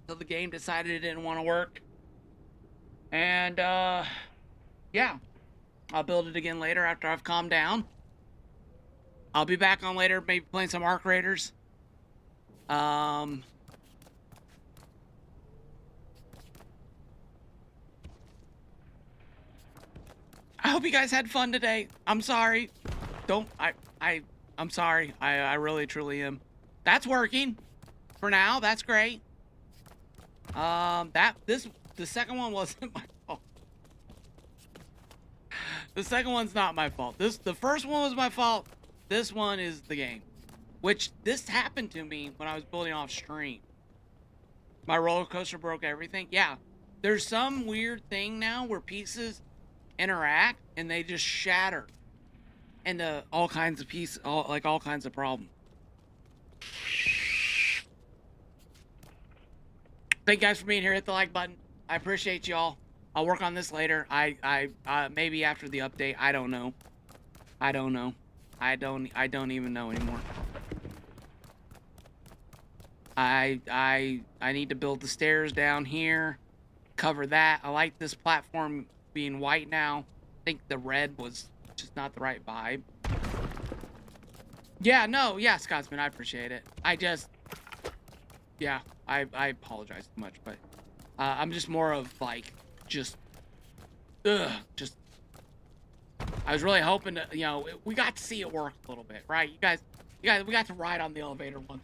So the game decided it didn't want to work. And, yeah. I'll build it again later after I've calmed down. I'll be back on later, maybe playing some Arc Raiders. I hope you guys had fun today. I'm sorry. I'm sorry. I really, truly am. That's working. For now, that's great. The second one wasn't my fault. The second one's not my fault. The first one was my fault. This one is the game. Which, this happened to me when I was building off stream. My roller coaster broke everything. Yeah. There's some weird thing now where pieces interact and they just shatter into all kinds of pieces, all kinds of problems. Thank you guys for being here. Hit the like button. I appreciate y'all. I'll work on this later. Maybe after the update. I don't know. I don't even know anymore. I need to build the stairs down here. Cover that. I like this platform being white now. I think the red was just not the right vibe. Yeah, no, yeah, Scotsman, I appreciate it. Yeah, I apologize too much, but I'm just more of like, just I was really hoping to, you know, we got to see it work a little bit, right? You guys, we got to ride on the elevator once.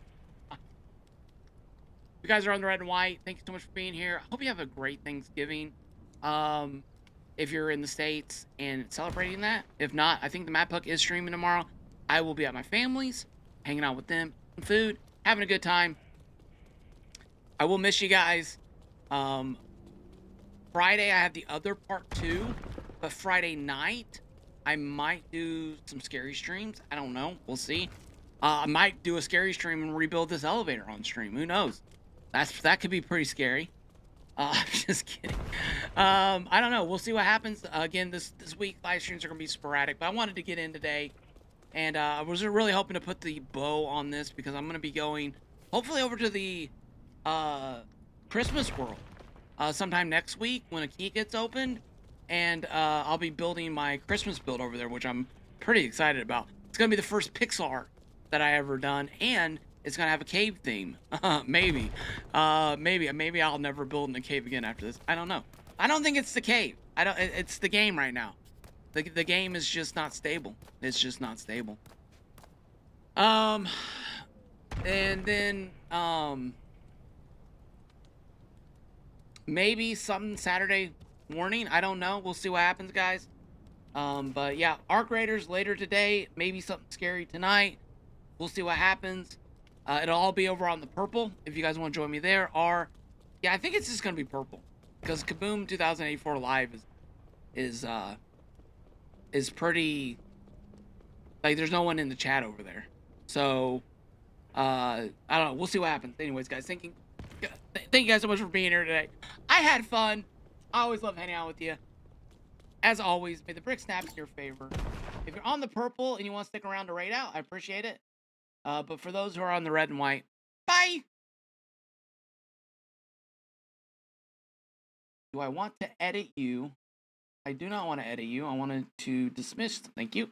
You guys are on the red and white. Thank you so much for being here. I hope you have a great Thanksgiving. If you're in the States and celebrating that. If not, I think the Mad Puck is streaming tomorrow. I will be at my family's, hanging out with them, eating food, having a good time. I will miss you guys. Friday, I have the other part 2, but Friday night, I might do some scary streams. I don't know. We'll see. I might do a scary stream and rebuild this elevator on stream. Who knows? That could be pretty scary. I'm just kidding. I don't know. We'll see what happens. Again, this week live streams are gonna be sporadic, but I wanted to get in today, and I was really hoping to put the bow on this because I'm gonna be going, hopefully, over to the Christmas World sometime next week when a key gets opened, and I'll be building my Christmas build over there, which I'm pretty excited about. It's gonna be the first pixel art that I ever done, and it's gonna have a cave theme. Maybe I'll never build in a cave again after this. I don't know. I don't think it's the cave. It's the game right now. The game is just not stable. It's just not stable. And then maybe something Saturday morning. I don't know. We'll see what happens, guys. But yeah, Arc Raiders later today. Maybe something scary tonight. We'll see what happens. It'll all be over on the purple if you guys want to join me there. Or, yeah, I think it's just gonna be purple because Kaboom 2084 Live is pretty, like, there's no one in the chat over there. So I don't know. We'll see what happens. Anyways, guys, thank you guys so much for being here today. I had fun. I always love hanging out with you. As always, may the brick snap in your favor. If you're on the purple and you want to stick around to raid out, I appreciate it. But for those who are on the red and white, bye! Do I want to edit you? I do not want to edit you. I wanted to dismiss. Thank you.